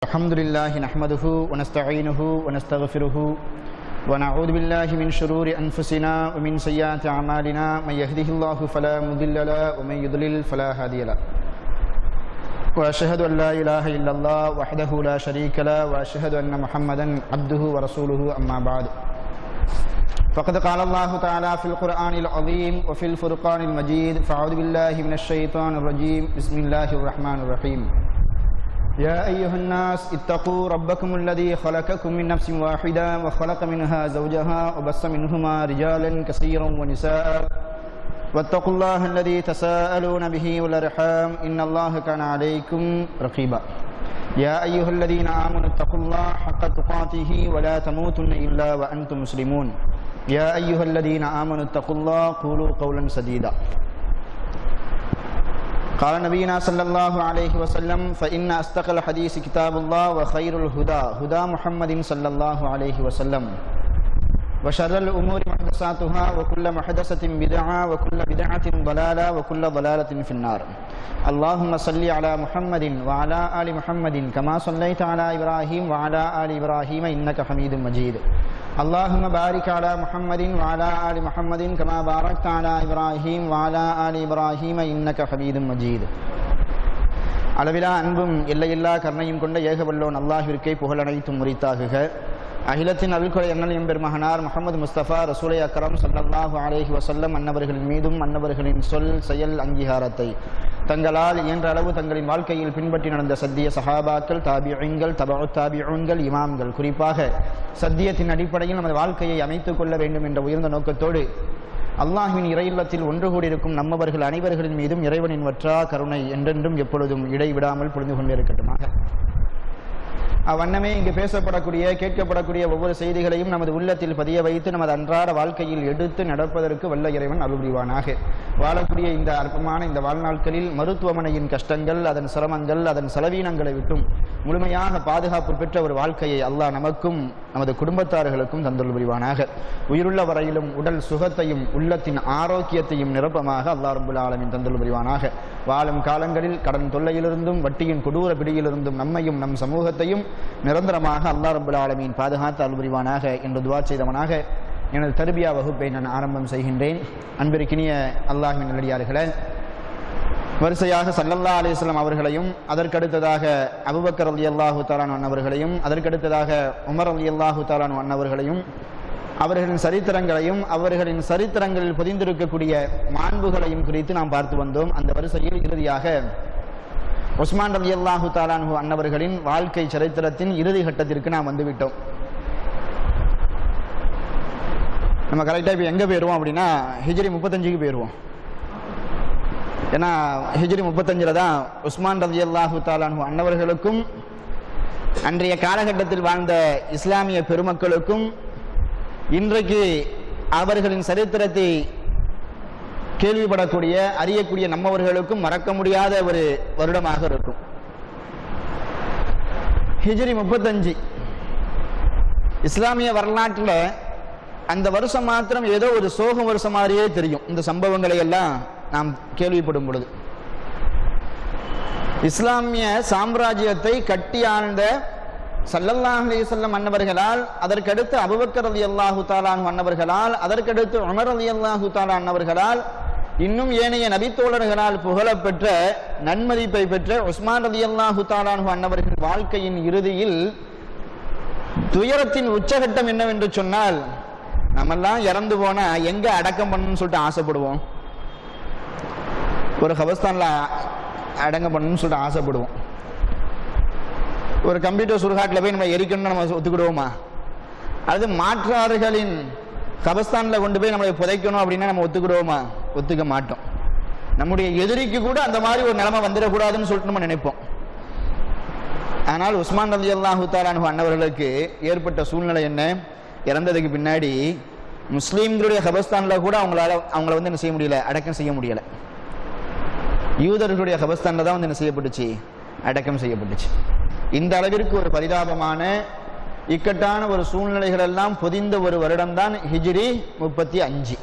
الحمد لله نحمده ونستعينه ونستغفره ونعوذ بالله من شرور أنفسنا ومن سيئات أعمالنا من يهده الله فلا مضل له ومن يضلل فلا هادي له وأشهد أن لا إله إلا الله وحده لا شريك له وأشهد أن محمدا عبده ورسوله أما بعد فقد قال الله تعالى في القرآن العظيم وفي الفرقان المجيد فأعوذ بالله من الشيطان الرجيم بسم الله الرحمن الرحيم يا أيها الناس اتقوا ربكم الذي خلقكم من نفس واحدة وخلق منها زوجها وبث منهما رجالا كثيرا ونساء واتقوا الله الذي تساءلون به والأرحام إن الله كان عليكم رقيبا يا أيها الذين آمنوا اتقوا الله حق تقاته ولا تموتن إلا وأنتم مسلمون يا أيها الذين آمنوا اتقوا الله قولوا قولا سديدا قال نبينا صلى الله عليه وسلم فإن أصدق الحديث كتاب الله وخير الهدى هدى محمد صلى الله عليه وسلم وشر الأمور محدثاتها وكل محدثة بدعة وكل بدعة ضلالة وكل ضلالة في النار اللهم صل على محمد وعلى آل محمد كما صليت على إبراهيم وعلى آل إبراهيم إنك حميد مجيد اللهم بارك على محمد وعلى آل محمد كما باركت على إبراهيم وعلى آل إبراهيم إنك حميد مجيد அளவிலா அன்பும் எல்லையில்லா கருணையும் கொண்ட ஏகவல்லோன் அல்லாஹ்விற்கே புகழ் அனைத்தும் உரித்தாகுக. அகிலத்தின் அல்குறை அண்ணல் எம்பெருமகனார் முஹம்மது முஸ்தபா ரசூலை அக்ரம் ஸல்லல்லாஹு அலைஹி வஸல்லம் அன்னவர்களின் மீதும் அன்னவர்களின் சொல் செயல் அங்கீகாரத்தை தங்களால் இயன்ற அளவு தங்களின் வாழ்க்கையில் பின்பற்றி நடந்த சத்திய சஹாபாக்கள், தாபிஈன்கள், தபஉ தாபிஊன்கள், இமாம்கள், குறிப்பாக சத்தியத்தின் அடிப்படையில் நமது வாழ்க்கையை அமைத்துக் கொள்ள வேண்டும் என்ற உயர்ந்த நோக்கத்தோடு அல்லாஹ்வின் இறையில்லத்தில் ஒன்று கூடியிருக்கும் நம்மவர்கள் அனைவர்களின் மீதும் இறைவனின் வற்றா கருணை என்றென்றும் எப்பொழுதும் இடைவிடாமல் பொழிந்து கொண்டிருக்கட்டுமாக. அவ்வண்ணமே இங்கு பேசப்படக்கூடிய கேட்கப்படக்கூடிய ஒவ்வொரு செய்திகளையும் நமது உள்ளத்தில் பதிய வைத்து நமது அன்றாட வாழ்க்கையில் எடுத்து நடப்பதற்கு வல்ல இறைவன் அருள் புரிவானாக. வாழக்கூடிய இந்த அற்பமான இந்த வாழ்நாட்களில் மருத்துவமனையின் கஷ்டங்கள், அதன் சிரமங்கள், அதன் செலவீனங்களை விட்டும் முழுமையாக பாதுகாப்பு பெற்ற ஒரு வாழ்க்கையை அல்லாஹ் நமக்கும் நமது குடும்பத்தார்களுக்கும் தந்தருள் புரிவானாக. உயிருள்ள வரையிலும் உடல் சுகத்தையும் உள்ளத்தின் ஆரோக்கியத்தையும் நிரப்பமாக அல்லாஹ் ரப்பல் ஆலமீன் தந்தருள் புரிவானாக. வாழும் காலங்களில் கடன் தொல்லையிலிருந்தும் வட்டியின் கொடூர பிடியிலிருந்தும் நம்மையும் நம் சமூகத்தையும் நிரந்தரமாக அல்லாஹ் ரப்பல் ஆலமீன் பாதுகாத்து அருள் புரிவானாக என்று துஆ செய்தவனாக எனது தர்பியா வகுப்பை நான் ஆரம்பம் செய்கின்றேன். அன்பிற்கினிய அல்லாஹ்வின் நல்லடியார்களே, வரிசையாக ஸல்லல்லாஹு அலைஹி வஸல்லம் அவர்களையும், அதற்கடுத்ததாக அபூபக்கர் ரலியல்லாஹு தஆலா அன்ஹு அவர்களையும், அதற்கடுத்ததாக உமர் ரலியல்லாஹு தஆலா அன்ஹு அவர்களையும், அவர்களின் சரித்திரங்களையும் அவர்களின் சரித்திரங்களில் பொதிந்திருக்கக்கூடிய மாண்புகளையும் குறித்து நாம் பார்த்து வந்தோம். அந்த வரிசையில் இறுதியாக உஸ்மான் ரலியல்லாஹு தஆலா அன்ஹு அன்னவர்களின் வாழ்க்கை சரித்திரத்தின் இறுதி கட்டத்திற்கு நாம் வந்துவிட்டோம். நம்ம கரெக்டாக இப்போ எங்கே போயிடுவோம் அப்படின்னா ஹிஜ்ரி 35க்கு போயிடுவோம். ஏன்னா ஹிஜ்ரி 35 தான் உஸ்மான் ரலியல்லாஹு தஆலா அன்ஹு அன்னவர்களுக்கும் அன்றைய காலகட்டத்தில் வாழ்ந்த இஸ்லாமிய பெருமக்களுக்கும் இன்றைக்கு அவர்களின் சரித்திரத்தை கேள்விப்படக்கூடிய அறியக்கூடிய நம்மவர்களுக்கும் மறக்க முடியாத ஒரு வருடமாக இருக்கும். ஹிஜ்ரி 35 இஸ்லாமிய வரலாற்றில் அந்த வருஷம் மாத்திரம் ஏதோ ஒரு சோகம் வருஷம் மாதிரியே தெரியும். இந்த சம்பவங்களை எல்லாம் நாம் கேள்விப்படும் பொழுது இஸ்லாமிய சாம்ராஜ்யத்தை கட்டி ஆழ்ந்த ஸல்லல்லாஹு அலைஹி வஸல்லம் அன்னவர்களால், அதற்கடுத்து அபூபக்கர் ரலியல்லாஹு தஆலா அன்ஹு அன்னவர்களால், அதற்கடுத்து உமர் ரலியல்லாஹு தஆலா அன்னவர்களால், இன்னும் ஏனைய நபித்தோழர்களால் புகழப்பெற்ற நன்மதிப்பை பெற்ற உஸ்மான் ரலியல்லாஹு தஆலா அன்ஹு அன்னவர்கள் வாழ்க்கையின் இறுதியில் துயரத்தின் உச்சகட்டம் என்னவென்று சொன்னால், நம்மெல்லாம் இறந்து போனா எங்க அடக்கம் பண்ணணும்னு சொல்லிட்டு ஆசைப்படுவோம். ஒரு கபஸ்தான்ல அடக்கம் பண்ணணும்னு சொல்லிட்டு ஆசைப்படுவோம். ஒரு கம்ப்யூட்டர் சுடுகாட்டில் போய் நம்ம எரிக்கணும்னு நம்ம ஒத்துக்கிடுவோமா? அது மாற்றார்களின் கபஸ்தானில் கொண்டு போய் நம்மளை புதைக்கணும் அப்படின்னா நம்ம ஒத்துக்கிடுவோமா? ஒத்துக்க மாட்டோம். நம்முடைய எதிரிக்கு கூட அந்த மாதிரி ஒரு நிலைமை வந்துடக்கூடாதுன்னு சொல்லிட்டு நம்ம நினைப்போம். ஆனால் உஸ்மான் ரலியல்லாஹு தஆலா அன்ஹு அன்னவர்களுக்கு ஏற்பட்ட சூழ்நிலை என்ன? இறந்ததுக்கு பின்னாடி முஸ்லீம்களுடைய கபஸ்தானில் கூட அவங்கள வந்து என்ன செய்ய முடியல, அடக்கம் செய்ய முடியல. யூதர்களுடைய கபஸ்தானில் தான் வந்து என்ன செய்யப்பட்டுச்சு, அடக்கம் செய்யப்பட்டுச்சு. இந்த அளவிற்கு ஒரு பரிதாபமான இக்கட்டான ஒரு சூழ்நிலைகள் எல்லாம் பொதிந்த ஒரு வருடம் தான் ஹிஜ்ரி 35.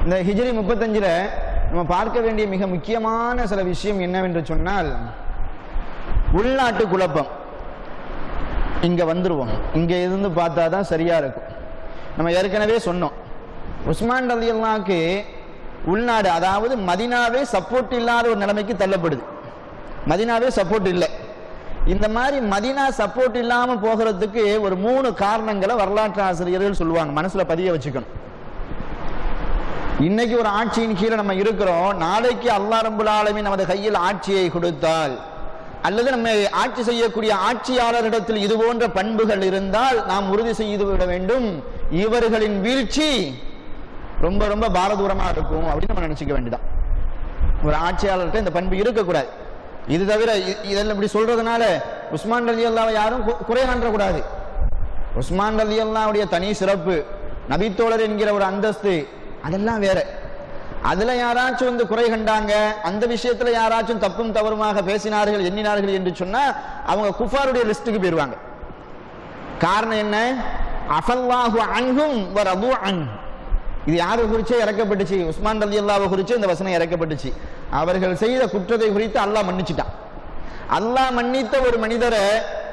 இந்த ஹிஜ்ரி 35 நம்ம பார்க்க வேண்டிய மிக முக்கியமான சில விஷயம் என்னவென்று சொன்னால், உள்நாட்டு குழப்பம். இங்கே வந்துடுவோம். இங்கே இருந்து பார்த்தா தான் சரியாக இருக்கும். நம்ம ஏற்கனவே சொன்னோம், உஸ்மான் ரலியல்லாஹுக்கு உள்நாடு, அதாவது மதீனாவே சப்போர்ட் இல்லாத ஒரு நிலைமைக்கு தள்ளப்படுது. மதீனாவே சப்போர்ட் இல்லை. இந்த மாதிரி மதீனா சப்போர்ட் இல்லாமல் போகிறதுக்கு ஒரு 3 காரணங்களை வரலாற்று ஆசிரியர்கள் சொல்லுவாங்க. மனசில் பதிய வச்சுக்கணும். இன்னைக்கு ஒரு ஆட்சியின் கீழே நம்ம இருக்கிறோம். நாளைக்கு அல்லாஹ் ரப்புல் ஆலமீன் நமது கையில் ஆட்சியை கொடுத்தால், அல்லது நம்ம ஆட்சி செய்யக்கூடிய ஆட்சியாளரிடத்தில் இது போன்ற பண்புகள் இருந்தால் நாம் உறுதி செய்து விட வேண்டும், இவர்களின் வீழ்ச்சி ரொம்ப ரொம்ப பாரதூரமாக இருக்கும் அப்படின்னு நம்ம நினைச்சுக்க வேண்டியதான். ஒரு ஆட்சியாளர்கிட்ட இந்த பண்பு இருக்கக்கூடாது. இது தவிர இதெல்லாம் இப்படி சொல்றதுனால உஸ்மான் ரலியல்லாஹு யாரும் குறை காணக்கூடாது. உஸ்மான் ரலியல்லாஹுடைய தனி சிறப்பு, நபித்தோழர் என்கிற ஒரு அந்தஸ்து, அதெல்லாம் வேற. அதுல யாராச்சும் வந்து குறை கண்டாங்க, அந்த விஷயத்துல யாராச்சும் தப்பும் தவறுமாக பேசினார்கள், எண்ணினார்கள் என்று சொன்னா அவங்க குஃபாருடைய லிஸ்டுக்கு போயிருவாங்க. காரணம் என்ன? அஃபல்லாஹு அன்ஹும் வ ரது அன். இது யாரை குறிச்சே இறக்கப்பட்டுச்சு? உஸ்மான் ரலியல்லாஹு குறிச்சு இந்த வசனம் இறக்கப்பட்டுச்சு. அவர்கள் செய்த குற்றத்தை குறித்து அல்லாஹ் மன்னிச்சிட்டான். அல்லாஹ் மன்னித்த ஒரு மனிதரை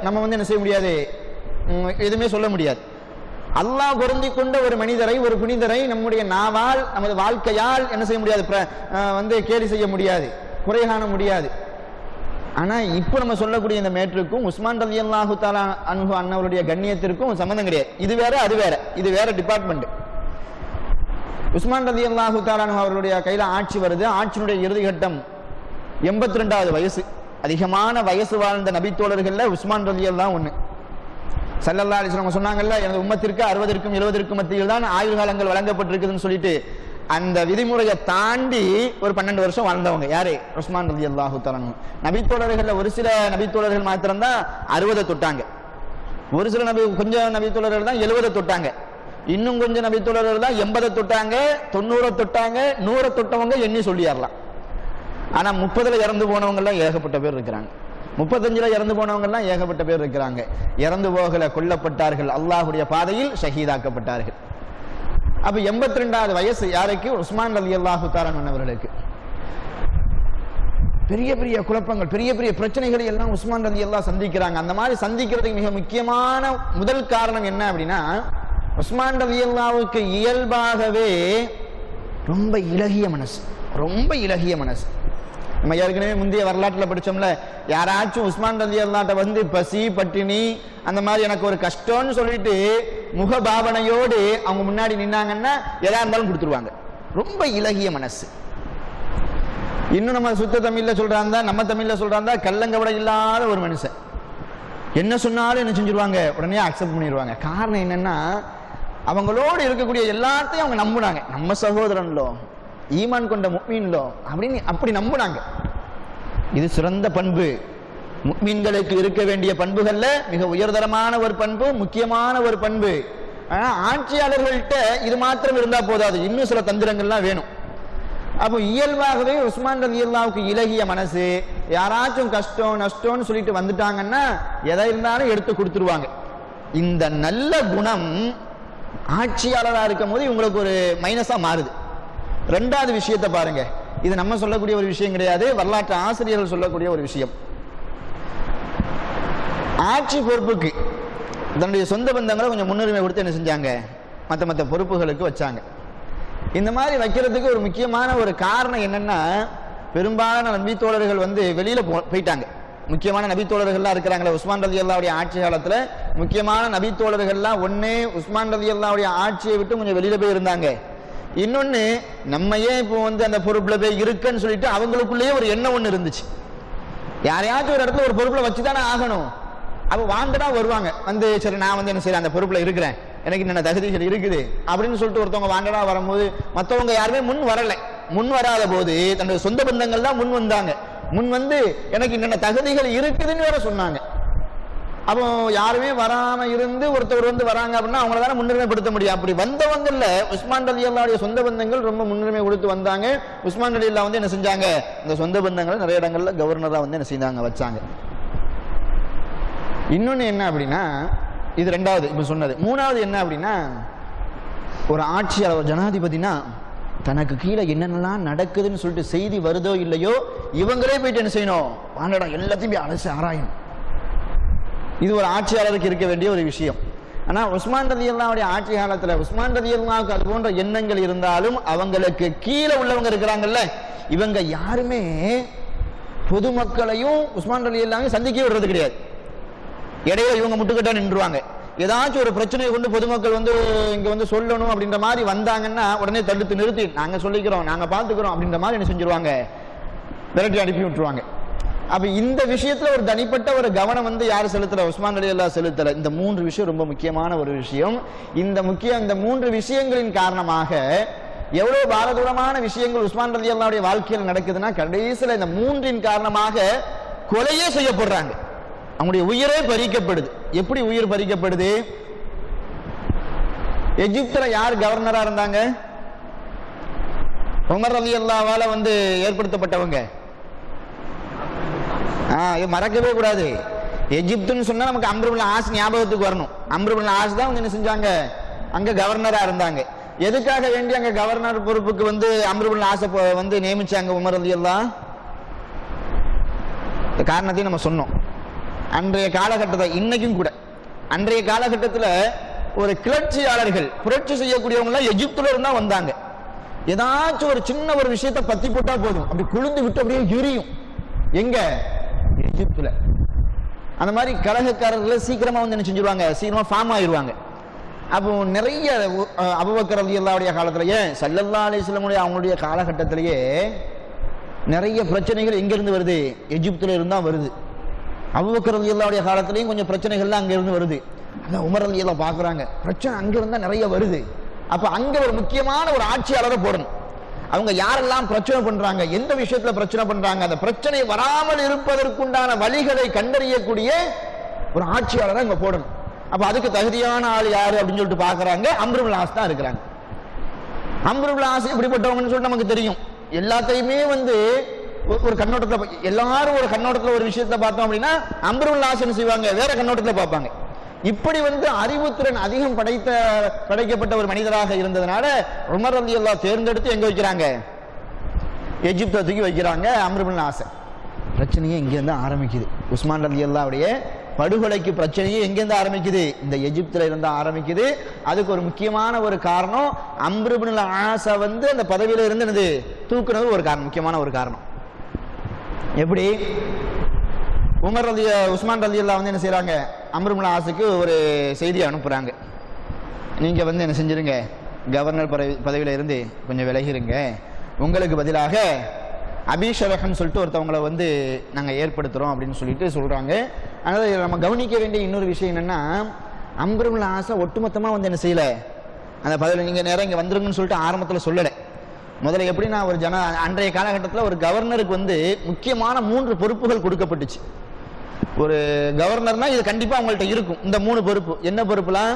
நம்ம வந்து என்ன செய்ய முடியாது, எதுவுமே சொல்ல முடியாது. அல்லாஹ் பொருந்தி கொண்ட ஒரு மனிதரை, ஒரு புனிதரை நம்முடைய நாவால், நமது வாழ்க்கையால் என்ன செய்ய முடியாது, வந்து கேலி செய்ய முடியாது, குறை காண முடியாது. ஆனா இப்போ நம்ம சொல்லக்கூடிய இந்த மேட்டருக்கும் உஸ்மான் ரலியல்லாஹு தஆலா அன்ஹு அன்னவருடைய கண்ணியத்திற்கும் சம்பந்தம் கிடையாது. இது வேற, அது வேற, இது வேற டிபார்ட்மெண்ட். உஸ்மான் ரலியல்லாஹு தஆலா அன்ஹு அவருடைய கையில ஆட்சி வருது. ஆட்சியினுடைய இறுதி கட்டம் 82வது வயசு. அதிகமான வயசு வாழ்ந்த நபித்தோழர்கள்ல உஸ்மான் ரலியல்லாஹு ஒண்ணு. ஸல்லல்லாஹு அலைஹி வஸல்லம் சொன்னாங்கல்ல, எனது உம்மத்திற்கு 60க்கும் 70க்கும் மத்தியில் தான் ஆயுள் காலங்கள் வழங்கப்பட்டிருக்குதுன்னு சொல்லிட்டு, அந்த விதிமுறையை தாண்டி ஒரு 12 வருஷம் வாழ்ந்தவங்க யாரு? உஸ்மான் ரலியல்லாஹு தஆலா அன்ஹு. நபித்தோழர்கள்ல ஒரு சில நபித்தோழர்கள் மாத்திரம்தான் 60 தொட்டாங்க. ஒரு சில கொஞ்சம் நபித்தோழர்கள் தான் 70 தொட்டாங்க. இன்னும் கொஞ்சம் நபித்தோழர்கள் தான் 80 தொட்டாங்க, 90 தொட்டாங்க, 100 தொட்டவங்க எண்ணி சொல்லிடலாம். ஆனா 30ல இறந்து போனவங்க எல்லாம் ஏகப்பட்ட பேர் இருக்கிறாங்க. 35ல இறந்து போனவங்க எல்லாம் ஏகப்பட்ட பேர் இருக்கிறாங்க. இறந்து போகல, கொல்லப்பட்டார்கள், அல்லாஹ்வுடைய பாதையில் ஷஹீதாக்கப்பட்டார்கள். அப்ப 82வது வயசு யாருக்கு? உஸ்மான் ரலியல்லாஹு தஆலா அன்ஹு. பெரிய பெரிய குழப்பங்கள், பெரிய பெரிய பிரச்சனைகளை எல்லாம் உஸ்மான் ரலியல்லாஹு சந்திக்கிறாங்க. அந்த மாதிரி சந்திக்கிறதுக்கு மிக முக்கியமான முதல் காரணம் என்ன அப்படின்னா, உஸ்மான் ரலியல்லாஹுவுக்கு இயல்பாகவே ரொம்ப இலகிய மனசு, ரொம்ப இலகிய மனசு. நம்ம ஏற்கனவே முந்தைய வரலாற்றில் படிச்சோம்ல, யாராச்சும் உஸ்மான் ரலியல்லாஹு வந்து பசி பட்டினி அந்த மாதிரி எனக்கு ஒரு கஷ்டம்னு சொல்லிட்டு முகபாவனையோடு அவங்க முன்னாடி நின்னாங்கன்னா எதா இருந்தாலும் கொடுத்துருவாங்க. ரொம்ப இலகிய மனசு. இன்னும் நம்ம சுத்த தமிழ்ல சொல்றாங்க, நம்ம தமிழ்ல சொல்றாங்க, கள்ளங்கபட இல்லாத ஒரு மனுஷன். என்ன சொன்னாலும் என்ன செஞ்சிருவாங்க, உடனே அக்செப்ட் பண்ணிடுவாங்க. காரணம் என்னன்னா, அவங்களோடு இருக்கக்கூடிய எல்லாத்தையும் அவங்க நம்புனாங்க. நம்ம சகோதரன்லோ, ஈமான் கொண்ட முஃமின்லோ அப்படின்னு அப்படி நம்புனாங்க. இது சிறந்த பண்பு. முஃமின்களுக்கு இருக்க வேண்டிய பண்புகள்ல மிக உயர்தரமான ஒரு பண்பு, முக்கியமான ஒரு பண்பு. ஆனா ஆட்சியாளர்கள்ட்ட இது மாத்திரம் இருந்தா போதாது, இன்னும் சில தந்திரங்கள்லாம் வேணும். அப்போ இயல்பாகவே உஸ்மான் ரலியல்லாஹுக்கு இலகிய மனசு. யாராச்சும் கஷ்டம் நஷ்டம்னு சொல்லிட்டு வந்துட்டாங்கன்னா எதை இருந்தாலும் எடுத்து கொடுத்துருவாங்க. இந்த நல்ல குணம் ஆட்சியாளராக இருக்கும் போது இவங்களுக்கு ஒரு மைனஸா மாறுது. 2வது விஷயத்தை பாருங்க. இது நம்ம சொல்லக்கூடிய ஒரு விஷயம் கிடையாது, வரலாற்று ஆசிரியர்கள் சொல்லக்கூடிய ஒரு விஷயம். ஆட்சி பொறுப்புக்கு தன்னுடைய சொந்த பந்தங்களை கொஞ்சம் முன்னுரிமை கொடுத்து என்ன செஞ்சாங்க, மற்ற பொறுப்புகளுக்கு வச்சாங்க. இந்த மாதிரி வைக்கிறதுக்கு ஒரு முக்கியமான ஒரு காரணம் என்னன்னா, பெரும்பாலான நபித்தோழர்கள் வந்து வெளியில போயிட்டாங்க. முக்கியமான நபித்தோழர்கள்லாம் இருக்கிறாங்களே உஸ்மான் ரலியல்லாஹுடைய ஆட்சி காலத்துல, முக்கியமான நபித்தோழர்கள்லாம் ஒண்ணு உஸ்மான் ரலியல்லாஹுடைய ஆட்சியை விட்டு கொஞ்சம் வெளியில போய் இருந்தாங்க. இன்னொன்னு, நம்ம ஏன் இப்போ வந்து அந்த பொறுப்புல போய் இருக்குன்னு சொல்லிட்டு அவங்களுக்குள்ளேயே ஒரு எண்ணம் ஒண்ணு இருந்துச்சு. யாரையாச்சும் ஒரு இடத்துல ஒரு பொறுப்புல வச்சுதானே ஆகணும். அப்ப வாண்டடா வருவாங்க வந்து, சரி நான் வந்து என்ன செய்யறேன், அந்த பொறுப்புல இருக்கிறேன், எனக்கு என்னென்ன தகுதிகள் இருக்குது அப்படின்னு சொல்லிட்டு ஒருத்தவங்க வாண்டடா வரும்போது மற்றவங்க யாருமே முன் வரல. முன் வராத போது தன்னுடைய சொந்த பந்தங்கள் தான் முன் வந்தாங்க. முன் வந்து எனக்கு என்னென்ன தகுதிகள் இருக்குதுன்னு வேற சொன்னாங்க. அப்போ யாருமே வராம இருந்து ஒருத்தர் வந்து வராங்க அப்படின்னா அவங்கள தானே முன்னுரிமைப்படுத்த முடியும். அப்படி வந்தவங்கல்ல உஸ்மான் ரலியல்லாஹுடைய சொந்த பந்தங்கள் ரொம்ப முன்னுரிமை கொடுத்து வந்தாங்க. உஸ்மான் ரலியல்லாஹு வந்து என்ன செஞ்சாங்க, இந்த சொந்த பந்தங்களை நிறைய இடங்கள்ல கவர்னரா வந்து என்ன செஞ்சாங்க, வச்சாங்க. இன்னொன்னு என்ன அப்படின்னா, இது 2வது இப்ப சொன்னது. 3வது என்ன அப்படின்னா, ஒரு ஆட்சியாளர், ஒரு ஜனாதிபதினா தனக்கு கீழே என்னென்னலாம் நடக்குதுன்னு சொல்லிட்டு செய்தி வருதோ இல்லையோ, இவங்களே போயிட்டு என்ன செய்யணும், வாங்கடா எல்லாத்தையும் போய் அலசி ஆராயணும். இது ஒரு ஆட்சியாளருக்கு இருக்க வேண்டிய ஒரு விஷயம். ஆனால் உஸ்மான் ரலியல்லாஹுடைய ஆட்சி காலத்தில் உஸ்மான் ரலியல்லாஹுக்கு அது போன்ற எண்ணங்கள் இருந்தாலும் அவங்களுக்கு கீழே உள்ளவங்க இருக்கிறாங்கல்ல, இவங்க யாருமே பொதுமக்களையும் உஸ்மான் ரலியல்லாஹு சந்திக்க விடுறது கிடையாது. இடையில இவங்க முட்டுக்கட்டா நின்றுவாங்க. ஏதாச்சும் ஒரு பிரச்சனையை கொண்டு பொதுமக்கள் வந்து இங்க வந்து சொல்லணும் அப்படின்ற மாதிரி வந்தாங்கன்னா உடனே தடுத்து நிறுத்தி நாங்க சொல்லிக்கிறோம், நாங்க பார்த்துக்கிறோம் அப்படின்ற மாதிரி என்ன செஞ்சிருவாங்க, விரட்டி அனுப்பி விட்டுருவாங்க. அப்ப இந்த விஷயத்துல ஒரு தனிப்பட்ட ஒரு கவனம் வந்து யாரு செலுத்தல, உஸ்மான் ரலியல்லாஹு செலுத்தல. இந்த மூன்று விஷயம் ரொம்ப முக்கியமான ஒரு விஷயம். இந்த மூன்று விஷயங்களின் காரணமாக எவ்வளவு பாரதூரமான விஷயங்கள் உஸ்மான் ரலியல்லாஹுடைய வாழ்க்கையில் நடக்குதுன்னா, கடைசியில் இந்த மூன்றின் காரணமாக கொலையே செய்யப்படுறாங்க, அவங்களுடைய உயிரே பறிக்கப்படுது. எப்படி உயிர் பறிக்கப்படுது? எகிப்துல யார் கவர்னரா இருந்தாங்க? உமர் ரலியல்லாஹுவால வந்து ஏற்படுத்தப்பட்டவங்க. மறக்கவே கூடாது. எகிப்துன்னு சொன்னா நமக்கு அம்ர் இப்னு ஆஸ் ஞாபகத்துக்கு வரணும். அம்ர் இப்னு ஆஸ் தான் என்ன செஞ்சாங்க, அங்க கவர்னரா இருந்தாங்க. எதுக்காக வேண்டி அங்க கவர்னர் பொறுப்புக்கு வந்து அம்ர் இப்னு ஆஸை வந்து நியமிச்சாங்க உமர் ரலியல்லாஹு? காரணத்தையும் நம்ம சொன்னோம். அன்றைய காலகட்டத்தை இன்னைக்கும் கூட அன்றைய காலகட்டத்தில் ஒரு கிளர்ச்சியாளர்கள் புரட்சி செய்யக்கூடியவங்க எகிப்துல இருந்தா வந்தாங்க. ஏதாச்சும் ஒரு சின்ன ஒரு விஷயத்தை பத்தி போட்டா போதும், அப்படி குளிர்ந்து விட்டு அப்படியே எரியும். எங்க? எகிப்துல. அந்த மாதிரி கலகக்காரர்கள் சீக்கிரமா வந்து என்ன செஞ்சிருவாங்க, சீக்கிரமா ஃபார்ம் ஆயிடுவாங்க. அப்போ நிறைய அபூபக்கர் ரலியல்லாஹுடைய காலத்திலேயே ஸல்லல்லாஹு அலைஹி வஸல்லம் அவங்களுடைய காலகட்டத்திலேயே நிறைய பிரச்சனைகள் எங்கிருந்து வருது, எகிப்துல இருந்தா வருது. அபூபக்கர் ரலியல்லாஹுடைய காலத்திலையும் கொஞ்சம் பிரச்சனைகள்லாம் அங்க இருந்து வருது. அதான் உமர் ரலியல்லாஹு பாக்குறாங்க, பிரச்சனை அங்க இருந்தா நிறைய வருது. அப்ப அங்க ஒரு முக்கியமான ஒரு ஆட்சியாளரை போடணும். அவங்க யாரெல்லாம் பிரச்சனை பண்றாங்க, எந்த விஷயத்துல பிரச்சனை பண்றாங்க, அந்த பிரச்சனை வராமல் இருப்பதற்குண்டான வழிகளை கண்டறியக்கூடிய ஒரு ஆட்சியாளரை அங்க போடணும். அப்ப அதுக்கு தகுதியான ஆள் யாரு அப்படின்னு சொல்லிட்டு பாக்குறாங்க, அம்ர் இப்னு ஆஸ் தான் இருக்கிறாங்க. அம்ர் இப்னு ஆஸ் எப்படிப்பட்டவங்கன்னு சொல்லிட்டு நமக்கு தெரியும். எல்லாத்தையுமே வந்து ஒரு கண்ணோட்டத்தில் எல்லாரும் ஒரு கண்ணோட்டத்தில் ஒரு விஷயத்தை பார்த்தோம் அப்படின்னா அம்ர் இப்னு ஆஸ் என்ன செய்வாங்க, வேற கண்ணோட்டத்தில் பார்ப்பாங்க. இப்படி வந்து அறிவுத்திறன் அதிகம் படைக்கப்பட்ட ஒரு மனிதராக இருந்ததுனால உமர் ரலியல்லாஹு தேர்ந்தெடுத்து எங்க வைக்கிறாங்க, எகிப்தை தூக்கி வைக்கிறாங்க. அம்ர் இப்னு ஆஸ் பிரச்சனையே இங்கிருந்து ஆரம்பிக்குது. உஸ்மான் ரலியல்லாஹுடைய படுகொலைக்கு பிரச்சனையே எங்கிருந்து ஆரம்பிக்குது, இந்த எகிப்துல இருந்து ஆரம்பிக்குது. அதுக்கு ஒரு முக்கியமான ஒரு காரணம் அம்ர் இப்னு ஆஸை வந்து அந்த பதவியில இருந்து என்னது தூக்குனது ஒரு காரணம், முக்கியமான ஒரு காரணம். எப்படி உஸ்மான் ரலியல்லாஹு வந்து என்ன செய்யறாங்க, அம்ர் இப்னு ஆஸுக்கு ஒரு செய்தி அனுப்புறாங்க, நீங்க வந்து என்ன செஞ்சிருங்க, கவர்னர் பதவியில இருந்து கொஞ்சம் விலகிருங்க, உங்களுக்கு பதிலாக அபிஷரகம் சொல்லிட்டு ஒருத்தவங்களை வந்து நாங்க ஏற்படுத்துறோம் அப்படின்னு சொல்லிட்டு சொல்றாங்க. அதனால நம்ம கவனிக்க வேண்டிய இன்னொரு விஷயம் என்னன்னா, அம்ர் இப்னு ஆஸை ஒட்டுமொத்தமா வந்து என்ன செய்யல, அந்த பதவியில் நீங்க நேரம் இங்க வந்துருங்கன்னு சொல்லிட்டு ஆரம்பத்துல சொல்லலை. முதல்ல எப்படின்னா ஒரு அன்றைய காலகட்டத்தில் ஒரு கவர்னருக்கு வந்து முக்கியமான 3 பொறுப்புகள் கொடுக்கப்பட்டுச்சு. ஒரு கவர்னர்னா இது கண்டிப்பா அவங்கள்ட்ட இருக்கும் இந்த 3 பொறுப்பு. என்ன பொறுப்புலாம்?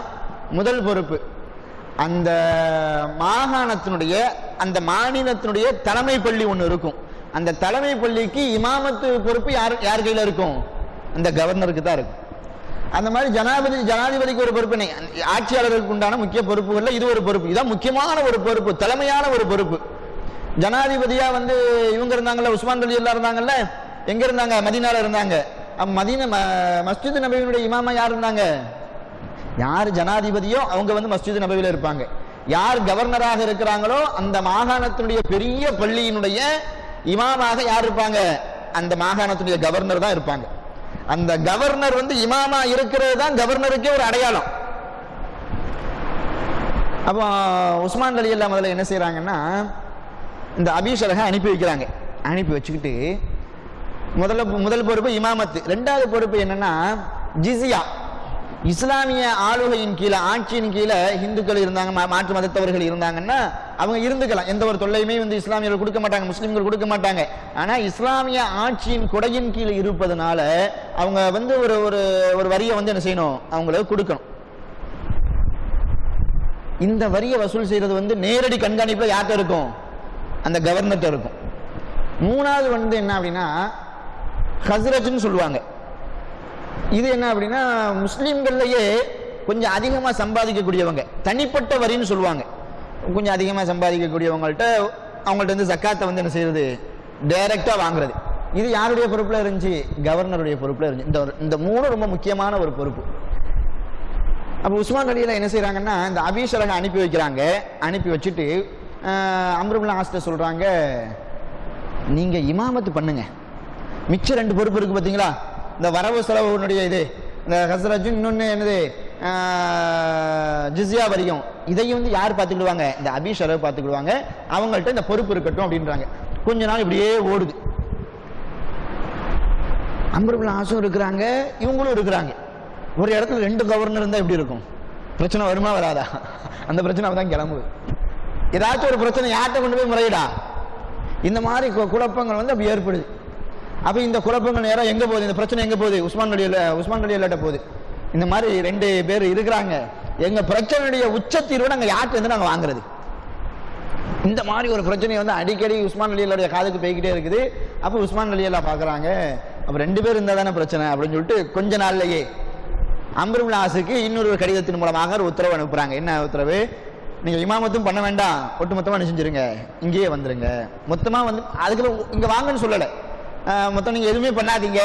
முதல் பொறுப்பு அந்த மாகாணத்தினுடைய அந்த மாநிலத்தினுடைய தலைமை பள்ளி ஒன்று இருக்கும். அந்த தலைமை பள்ளிக்கு இமாமத்து பொறுப்பு யார் கையில இருக்கும்? அந்த கவர்னருக்கு தான் இருக்கும். அந்த மாதிரி ஜனாதிபதிக்கு ஒரு பொறுப்பு, ஆட்சியாளருக்கு உண்டான முக்கிய பொறுப்புகள்ல இது ஒரு பொறுப்பு. இதான் முக்கியமான ஒரு பொறுப்பு, தலைமையான ஒரு பொறுப்பு. ஜனாதிபதியா வந்து இவங்க இருந்தாங்கல்ல, உஸ்மான் ரலியல்லாஹு இருந்தாங்கல்ல, எங்க இருந்தாங்க? மதீனால இருந்தாங்க. மதீனா மஸ்ஜித் நபவியுடைய இமாமா யார் இருந்தாங்க? யார் ஜனாதிபதியோ அவங்க வந்து மஸ்ஜித் நபவியில இருப்பாங்க. யார் கவர்னராக இருக்கிறாங்களோ அந்த மாகாணத்தினுடைய பெரிய பள்ளியினுடைய இமாமாக யார் இருப்பாங்க? அந்த மாகாணத்துடைய கவர்னர் தான் இருப்பாங்க. அந்த கவர்னர் வந்து இமாமா இருக்கிறது தான் கவர்னருக்கே ஒரு அடையாளம். அப்போ உஸ்மான் ரலியல்லாஹு முதல்ல என்ன செய்யறாங்கன்னா, இந்த அபிஷரக அனுப்பி வைக்கிறாங்க. அனுப்பி வச்சுக்கிட்டு முதல் பொறுப்பு இமாமத்து, 2வது பொறுப்பு என்னன்னா ஜிஸியா. இஸ்லாமிய ஆளுகையின் கீழே, ஆட்சியின் கீழே இந்துக்கள் இருந்தாங்க, மாற்று மதத்தவர்கள் இருந்தாங்கன்னா அவங்க இருந்துக்கலாம், எந்த ஒரு தொல்லையுமே வந்து இஸ்லாமியர்கள் கொடுக்க மாட்டாங்க, முஸ்லிம்கள் கொடுக்க மாட்டாங்க. ஆனா இஸ்லாமிய ஆட்சியின் கொடையின் கீழே இருப்பதனால அவங்க வந்து ஒரு வரியை வந்து என்ன செய்யணும், அவங்களுக்கு கொடுக்கணும். இந்த வரியை வசூல் செய்யறது வந்து நேரடி கண்காணிப்புல யார்கிட்ட இருக்கும்? அந்த கவர்னர்கிட்ட இருக்கும். 3வது வந்து என்ன அப்படின்னா ஹஸ்ரஜ்னு சொல்லுவாங்க. இது என்ன அப்படின்னா முஸ்லிம்கள்லயே கொஞ்சம் அதிகமா சம்பாதிக்கக்கூடியவங்க, தனிப்பட்ட வரின்னு சொல்லுவாங்க. கொஞ்சம் அதிகமா சம்பாதிக்கக்கூடியவங்கள்ட்ட அவங்கள்ட்ட வந்து ஜக்காத்தை வந்து என்ன செய்யறது, டைரக்டா வாங்குறது. இது யாருடைய பொறுப்புல இருந்துச்சு? கவர்னருடைய பொறுப்புல இருந்துச்சு. இந்த மூணு ரொம்ப முக்கியமான ஒரு பொறுப்பு. அப்போ உஸ்மான் ரலியல்லாஹு என்ன செய்யறாங்கன்னா, இந்த அபீ ஷரஹை அனுப்பி வைக்கிறாங்க. அனுப்பி வச்சுட்டு அம்ர் இப்னு ஆஸ் சொல்றாங்க, நீங்க இமாமத்து பண்ணுங்க, மிச்ச ரெண்டு பொறுப்பு இருக்கு பார்த்தீங்களா, இந்த வரவு செலவுடைய இது, இந்த ஹஸ்ரஜ், இன்னொன்று என்னது ஜிஸ்யா வரையும், இதையும் வந்து யார் பார்த்துக்கிடுவாங்க? இந்த அபீ ஷரஹ் பார்த்துக்கிடுவாங்க, அவங்கள்ட்ட இந்த பொறுப்பு இருக்கட்டும் அப்படின்றாங்க. கொஞ்ச நாள் இப்படியே ஓடுது. அம்ர் இப்னு ஆஸும் இருக்கிறாங்க, இவங்களும் இருக்கிறாங்க. ஒரு இடத்துல ரெண்டு கவர்னர் இருந்தால் எப்படி இருக்கும்? பிரச்சனை வருமா வராதா? அந்த பிரச்சனை தான் கிளம்புது. ஏதாச்சும் ஒரு பிரச்சனை யார்கிட்ட கொண்டு போய் முறையிடா? இந்த மாதிரி குழப்பங்கள் வந்து அப்படி ஏற்படுது. அப்ப இந்த குழப்பங்கள் நேரம் எங்க போகுது? இந்த பிரச்சனை எங்க போகுது? உஸ்மான் ரலியல்லாஹு போகுது. இந்த மாதிரி ரெண்டு பேர் இருக்கிறாங்க, எங்க பிரச்சனையுடைய உச்சத்தீர்வை நாங்க யார்கிட்ட இருந்து நாங்க வாங்குறது? இந்த மாதிரி ஒரு பிரச்சனை வந்து அடிக்கடி உஸ்மான் ரலியல்லாஹுடைய காதுக்கு போய்கிட்டே இருக்குது. அப்ப உஸ்மான் ரலியல்லாஹு பாக்குறாங்க, அப்ப ரெண்டு பேர் இருந்தா தானே பிரச்சனை அப்படின்னு சொல்லிட்டு கொஞ்ச நாள்லயே அம்ர் இப்னு ஆஸுக்கு இன்னொரு கடிதத்தின் மூலமாக ஒரு உத்தரவு அனுப்புறாங்க. என்ன உத்தரவு? நீங்க இமாமத்தும் பண்ண வேண்டாம், ஒட்டுமொத்தமா என்ன செஞ்சிருங்க, இங்கேயே வந்துருங்க, மொத்தமா வந்து அதுக்கு இங்க வாங்கன்னு சொல்லல, மொத்தம் நீங்க எதுவுமே பண்ணாதீங்க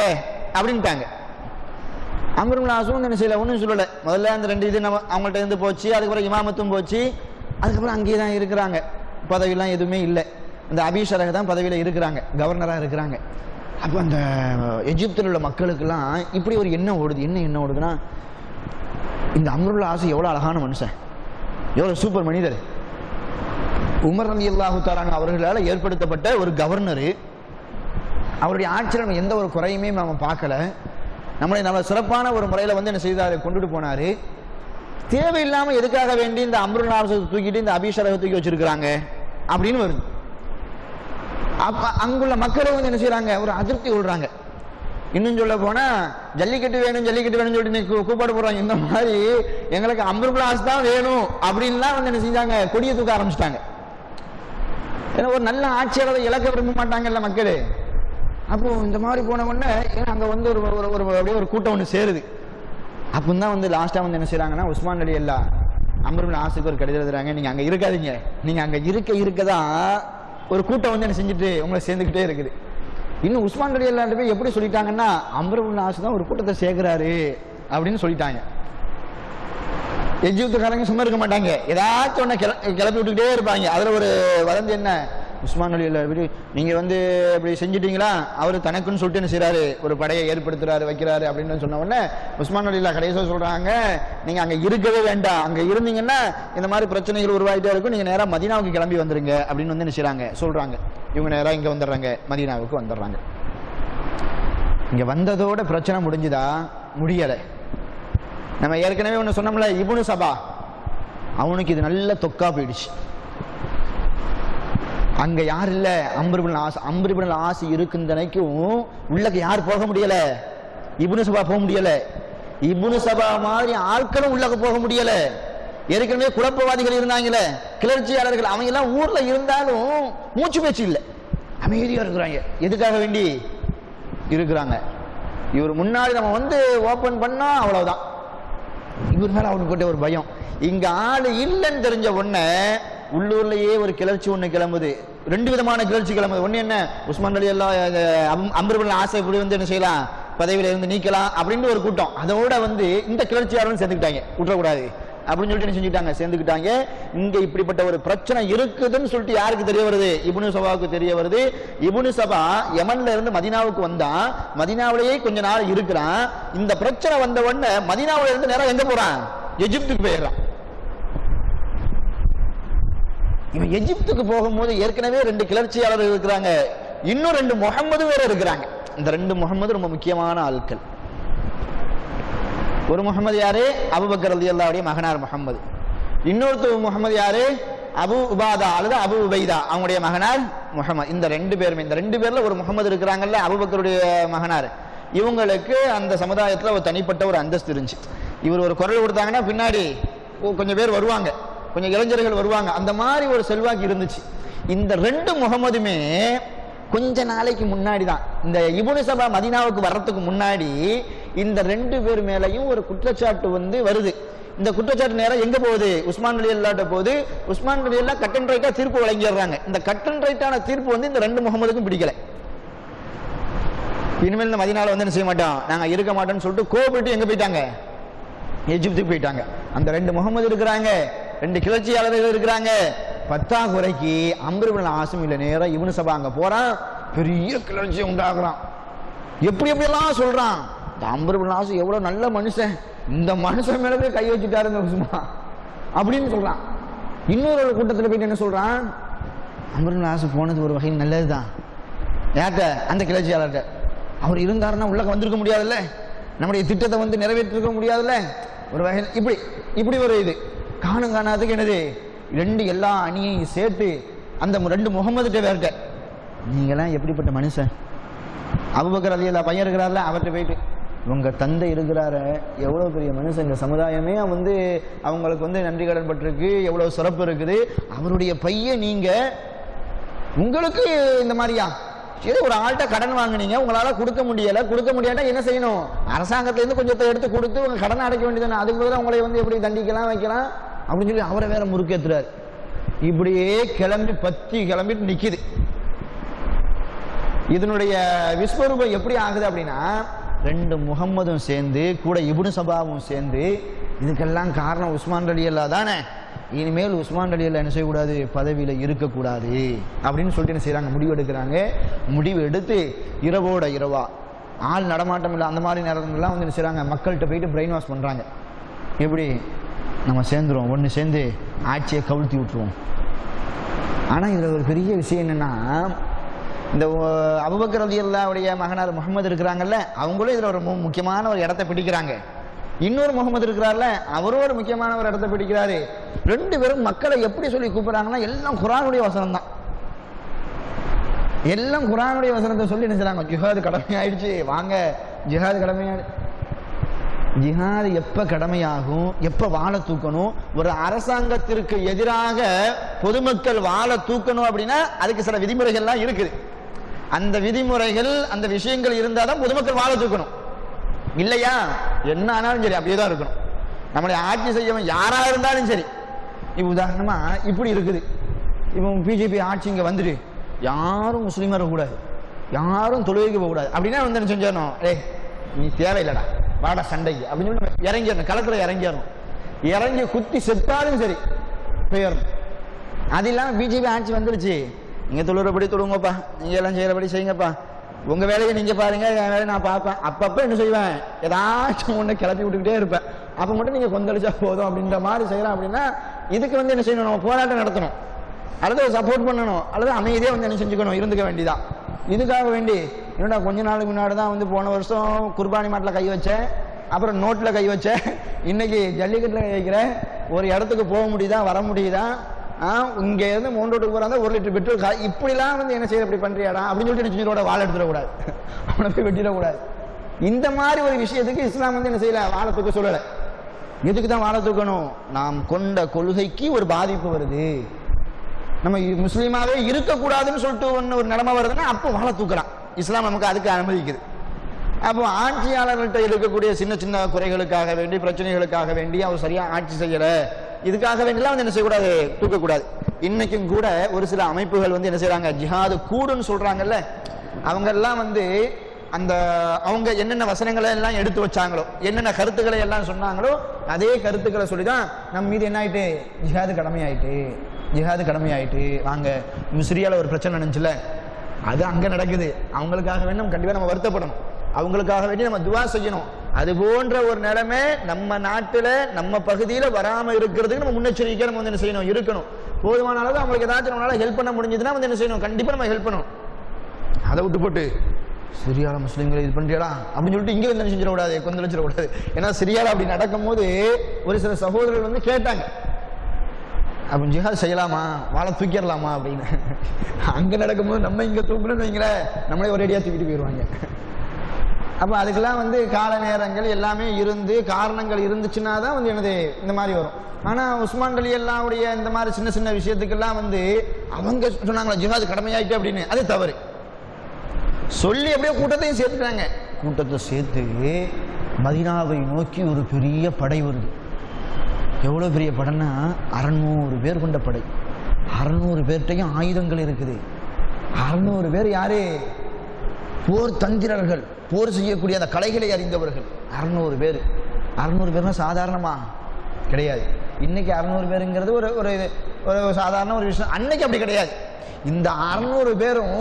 அப்படின்ட்டாங்க. அம்ர் இப்னு ஆஸும் என்ன செய்யல, ஒன்றும் சொல்லல. முதல்ல அந்த ரெண்டு இது நம்ம அவங்கள்ட்ட இருந்து போச்சு, அதுக்கப்புறம் இமாமத்தும் போச்சு, அதுக்கப்புறம் அங்கேயே தான் இருக்கிறாங்க, பதவியெல்லாம் எதுவுமே இல்லை. அந்த அபீ ஷரஹ் தான் பதவியில் இருக்கிறாங்க, கவர்னராக இருக்கிறாங்க. அப்போ அந்த எஜிப்தில் உள்ள மக்களுக்கெல்லாம் இப்படி ஒரு எண்ணம் ஓடுது. என்ன எண்ணம் ஓடுதுன்னா, இந்த அம்ர் இப்னு ஆஸ் எவ்வளோ அழகான மனுஷன், எவ்வளோ சூப்பர் மனிதர், உமர் ரலியல்லாஹு தஆலா அவர்களால் ஏற்படுத்தப்பட்ட ஒரு கவர்னரு, அவருடைய ஆட்சியில் நம்ம எந்த ஒரு குறையுமே நம்ம பார்க்கல, நம்மளை நல்ல சிறப்பான ஒரு முறையில் வந்து என்ன செய்தார், கொண்டுட்டு போனார். தேவையில்லாமல் எதுக்காக வேண்டி இந்த அம்ர் இப்னு ஆஸை தூக்கிட்டு இந்த அபீ ஷரஹை தூக்கி வச்சிருக்கிறாங்க அப்படின்னு வருது. அப்ப அங்குள்ள மக்கள் வந்து என்ன செய்யறாங்க, ஒரு அதிருப்தி விடுறாங்க. இன்னும் சொல்ல போனா ஜல்லிக்கட்டு வேணும் ஜல்லிக்கட்டு வேணும்னு சொல்லிட்டு கூப்பாடு போடுறாங்க. இந்த மாதிரி எங்களுக்கு அம்ர் இப்னு ஆஸ் தான் வேணும் அப்படின்லாம் வந்து என்ன செஞ்சாங்க, கொடியை தூக்க ஆரம்பிச்சிட்டாங்க. ஏன்னா ஒரு நல்ல ஆட்சியாளரை இழக்க விரும்ப மாட்டாங்கல்ல மக்கள். அப்போ இந்த மாதிரி போன உடனே அங்க வந்து அப்படியே ஒரு கூட்டம் ஒன்று சேருது. அப்பதான் வந்து லாஸ்டா வந்து என்ன செய்யறாங்கன்னா, உஸ்மான் ரலியல்லாஹு அம்ர் இப்னு ஆஸுக்கு ஒரு கடிதம் எழுதுறாங்க, நீங்க அங்க இருக்காதீங்க, நீங்க அங்க இருக்கதான் ஒரு கூட்டம் வந்து என்ன செஞ்சுட்டு உங்களை சேர்ந்துக்கிட்டே இருக்குது. இன்னும் உஸ்மான் ரலியல்லாஹு போய் எப்படி சொல்லிட்டாங்கன்னா, அம்ர் இப்னு ஆஸ் தான் ஒரு கூட்டத்தை சேர்க்கிறாரு அப்படின்னு சொல்லிட்டாங்க. எஜிப்துக்காரங்க சும்மா இருக்க மாட்டாங்க, ஏதாச்சும் ஒன்று கிளப்பி விட்டுக்கிட்டே இருப்பாங்க. அதுல ஒரு வதந்தி என்ன, உஸ்மான் ரலியல்லாஹு நீங்க வந்து இப்படி செஞ்சிட்டீங்களா, அவரு தனக்குன்னு சொல்லிட்டு என்ன செய்யறாரு, ஒரு படையை ஏற்படுத்துறாரு, வைக்கிறாரு அப்படின்னு சொன்ன உடனே உஸ்மான் ரலியல்லாஹு கடைசியாக சொல்றாங்க, நீங்க அங்க இருக்கவே வேண்டாம், அங்க இருந்தீங்கன்னா இந்த மாதிரி பிரச்சனைகள் உருவாகிட்டே இருக்கும், நீங்க நேரா மதீனாவுக்கு கிளம்பி வந்துருங்க அப்படின்னு வந்து என்ன செய்யறாங்க, சொல்றாங்க. இவங்க நேரா இங்க வந்துடுறாங்க, மதீனாவுக்கு வந்துடுறாங்க. இங்க வந்ததோட பிரச்சனை முடிஞ்சுதா? முடியலை. நம்ம ஏற்கனவே ஒன்று சொன்னோம்ல, இப்னு சபா, அவனுக்கு இது நல்ல தொக்கா போயிடுச்சு. அங்க யார் இல்ல, அம்ர் இப்னு ஆஸ் இருக்குந்தனைக்கும் உள்ளக்கு யார் போக முடியல, இப்னு சபா போக முடியல. இப்னு சபா மாதிரி ஆட்களும் உள்ளக்க போக முடியல. ஏற்கனவே குழப்பவாதிகள் இருந்தாங்கல்ல, கிளர்ச்சியாளர்கள், அவங்க எல்லாம் ஊர்ல இருந்தாலும் மூச்சு பேச்சு இல்லை, அமைதியா இருக்கிறாங்க. எதுக்காக வேண்டி இருக்கிறாங்க? இவர் முன்னாடி நம்ம வந்து ஓபன் பண்ணா அவ்வளவுதான், இவர் மேல அவனுக்கு ஒரு பயம். இங்க ஆளு இல்லைன்னு தெரிஞ்ச உடனே உள்ளூர்லயே ஒரு கிளர்ச்சி ஒண்ணு கிளம்புது. ரெண்டு விதமான கிளர்ச்சி கிளம்புது. ஒண்ணு என்ன, உஸ்மான் ரலியல்லாஹு அம்ர் இப்னு ஆஸை இப்படி வந்து என்ன செய்யலாம், பதவியில இருந்து நீக்கலாம் அப்படின்னு ஒரு கூட்டம். அதோட வந்து இந்த கிளர்ச்சியாளர்கள் சேர்ந்துக்கிட்டாங்க, விட்டுறக்கூடாது அப்படின்னு சொல்லிட்டு என்ன செஞ்சுட்டாங்க, சேர்ந்துக்கிட்டாங்க. இங்க இப்படிப்பட்ட ஒரு பிரச்சனை இருக்குதுன்னு சொல்லிட்டு யாருக்கு தெரிய வருது, இப்னு சபாவுக்கு தெரிய வருது. இப்னு சபா யமன்ல இருந்து மதீனாவுக்கு வந்தான், மதீனாவிலேயே கொஞ்ச நாள் இருக்கிறான். இந்த பிரச்சனை வந்த உடனே மதீனாவில இருந்து நேரம் எங்க போறான், எஜிப்துக்கு போயிடுறான். இவன் எஜிப்துக்கு போகும்போது ஏற்கனவே ரெண்டு கிளர்ச்சியாளர்கள் இருக்கிறாங்க, இன்னும் ரெண்டு முஹம்மது வேற இருக்கிறாங்க. இந்த ரெண்டு முஹம்மது ரொம்ப முக்கியமான ஆட்கள். ஒரு முஹம்மது யாரு, அபூபக்கர் ரலியல்லாஹுடைய மகனார் முஹம்மது. இன்னொருத்தர் முஹம்மது யாரு, அபு உபாதா அல்லது அபு உபைதா, அவங்களுடைய மகனார் முஹம்மது. இந்த ரெண்டு பேருமே, இந்த ரெண்டு பேர்ல ஒரு முஹம்மது இருக்கிறாங்கல்ல, அபூபக்கருடைய மகனார். இவங்களுக்கு அந்த சமுதாயத்துல ஒரு தனிப்பட்ட ஒரு அந்தஸ்து இருந்துச்சு. இவர் ஒரு குரல் கொடுத்தாங்கன்னா பின்னாடி கொஞ்சம் பேர் வருவாங்க, கொஞ்சம் இளைஞர்கள் வருவாங்க, அந்த மாதிரி ஒரு செல்வாக்கு இருந்துச்சு. இந்த ரெண்டு முஹம்மதுமே கொஞ்ச நாளைக்கு முன்னாடி தான், இந்த இப்னு சபா மதீனாவுக்கு வர்றதுக்கு முன்னாடி இந்த ரெண்டு பேர் மேலையும் ஒரு குற்றச்சாட்டு வந்து வருது. இந்த குற்றச்சாட்டு நேரம் எங்க போகுது, உஸ்மான் ரலியல்லாஹு போகுது. உஸ்மான் ரலியல்லாஹு கட் அண்ட் ரைட்டா தீர்ப்பு வழங்கிடுறாங்க. இந்த கட் அண்ட் ரைட்டான தீர்ப்பு வந்து இந்த ரெண்டு முஹம்மதுக்கும் பிடிக்கல. இனிமேல் இந்த மதீனால வந்து என்ன செய்ய மாட்டோம், நாங்கள் இருக்க மாட்டோம்னு சொல்லிட்டு கோபிட்டு எங்கே போயிட்டாங்க, எஜிப்துக்கு போயிட்டாங்க. அந்த 2 முகமது இருக்கிறாங்க, 2 கிளர்ச்சியாளர்கள் இருக்கிறாங்க. பத்தாக்குறைக்கு அம்ர் இப்னு ஆஸிம் இல்லை, நேராக இப்னு சபா அங்கே போகிறான், பெரிய கிளர்ச்சியை உண்டாக்குறான். எப்படியெல்லாம் சொல்கிறான். இந்த அம்ர் இப்னு ஆஸ் எவ்வளோ நல்ல மனுஷன், இந்த மனுஷன் மேலே கை வச்சுட்டாருங்க உஸ்மான் அப்படின்னு சொல்கிறான். இன்னொரு கூட்டத்தில் போயிட்டு என்ன சொல்கிறான், அம்ர் இப்னு ஆஸ் போனது ஒரு வகையில் நல்லது தான். யார்கிட்ட, அந்த கிளர்ச்சியாளர்கிட்ட. அவர் இருந்தாருன்னா உள்ள வந்திருக்க முடியாதுல்ல, நம்முடைய திட்டத்தை வந்து நிறைவேற்றிருக்க முடியாதுல்ல. ஒரு வகையில் இப்படி ஒரு இது காணாததுக்கு என்னது, 2 எல்லா அணியையும் சேர்த்து அந்த 2 முகமதுட்ட வேர்ட்ட, நீங்களாம் எப்படிப்பட்ட மனுஷன், அபூபக்கர் ரலியல்லாஹு பையன் இருக்கிறார்ல, அவர்கிட்ட போயிட்டு உங்க தந்தை இருக்கிறார எவ்வளோ பெரிய மனுஷன், இந்த சமுதாயமே வந்து அவங்களுக்கு வந்து நன்றி கடன் பட்டிருக்கு, எவ்வளோ சிறப்பு இருக்குது, அவருடைய பையன் நீங்க, உங்களுக்கு இந்த மாதிரியா, சரி ஒரு ஆள்கிட்ட கடன் வாங்கினீங்க, உங்களால கொடுக்க முடியாட்டா என்ன செய்யணும், அரசாங்கத்திலேருந்து கொஞ்சத்தை எடுத்து கொடுத்து உங்க கடனை அடைக்க வேண்டியதானே, அதுக்கு பதிலாக உங்களை வந்து எப்படி தண்டிக்கலாம் வைக்கலாம் அப்படின்னு சொல்லி அவரை வேற முறுக்கேற்றுறாரு. இப்படியே கிளம்பிட்டு நிக்குது. இதனுடைய விஸ்வரூபம் எப்படி ஆகுது அப்படின்னா, 2 முகம்மதும் சேர்ந்து கூட இப்னு சபாவும் சேர்ந்து, இதுக்கெல்லாம் காரணம் உஸ்மான் ரலியல்லாஹு தானே, இனிமேல் உஸ்மான் ரலியல்லாஹு என்ன செய்யக்கூடாது, பதவியில் இருக்கக்கூடாது அப்படின்னு சொல்லிட்டு என்ன செய்யறாங்க, முடிவு எடுக்கிறாங்க. முடிவு எடுத்து இரவோட இரவா, ஆள் நடமாட்டம் இல்லை அந்த மாதிரி நேரங்கள்லாம் வந்து என்ன செய்யறாங்க, மக்கள்கிட்ட போயிட்டு பிரெயின் வாஷ் பண்றாங்க. எப்படி நம்ம சேர்ந்துருவோம், ஒன்று சேர்ந்து ஆட்சியை கவிழ்த்தி விட்டுருவோம். ஆனால் இதில் ஒரு பெரிய விஷயம் என்னன்னா, இந்த அபூபக்கர் ரலியல்லாஹுடைய மகனார் முகமது இருக்கிறாங்கல்ல, அவங்களும் இதில் ஒரு முக்கியமான ஒரு இடத்தை பிடிக்கிறாங்க. இன்னொரு முகமது இருக்கிறார்ல, அவரும் ஒரு முக்கியமான ஒரு இடத்தை பிடிக்கிறாரு. 2 பேரும் மக்களை எப்படி சொல்லி கூப்பிடுறாங்கன்னா, எல்லாம் குர்ஆனுடைய வசனம் தான், எல்லாம் குர்ஆனுடைய வசனத்தை சொல்லி என்ன செய்றாங்க, ஜிஹாது கடமை ஆயிடுச்சு, வாங்க ஜிஹாது கடமையாயிடுச்சு. ஜிஹாது எப்ப கடமையாகும், எப்ப வாழை தூக்கணும், ஒரு அரசாங்கத்திற்கு எதிராக பொதுமக்கள் வாழை தூக்கணும் அப்படின்னா அதுக்கு சில விதிமுறைகள்லாம் இருக்குது. அந்த விதிமுறைகள் அந்த விஷயங்கள் இருந்தாதான் பொதுமக்கள் வாழை தூக்கணும். இல்லையா என்ன ஆனாலும் சரி அப்படியே தான் இருக்கணும். நம்மளை ஆட்சி செய்யவும் யாரா இருந்தாலும் சரி. இப்போ உதாரணமா இப்படி இருக்குது, இப்போ பிஜேபி ஆட்சி இங்க வந்துட்டு யாரும் முஸ்லீமா இருக்கக்கூடாது, யாரும் தொழுகைக்கு போகக்கூடாது அப்படின்னா வந்து என்ன செஞ்சிடணும், நீ தேவையில்லடா வாடா சண்டைக்கு அப்படின்னு சொல்லி இறங்கிடணும், களத்துல இறங்கிடணும். இறங்கி குத்தி செத்தாலும் சரி போயிடணும். அது இல்லாமல் பிஜேபி ஆட்சி வந்துருச்சு, நீங்க தொழுறபடி தொழுங்கப்பா, நீங்க எல்லாம் செய்யறபடி செய்யுங்கப்பா, உங்க வேலையை நீங்க பாருங்க, என் வேலையை நான் பார்ப்பேன். அப்பப்ப என்ன செய்வேன், ஏதாச்சும் ஒண்ணு கிளப்பி விட்டுக்கிட்டே இருப்பேன், அப்ப மட்டும் நீங்க கொந்தளிச்சா போதும் அப்படின்ற மாதிரி செய்யலாம். அப்படின்னா இதுக்கு வந்து என்ன செய்யணும், நம்ம போராட்டம் நடத்தணும், அல்லது சப்போர்ட் பண்ணணும், அல்லது அமைதியா வந்து என்ன செஞ்சுக்கணும், இருந்துக்க வேண்டியதான். இதுக்காக வேண்டி என்னடா கொஞ்ச நாளுக்கு முன்னாடி தான் வந்து போன வருஷம் குர்பானி மாட்டில் கை வச்சேன், அப்புறம் நோட்டில் கை வச்சேன், இன்னைக்கு ஜல்லிக்கட்டில் கை வைக்கிறேன், ஒரு இடத்துக்கு போக முடியுதா வர முடியுதா, இங்க இருந்து 3 ரோட்டுக்கு போறாங்க 1 லிட்டர் பெட்ரோல், இப்படிலாம் வந்து என்ன செய்ய இப்படி பண்றியாடா அப்படின்னு சொல்லிட்டு செஞ்சோட வாழை எடுத்துடக்கூடாது, அவனை போய் வெட்டிடக்கூடாது. இந்த மாதிரி ஒரு விஷயத்துக்கு இஸ்லாம் வந்து என்ன செய்யல, வாழை தூக்க சொல்லலை. எதுக்கு தான் வாழை தூக்கணும், நாம் கொண்ட கொள்கைக்கு ஒரு பாதிப்பு வருது, நம்ம முஸ்லீமாவே இருக்கக்கூடாதுன்னு சொல்லிட்டு ஒரு நிலைமை வருதுன்னா அப்போ வாழை தூக்கலாம். இஸ்லாம் நமக்கு அதுக்கு அனுமதிக்குது. அப்போ ஆட்சியாளர்கள்ட்ட இருக்கக்கூடிய சின்ன சின்ன குறைகளுக்காக வேண்டி, பிரச்சனைகளுக்காக வேண்டி அவர் சரியா ஆட்சி செய்யல, இதுக்காக வேண்டிலாம் வந்து என்ன செய்யக்கூடாது, தூக்கக்கூடாது. இன்னைக்கும் கூட ஒரு சில அமைப்புகள் வந்து என்ன செய்யறாங்க, ஜிஹாது கூடுன்னு சொல்றாங்கல்ல, அவங்க எல்லாம் வந்து அந்த அவங்க என்னென்ன வசனங்களை எல்லாம் எடுத்து வச்சாங்களோ, என்னென்ன கருத்துக்களை எல்லாம் சொன்னாங்களோ அதே கருத்துக்களை சொல்லிதான் நம்ம மீது என்ன ஆயிட்டு, ஜிஹாது கடமையாயிட்டு வாங்க. சிரியால ஒரு பிரச்சனை நடந்துச்சுல, அது அங்க நடக்குது, அவங்களுக்காக வேண்டி நம்ம கண்டிப்பா நம்ம வருத்தப்படணும், அவங்களுக்காக வேண்டி நம்ம துவா செய்யணும். அது போன்ற ஒரு நிலைமை நம்ம நாட்டுல நம்ம பகுதியில வராம இருக்கிறதுக்கு நம்ம முன்னெச்சரிக்கை நம்ம வந்து என்ன செய்யணும், இருக்கணும். போதுமான அளவு அவங்களுக்கு ஏதாச்சும் நம்மளால ஹெல்ப் பண்ண முடிஞ்சதுன்னா வந்து என்ன செய்யணும், கண்டிப்பா நம்ம ஹெல்ப் பண்ணணும். அதை விட்டு போட்டு சிரியால முஸ்லீம்களை இது பண்றியடா அப்படின்னு சொல்லிட்டு இங்க வந்து என்ன செஞ்சிடக்கூடாது, கொந்தளிச்சிடக்கூடாது. ஏன்னா சிரியால அப்படி நடக்கும் போது ஒரு சில சகோதரர்கள் வந்து கேட்டாங்க, அப்ப ஜிஹாத் செய்யலாமா, வாழை தூக்கிடலாமா அப்படின்னு. அங்க நடக்கும்போது நம்ம இங்க தூக்கணும்னு வைங்களேன், நம்மளே ஒரேடியா தூக்கிட்டு போயிடுவாங்க. அப்ப அதுக்கெல்லாம் வந்து கால நேரங்கள் எல்லாமே இருந்து காரணங்கள் இருந்துச்சுன்னா தான் வந்து என்னது இந்த மாதிரி வரும். ஆனா உஸ்மான் ரலியல்லாஹுடைய இந்த மாதிரி சின்ன சின்ன விஷயத்துக்கெல்லாம் வந்து அவங்க சொன்னாங்களா ஜிஹாது கடமையாயிட்டு அப்படின்னு, அது தவறு. சொல்லி அப்படியே கூட்டத்தையும் சேர்த்துட்டாங்க. கூட்டத்தை சேர்த்து மதீனாவை நோக்கி ஒரு பெரிய படை வருது. எவ்வளவு பெரிய படைன்னா 600 பேர் கொண்ட படை. 600 பேர்ட்டையும் ஆயுதங்கள் இருக்குது. 600 பேர் யாரு, போர் தந்திரர்கள், போர் செய்யக்கூடிய அந்த கலைகளை அறிந்தவர்கள் 600 பேர். 600 பேர்னா சாதாரணமா கிடையாது. இன்னைக்கு 600 பேருங்கிறது ஒரு ஒரு சாதாரண ஒரு விஷயம். அன்னைக்கு அப்படி கிடையாது. இந்த 600 பேரும்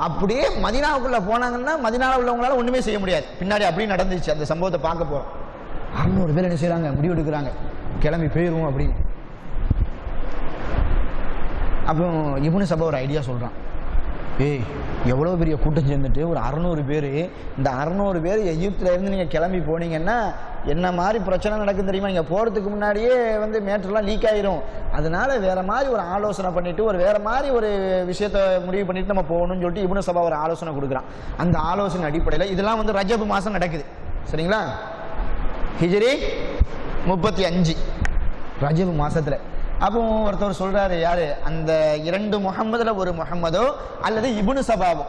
அப்படியே மதீனாவுக்குள்ள போனாங்கன்னா மதீனாவில் உள்ளவங்களால ஒண்ணுமே செய்ய முடியாது. பின்னாடி அப்படி நடந்துச்சு. அந்த சம்பவத்தை பார்க்க போறோம். 600 பேர் என்ன செய்யறாங்க, முடிவு எடுக்கிறாங்க, கிளம்பி போயிடுவோம் அப்படின்னு. அப்புறம் இப்னு சபா ஒரு ஐடியா சொல்றான். ஏய், எவ்வளோ பெரிய கூட்டம் சேர்ந்துட்டு ஒரு 600 பேர், இந்த 600 பேர் எகிப்துல இருந்து நீங்கள் கிளம்பி போனீங்கன்னா என்ன மாதிரி பிரச்சனை நடக்கும் தெரியுமா? நீங்கள் போகிறதுக்கு முன்னாடியே மேட்டர்லாம் லீக் ஆயிரும். அதனால வேற மாதிரி ஒரு ஆலோசனை பண்ணிட்டு ஒரு வேற மாதிரி ஒரு விஷயத்தை முடிவு பண்ணிட்டு நம்ம போகணும்னு சொல்லிட்டு இப்னு சபா ஒரு ஆலோசனை கொடுக்குறான். அந்த ஆலோசனை அடிப்படையில் இதெல்லாம் ரஜப் மாதம் நடக்குது. சரிங்களா? ஹிஜ்ரி 35 ரஜப் மாசத்துல. அப்போ ஒருத்தவர் சொல்றாரு, யாரு அந்த 2 முஹம்மதுல ஒரு முஹம்மதோ அல்லது இப்னு சபாவோ,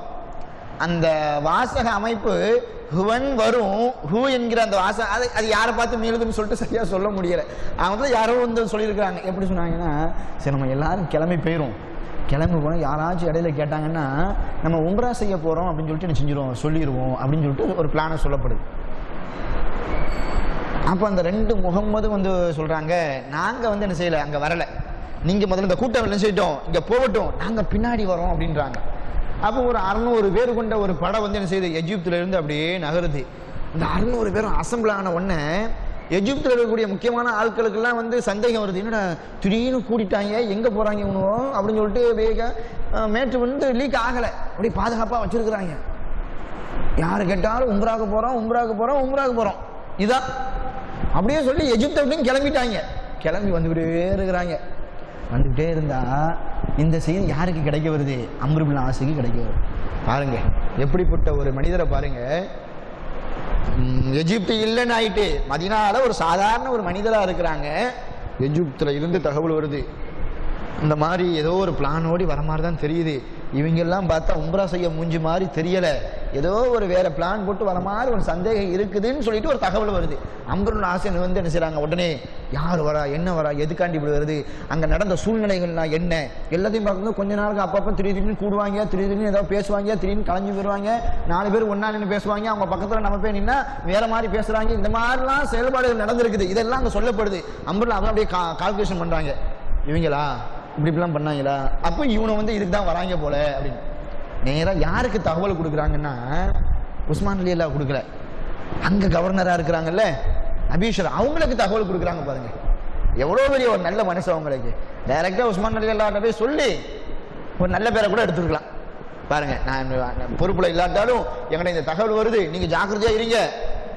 அந்த வாசக அமைப்பு ஹுவன் வரும், ஹூ என்கிற அந்த வாசகம் அது யாரை பார்த்து மீளுதுன்னு சொல்லிட்டு சரியா சொல்ல முடியல. அவங்க யாரோ சொல்லியிருக்கிறாங்க. எப்படி சொன்னாங்கன்னா, சரி நம்ம எல்லாரும் கிளம்பி போயிடும், கிளம்பி போனால் யாராச்சும் இடையில கேட்டாங்கன்னா நம்ம உம்ரா செய்ய போறோம் அப்படின்னு சொல்லிட்டு என்ன செஞ்சிருவோம், சொல்லிடுவோம் அப்படின்னு சொல்லிட்டு ஒரு பிளானை சொல்லப்படுது. அப்போ அந்த 2 முகம்மது சொல்றாங்க, நாங்க என்ன செய்யல, அங்க வரல, நீங்க முதல்ல இந்த கூட்டம் என்ன செய்யட்டும், இங்க போகட்டும், நாங்க பின்னாடி வரோம் அப்படின்றாங்க. அப்போ ஒரு 600 பேர் கொண்ட ஒரு படம் என்ன செய்யுது, எகிப்துல இருந்து அப்படியே நகருது. இந்த 600 பேரும் அசம்பிள் ஆன உடனே எகிப்துல இருக்கக்கூடிய முக்கியமான ஆட்களுக்கெல்லாம் சந்தேகம் வருது. என்னடா திடீர்னு கூட்டிட்டாங்க, எங்க போறாங்க இவனும் அப்படின்னு சொல்லிட்டு வேக மேட்டு லீக் ஆகல, அப்படி பாதுகாப்பா வச்சிருக்கிறாங்க. யாரு கேட்டாலும் உம்ராக்கு போறோம், உம்ராக்கு போறோம், உம்ராக்கு போறோம், இதான் அப்படியே சொல்லி எகிப்தை விட்டு கிளம்பிட்டாங்க. கிளம்பி வந்துகிட்டே இருக்கிறாங்க. வந்துகிட்டே இருந்தா இந்த செய்தி யாருக்கு கிடைக்க வருது, அம்ர் இப்னு ஆஸுக்கு கிடைக்க வருது. பாருங்க எப்படிப்பட்ட ஒரு மனிதரை பாருங்க. எகிப்து இல்லைன்னு ஆயிட்டு மதீனால ஒரு சாதாரண ஒரு மனிதரா இருக்கிறாங்க. எகிப்துல இருந்து தகவல் வருது, இந்த மாதிரி ஏதோ ஒரு பிளானோடி வர மாதிரி தான் தெரியுது. இவங்கெல்லாம் பார்த்தா உம்ரா செய்ய மூஞ்சி மாதிரி தெரியல, ஏதோ ஒரு வேற பிளான் போட்டு வர மாதிரி ஒரு சந்தேகம் இருக்குதுன்னு சொல்லிட்டு ஒரு தகவல் வருது. அம்ர் இப்னு ஆஸ் என்ன செய்றாங்க, உடனே யார் வரா, என்ன வரா, எதுக்காண்டி இப்படி வருது, அங்க நடந்த சூழ்நிலைகள்லாம் என்ன, எல்லாத்தையும் பார்க்கும்போது கொஞ்ச நாளுக்கு அப்பப்போ திடீர்னு கூடுவாங்க, திடீர்னு ஏதாவது பேசுவாங்க, திடீர்னு கலைஞ்சு போயிடுவாங்க, 4 பேர் ஒன்னா நின்று பேசுவாங்க, அவங்க பக்கத்துல நம்ம போய் நின்னா வேற மாதிரி பேசுறாங்க. இந்த மாதிரிலாம் செயல்பாடுகள் நடந்திருக்குது. இதெல்லாம் அங்க சொல்லப்படுது. அம்ருல் அவன் அப்படியே கால்குலேஷன் பண்றாங்க, இவங்களா இப்படிலாம் பண்ணாங்களா, அப்போ இவனை இதுக்கு தான் வராங்க போல அப்படின்னு. நேரா யாருக்கு தகவல் கொடுக்குறாங்கன்னா, உஸ்மான் ரலியல்லாஹு கொடுக்கல, அங்க கவர்னரா இருக்கிறாங்கல்ல அபீஷர், அவங்களுக்கு தகவல் கொடுக்குறாங்க. பாருங்க எவ்வளவு பெரிய ஒரு நல்ல மனசு அவங்களுக்கு. டைரக்டா உஸ்மான் ரலியல்லாஹு போய் சொல்லி ஒரு நல்ல பேரை கூட எடுத்துருக்கலாம். பாருங்க, நான் பொறுப்புல இல்லாட்டாலும் எங்கிட்ட இந்த தகவல் வருது, நீங்க ஜாக்கிரதையா இருங்க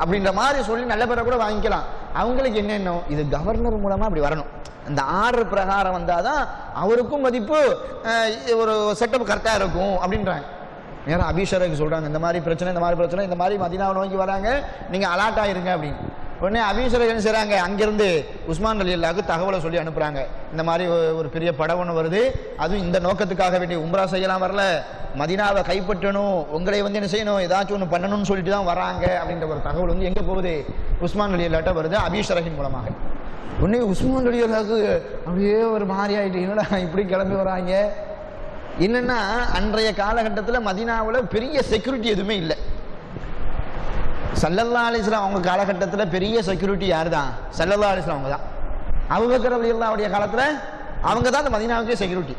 அப்படின்ற மாதிரி சொல்லி நல்ல பேரை கூட வாங்கிக்கலாம். அவங்களுக்கு என்னென்ன, இது கவர்னர் மூலமா அப்படி வரணும், அந்த ஆர்டர் பிரகாரம் வந்தாதான் அவருக்கும் மதிப்பு, ஒரு செட்டப் கரெக்டா இருக்கும் அப்படின்றாங்க. நேரம் அபீஷருக்கு சொல்றாங்க, இந்த மாதிரி பிரச்சனை, இந்த மாதிரி பிரச்சனை, இந்த மாதிரி மதீனாவை நோக்கி வராங்க, நீங்க அலர்ட் ஆயிருங்க அப்படின்னு. உடனே அபீஷர் என்ன செய்றாங்க, அங்கிருந்து உஸ்மான் ரலியல்லாஹுக்கு தகவலை சொல்லி அனுப்புறாங்க. இந்த மாதிரி ஒரு பெரிய படம் ஒன்று வருது, அதுவும் இந்த நோக்கத்துக்காக வேண்டிய உம்ரா செய்யலாம் வரல, மதீனாவை கைப்பற்றணும், உங்களை என்ன செய்யணும், ஏதாச்சும் ஒன்று பண்ணணும்னு சொல்லிட்டு தான் வராங்க அப்படின்ற ஒரு தகவல் எங்க போகுது, உஸ்மான் ரலியல்லாஹு வருது அபீஷரின் மூலமாக. உடனே உஸ்மான் ரலியல்லாஹு அப்படியே ஒரு மாதிரி ஆயிட்டு, என்னடா இப்படி கிளம்பி வராங்க. என்னன்னா அன்றைய காலகட்டத்தில் மதீனாவில் பெரிய செக்யூரிட்டி எதுவுமே இல்லை. ஸல்லல்லாஹு அலைஹி வஸல்லம் அவங்க காலகட்டத்தில் பெரிய செக்யூரிட்டி யார் தான், ஸல்லல்லாஹு அலைஹி வஸல்லம் அவங்க தான். அபூபக்கர் ரலியல்லாஹுடைய காலத்தில் அவங்க தான் அந்த மதீனாவுக்கே செக்யூரிட்டி.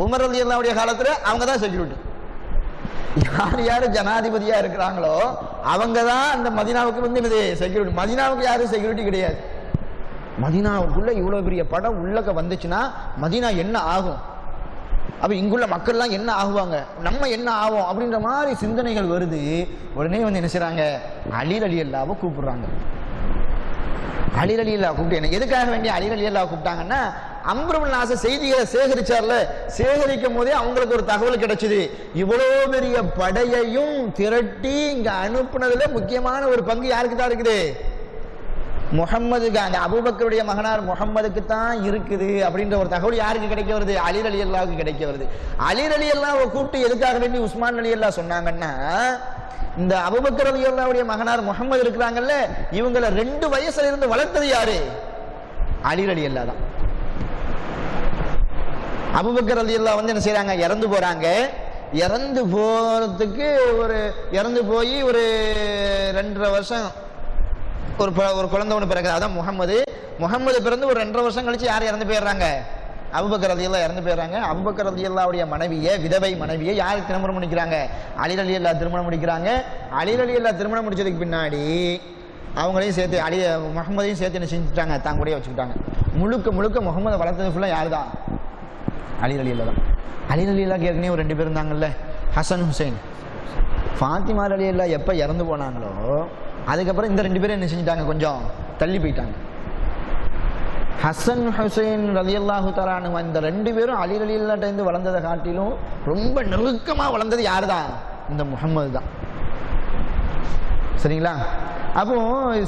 உமர் ரலியல்லாஹுடைய காலத்தில் அவங்க தான் செக்யூரிட்டி. யார் யார் ஜனாதிபதியா இருக்கிறாங்களோ அவங்க தான் அந்த மதீனாவுக்கு செக்யூரிட்டி. மதீனாவுக்கு யாரும் செக்யூரிட்டி கிடையாது. மதீனாவுக்குள்ள இவ்வளவு பெரிய படம் உள்ளக்க வந்துச்சுன்னா மதீனா என்ன ஆகும், அப்ப இங்குள்ள மக்கள்லாம் என்ன ஆகுவாங்க, நம்ம என்ன ஆகும் அப்படின்ற மாதிரி சிந்தனைகள் வருது. உடனே என்ன செய்றாங்க, அலி ரலியல்லாஹு கூப்பிடுறாங்க. அலி ரலியல்லாஹு கூப்பிட்டு என்ன எதுக்காக வேண்டிய அலி ரலியல்லாஹு கூப்பிட்டாங்கன்னா, அம்ர் இப்னு ஆஸ் செய்திகளை சேகரிச்சார்ல, சேகரிக்கும் போதே அவங்களுக்கு ஒரு தகவல் கிடைச்சது. இவ்வளவு பெரிய படையையும் திரட்டி இங்க அனுப்புனதுல முக்கியமான ஒரு பங்கு யாருக்கு தான் இருக்குது, முஹம்மதுக்கு, அந்த அபூபக்கருடைய மகனார் முஹம்மதுக்கு தான் இருக்குது அப்படின்ற ஒரு தகவல் யாருக்கு கிடைக்க வருது, அலி ரலியல்லாஹுக்கு கிடைக்க வருது. அலி ரலியல்லாஹு கூப்பிட்டு எதுக்காக வேண்டி உஸ்மான் ரலியல்லாஹு சொன்னாங்கன்னா, இந்த அபூபக்கர் ரலியல்லாஹுடைய மகனார் முஹம்மது இருக்கிறாங்கல்ல, இவங்களை 2 வயசுல இருந்து வளர்த்தது யாரு, அலி ரலியல்லாஹு தான். அபூபக்கர் ரலியல்லாஹு என்ன செய்றாங்க, இறந்து போறாங்க. இறந்து போறதுக்கு இறந்து போய் ஒரு 2.5 வருஷம் ஒரு குழந்தை ஒன்று பிறகு, அதான் முகமது பிறந்து ஒரு 2.5 வருஷம் கழிச்சு யார் இறந்து போயிடுறாங்க? அபூபக்கர் ரலியல்லாஹு இறந்து போயிடுறாங்க. அபூபக்கர் ரலியல்லாஹுடைய மனைவியை, விதவை மனைவியை யார் திருமணம் முடிக்கிறாங்க? அலி ரலியல்லாஹு திருமணம் முடிக்கிறாங்க. அலி ரலியல்லாஹு திருமணம் முடிச்சதுக்கு பின்னாடி அவங்களையும் சேர்த்து முகமதையும் சேர்த்து என்ன செஞ்சுட்டாங்க? தான் கூடயே வச்சுக்கிட்டாங்க. முழுக்க முகமதை வளர்த்தது ஃபுல்லாக யாரு தான்? அலி ரலியல்லாஹு தான். அலி ரலியல்லாஹு ஏற்கனவே ஒரு 2 பேர் இருந்தாங்கல்ல, ஹசன் ஹுசைன். ஃபாத்திமா ரலியல்லாஹு எப்போ இறந்து போனாங்களோ அதுக்கப்புறம் இந்த 2 பேரும் என்ன செஞ்சுட்டாங்க? கொஞ்சம் தள்ளி போயிட்டாங்க. ஹசன் ஹுசைன் ரலியல்லாஹு தஆலா அன்ஹு இந்த 2 பேரும் அலி ரலியல்லாஹு வளர்ந்ததை காட்டிலும் ரொம்ப நெருக்கமாக வளர்ந்தது யாரு தான்? இந்த முகமது தான். சரிங்களா? அப்போ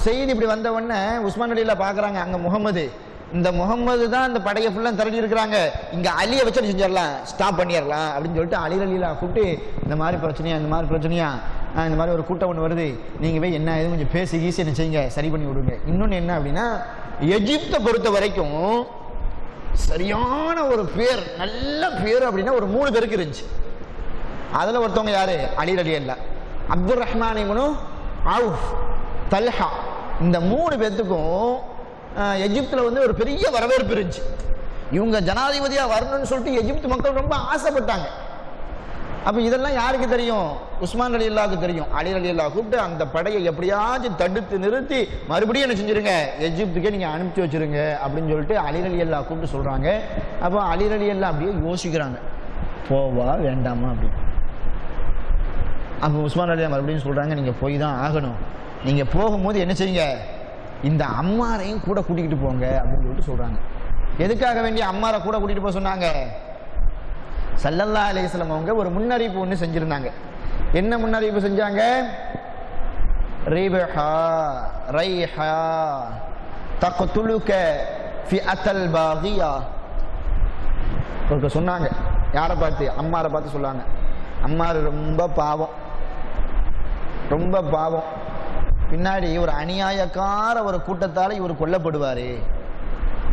செய்தி இப்படி வந்த உடனே உஸ்மான் ரலியல்லாஹு பார்க்குறாங்க, அங்கே இந்த முகமது தான் இந்த படையை ஃபுல்லாக திரட்டி இருக்கிறாங்க, இங்கே அலியை வச்சு செஞ்சிடலாம், ஸ்டாப் பண்ணிடலாம் அப்படின்னு சொல்லிட்டு அலி ரலியல்லாஹு கூப்பிட்டு இந்த மாதிரி பிரச்சனையா இந்த மாதிரி ஒரு கூட்டம் ஒன்று வருது, நீங்கள் போய் என்ன எதுவும் கொஞ்சம் பேசி கீசி என்ன செய்யுங்க, சரி பண்ணி விடுங்க. இன்னொன்று என்ன அப்படின்னா, எகிப்தை பொறுத்த வரைக்கும் சரியான ஒரு பேர், நல்ல பேர் அப்படின்னா ஒரு 3 பேருக்கு இருந்துச்சு. அதில் ஒருத்தவங்க யாரு? அலி ரலியல்லாஹு, அப்துல் ரஹ்மான் இப்னு அவுஃப், தல்ஹா. இந்த 3 பேர்த்துக்கும் எகிப்தில் ஒரு பெரிய வரவேற்பு இருந்துச்சு. இவங்க ஜனாதிபதியாக வரணும்னு சொல்லிட்டு எகிப்து மக்கள் ரொம்ப ஆசைப்பட்டாங்க. அப்போ இதெல்லாம் யாருக்கு தெரியும்? உஸ்மான் ரலியல்லாஹுக்கு தெரியும். அலி ரலியல்லாஹு கூப்பிட்டு அந்த படையை எப்படியாச்சும் தடுத்து நிறுத்தி மறுபடியும் என்ன செஞ்சிருங்க, எகிப்துக்கே நீங்கள் அனுப்பிச்சி வச்சிருங்க அப்படின்னு சொல்லிட்டு அலி ரலியல்லாஹு கூப்பிட்டு சொல்கிறாங்க. அப்போ அலி ரலியல்லாஹு அப்படியே யோசிக்கிறாங்க, போவா வேண்டாமா அப்படின்னு. அப்போ உஸ்மான் ரலியல்லாஹு மறுபடியும் சொல்கிறாங்க, நீங்கள் போய் தான் ஆகணும், நீங்கள் போகும்போது என்ன செய்யுங்க, இந்த அம்மாரையும் கூட கூட்டிகிட்டு போங்க அப்படின்னு சொல்லிட்டு சொல்கிறாங்க. எதுக்காக வேண்டிய அம்மாரை கூட கூட்டிகிட்டு போக சொன்னாங்க? ஸல்லல்லாஹு அலைஹி வஸல்லம் அவங்க ஒரு முன்னறிவிப்பு ஒன்று செஞ்சிருந்தாங்க. என்ன முன்னறிவிப்பு செஞ்சாங்க? ரிபஹா ரைஹா தக்துலுக ஃபிஅத்தல் பாகியா சொன்னாங்க. யாரை பார்த்து? அம்மாரை பார்த்து சொன்னாங்க. அம்மார் ரொம்ப பாவம், பின்னாடி ஒரு அநியாயக்கார ஒரு கூட்டத்தால் இவர் கொல்லப்படுவார்.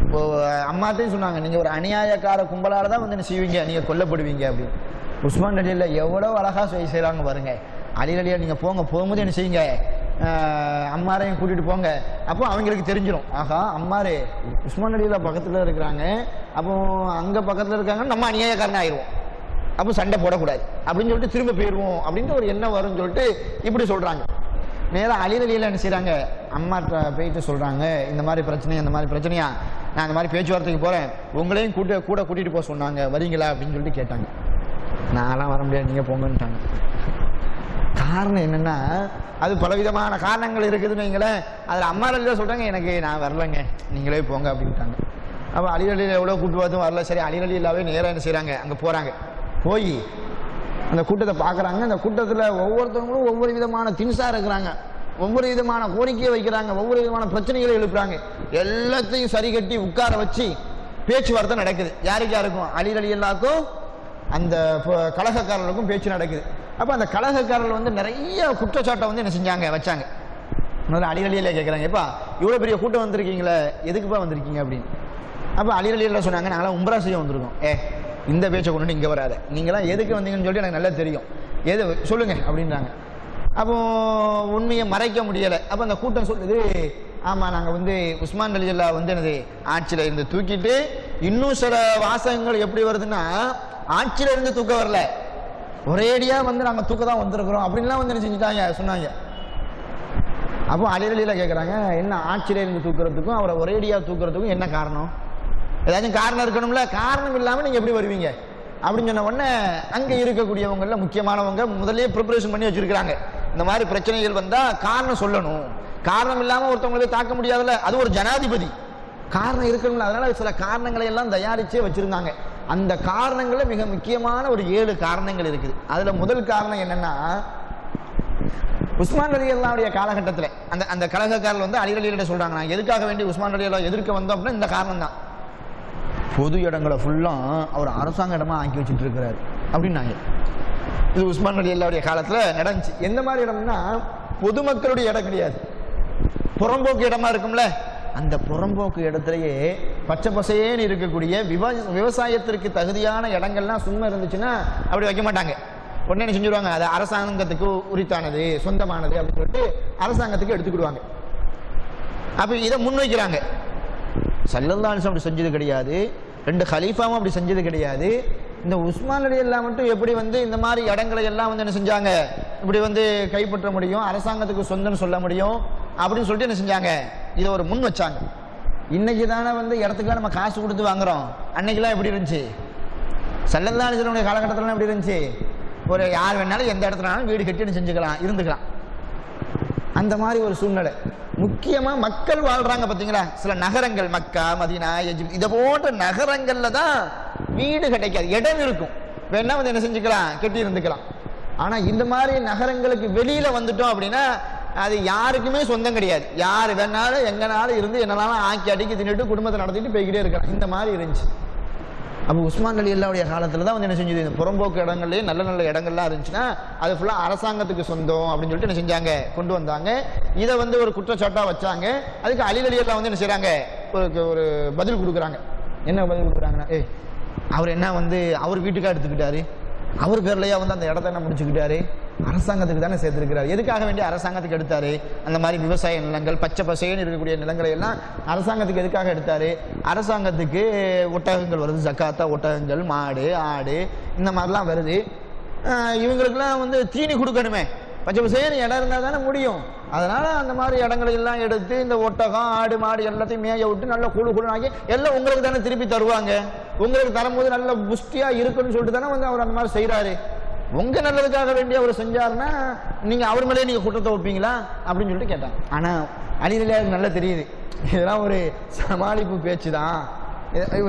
இப்போ அம்மாட்டையும் சொன்னாங்க, நீங்கள் ஒரு அநியாயக்கார கும்பலால் தான் என்ன செய்வீங்க, நீங்கள் கொல்லப்படுவீங்க அப்படின்னு. உஸ்மான் ரலியல்லாஹு எவ்வளோ அழகாக செய்கிறாங்க பாருங்க. அலி ரலியல்லாஹு நீங்கள் போகும்போது என்ன செய்யுங்க, அம்மாரையும் கூட்டிகிட்டு போங்க. அப்போ அவங்களுக்கு தெரிஞ்சிடும், ஆஹா அம்மாரே உஸ்மான் ரலியல்லாஹு பக்கத்தில் இருக்கிறாங்க, அப்போ அங்கே பக்கத்தில் இருக்காங்கன்னு நம்ம அநியாயக்காரன் ஆயிடுவோம், அப்போ சண்டை போடக்கூடாது அப்படின்னு சொல்லிட்டு திரும்ப போயிடுவோம் அப்படின்ட்டு ஒரு எண்ணம் வரும்னு சொல்லிட்டு இப்படி சொல்கிறாங்க. நேராக அலி ரலியல்லாஹு என்ன செய்கிறாங்க, அம்மாட்ட போயிட்டு சொல்கிறாங்க, இந்த மாதிரி பிரச்சனையா, நான் இந்த மாதிரி பேச்சுவார்த்தைக்கு போகிறேன், உங்களையும் கூட கூட்டிகிட்டு போக சொன்னாங்க, வரீங்களா அப்படின்னு சொல்லிட்டு கேட்டாங்க. நான்லாம் வர முடியாது, நீங்கள் போங்கன்ட்டாங்க. காரணம் என்னென்னா, அது பலவிதமான காரணங்கள் இருக்குதுன்னு வைங்களேன். அதில் அம்மா ரலியல்லாஹு சொல்கிறாங்க, நான் வரலைங்க, நீங்களே போங்க அப்படின்ட்டாங்க. அப்போ அலி ரலியல்லாஹு எவ்வளோ கூட்டு பார்த்தும் வரல. சரி, அலி ரலியல்லாஹு நேராக என்ன செய்கிறாங்க, அங்கே போகிறாங்க. போய் அந்த கூட்டத்தை பார்க்குறாங்க. அந்த கூட்டத்தில் ஒவ்வொருத்தவங்களும் ஒவ்வொரு விதமான தின்சாக இருக்கிறாங்க, ஒவ்வொரு விதமான கோரிக்கையை வைக்கிறாங்க, ஒவ்வொரு விதமான பிரச்சனைகளை எழுப்புறாங்க. எல்லாத்தையும் சரி கட்டி உட்கார வச்சு பேச்சுவார்த்தை நடக்குது. யாருக்கும்? அலி ரலியல்லாஹுக்கும் அந்த கலகக்காரர்களுக்கும் பேச்சு நடக்குது. அப்போ அந்த கலகக்காரர்கள் நிறைய குற்றச்சாட்டை என்ன செஞ்சாங்க, வச்சாங்க. முதல்ல அலி ரலியல்லாஹு கேட்குறாங்க, எப்பா இவ்வளோ பெரிய கூட்டம் வந்திருக்கீங்களே, எதுக்குப்பா வந்திருக்கீங்க அப்படின்னு. அப்போ அலி ரலியல்லாஹு சொன்னாங்க, நாங்களாம் உம்ரா செய்ய வந்திருக்கோம். இந்த பேச்சை கொண்டு இங்கே வராது, நீங்களாம் எதுக்கு வந்தீங்கன்னு சொல்லிட்டு எனக்கு நல்லா தெரியும், எது சொல்லுங்க அப்படின்றாங்க. அப்போ உண்மையை மறைக்க முடியலை. அப்போ அந்த கூட்டம் சொல்லுது, ஆமாம் நாங்கள் உஸ்மான் ரலியல்லாஹு என்னது ஆட்சியில் இருந்து தூக்கிட்டு, இன்னும் சில வாசகங்கள் எப்படி வருதுன்னா, ஆட்சியில் இருந்து தூக்க வரல, ஒரேடியாக நாங்கள் தூக்க தான் வந்திருக்கிறோம் அப்படின்லாம் என்ன செஞ்சுட்டாங்க, சொன்னாங்க. அப்போ அலி ரலியல்லாஹு கேட்குறாங்க, என்ன ஆட்சியில் இருந்து தூக்குறதுக்கும் அவரை ஒரேடியாக தூக்குறதுக்கும் என்ன காரணம்? ஏதாச்சும் காரணம் இருக்கணும்ல, காரணம் இல்லாமல் நீங்கள் எப்படி வருவீங்க அப்படின்னு சொன்ன உடனே அங்கே இருக்கக்கூடியவங்கள முக்கியமானவங்க முதலே ப்ரிப்பரேஷன் பண்ணி வச்சிருக்கிறாங்க. இந்த மாதிரி பிரச்சனைகள் வந்தால் காரணம் சொல்லணும், காரணம் இல்லாமல் ஒருத்தவங்களை தாக்க முடியாதுல்ல, அது ஒரு ஜனாதிபதி, காரணம் இருக்கணும்ல. அதனால சில காரணங்களை எல்லாம் தயாரிச்சே வச்சிருந்தாங்க. அந்த காரணங்களில் மிக முக்கியமான ஒரு 7 காரணங்கள் இருக்குது. அதில் முதல் காரணம் என்னன்னா, உஸ்மான் ரலியல்லாஹுடைய காலகட்டத்தில் அந்த கலகக்காரர்கள் அலி ரலியல்லாஹு சொல்றாங்க, நான் எதுக்காக வேண்டி உஸ்மான் ரலியல்லாஹு எதிர்க்க வந்தோம் அப்படின்னா இந்த காரணம் தான். பொது இடங்களை ஃபுல்லாக அவர் அரசாங்க இடமா ஆக்கி வச்சுட்டு இருக்கிறார் அப்படின்னாங்க. இது உஸ்மான் ரலியல்லாஹுடைய காலத்தில் நடந்துச்சு. எந்த மாதிரி இடம்னா, பொதுமக்களுடைய இடம் கிடையாது, புறம்போக்கு இடமா இருக்கும்ல, அந்த புறம்போக்கு இடத்துலையே பச்சை பசையேன்னு இருக்கக்கூடிய விவசாயத்திற்கு தகுதியான இடங்கள்லாம் சும்மா இருந்துச்சுன்னா அப்படி வைக்க மாட்டாங்க. உடனே என்ன செஞ்சுருவாங்க, அது அரசாங்கத்துக்கு உரித்தானது, சொந்தமானது அப்படின்னு சொல்லிட்டு அரசாங்கத்துக்கு எடுத்துக்கிடுவாங்க. அப்போ இதை முன்வைக்கிறாங்க. ஸல்லல்லாஹு அலைஹி வஸல்லம் அப்படி செஞ்சது கிடையாது, 2 கலீஃபாவும் அப்படி செஞ்சது கிடையாது. இந்த உஸ்மான் ரலியல்லாஹு மட்டும் எப்படி இந்த மாதிரி இடங்களை எல்லாம் என்ன செஞ்சாங்க, இப்படி கைப்பற்ற முடியும், அரசாங்கத்துக்கு சொந்தம்னு சொல்ல முடியும் அப்படின்னு சொல்லிட்டு என்ன செஞ்சாங்க, இதை ஒரு முன் வச்சாங்க. இன்னைக்கு தானே இடத்துக்குலாம் நம்ம காசு கொடுத்து வாங்குறோம். அன்னைக்கெல்லாம் எப்படி இருந்துச்சு, ஸல்லல்லாஹு அலைஹி வஸல்லம் காலகட்டத்தில் எப்படி இருந்துச்சு, ஒரு யார் வேணாலும் எந்த இடத்துலனாலும் வீடு கட்டி செஞ்சுக்கலாம், இருந்துக்கலாம். அந்த மாதிரி ஒரு சூழ்நிலை. முக்கியமா மக்கள் வாழ்றாங்க பாத்தீங்களா, சில நகரங்கள், மக்கா, மதீனா, எஜிப்த், இதை போன்ற நகரங்கள்ல தான் வீடு கிடைக்காது, இடம் இருக்கும், வேணா என்ன செஞ்சுக்கலாம், கட்டி இருந்துக்கலாம். ஆனா இந்த மாதிரி நகரங்களுக்கு வெளியில வந்துட்டோம் அப்படின்னா அது யாருக்குமே சொந்தம் கிடையாது. யார் வேணாலும் எங்கனாலும் இருந்து என்னனாலும் ஆக்கி அடிக்கி தின்னுட்டு குடும்பத்தை நடத்திட்டு போய்கிட்டே இருக்கலாம். இந்த மாதிரி இருந்துச்சு. அப்போ உஸ்மான் ரலியல்லாஹுடைய காலத்துல தான் என்ன செஞ்சது, இந்த புறம்போக்கு இடங்கள்லேயே நல்ல நல்ல இடங்கள்லாம் இருந்துச்சுன்னா அது ஃபுல்லாக அரசாங்கத்துக்கு சொந்தம் அப்படின்னு சொல்லிட்டு என்ன செஞ்சாங்க, கொண்டு வந்தாங்க. இதை ஒரு குற்றச்சாட்டாக வச்சாங்க. அதுக்கு அலி ரலியல்லாஹு என்ன செய்கிறாங்க, ஒரு பதில் கொடுக்குறாங்க. என்ன பதில் கொடுக்குறாங்கன்னா, அவர் என்ன அவர் வீட்டுக்காக எடுத்துக்கிட்டாரு, அவர் பேர்லையா அந்த இடத்த என்ன முடிச்சுக்கிட்டாரு, அரசாங்கத்துக்கு தானே சேர்த்துருக்கிறார். எதுக்காக வேண்டிய அரசாங்கத்துக்கு எடுத்தாரு, அந்த மாதிரி விவசாய நிலங்கள், பச்சை பசைன்னு இருக்கக்கூடிய நிலங்களை எல்லாம் அரசாங்கத்துக்கு எதுக்காக எடுத்தாரு, அரசாங்கத்துக்கு ஒட்டகங்கள் வருது, ஜக்காத்தா ஒட்டகங்கள், மாடு, ஆடு, இந்த மாதிரிலாம் வருது. இவங்களுக்கெல்லாம் தீனி கொடுக்கணுமே, பச்சை பசைன்னு இடம் இருந்தால் தானே முடியும். அதனால அந்த மாதிரி இடங்களை எல்லாம் எடுத்து இந்த ஒட்டகம், ஆடு, மாடு எல்லாத்தையும் மேய விட்டு நல்லா குழு ஆகி எல்லாம் உங்களுக்கு தானே திருப்பி தருவாங்க. உங்களுக்கு தரும்போது நல்ல புஷ்டியா இருக்குன்னு சொல்லிட்டு தானே அவர் அந்த மாதிரி செய்யறாரு. உங்க நல்லதுக்காக வேண்டிய அவர் செஞ்சாருன்னா நீங்க அவர் மேலே நீங்க குற்றத்தை வைப்பீங்களா அப்படின்னு சொல்லிட்டு கேட்டாங்க. ஆனா அலி ரலியல்லாஹு நல்லா தெரியுது, இதெல்லாம் ஒரு சமாளிப்பு பேச்சு தான்,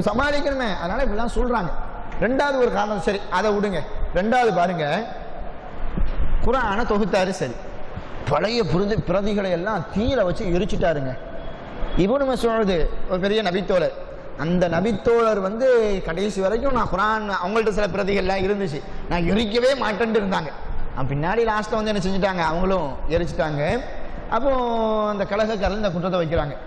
சமாளிக்கணுமே, அதனால இப்படிலாம் சொல்றாங்க. 2வது ஒரு காரணம், சரி அதை விடுங்க. 2வது பாருங்க, குர்ஆனை தொகுத்தாரு, சரி, பழைய பிரதிகளை எல்லாம் தீயில வச்சு எரிச்சுட்டாருங்க. இப்னு மஸ்ஊத் ஒரு பெரிய நபித்தோழர், அந்த நபித்தோழர் கடைசி வரைக்கும் நான் குர்ஆன், அவங்கள்ட்ட சில பிரதிகள்லாம் இருந்துச்சு, நான் எரிக்கவே மாட்டேன்ட்டு இருந்தாங்க. பின்னாடி லாஸ்ட்ல என்ன செஞ்சுட்டாங்க, அவங்களும் எரிச்சுட்டாங்க. அப்போ அந்த கலகக்காரர் இந்த குற்றத்தை வைக்கிறாங்க.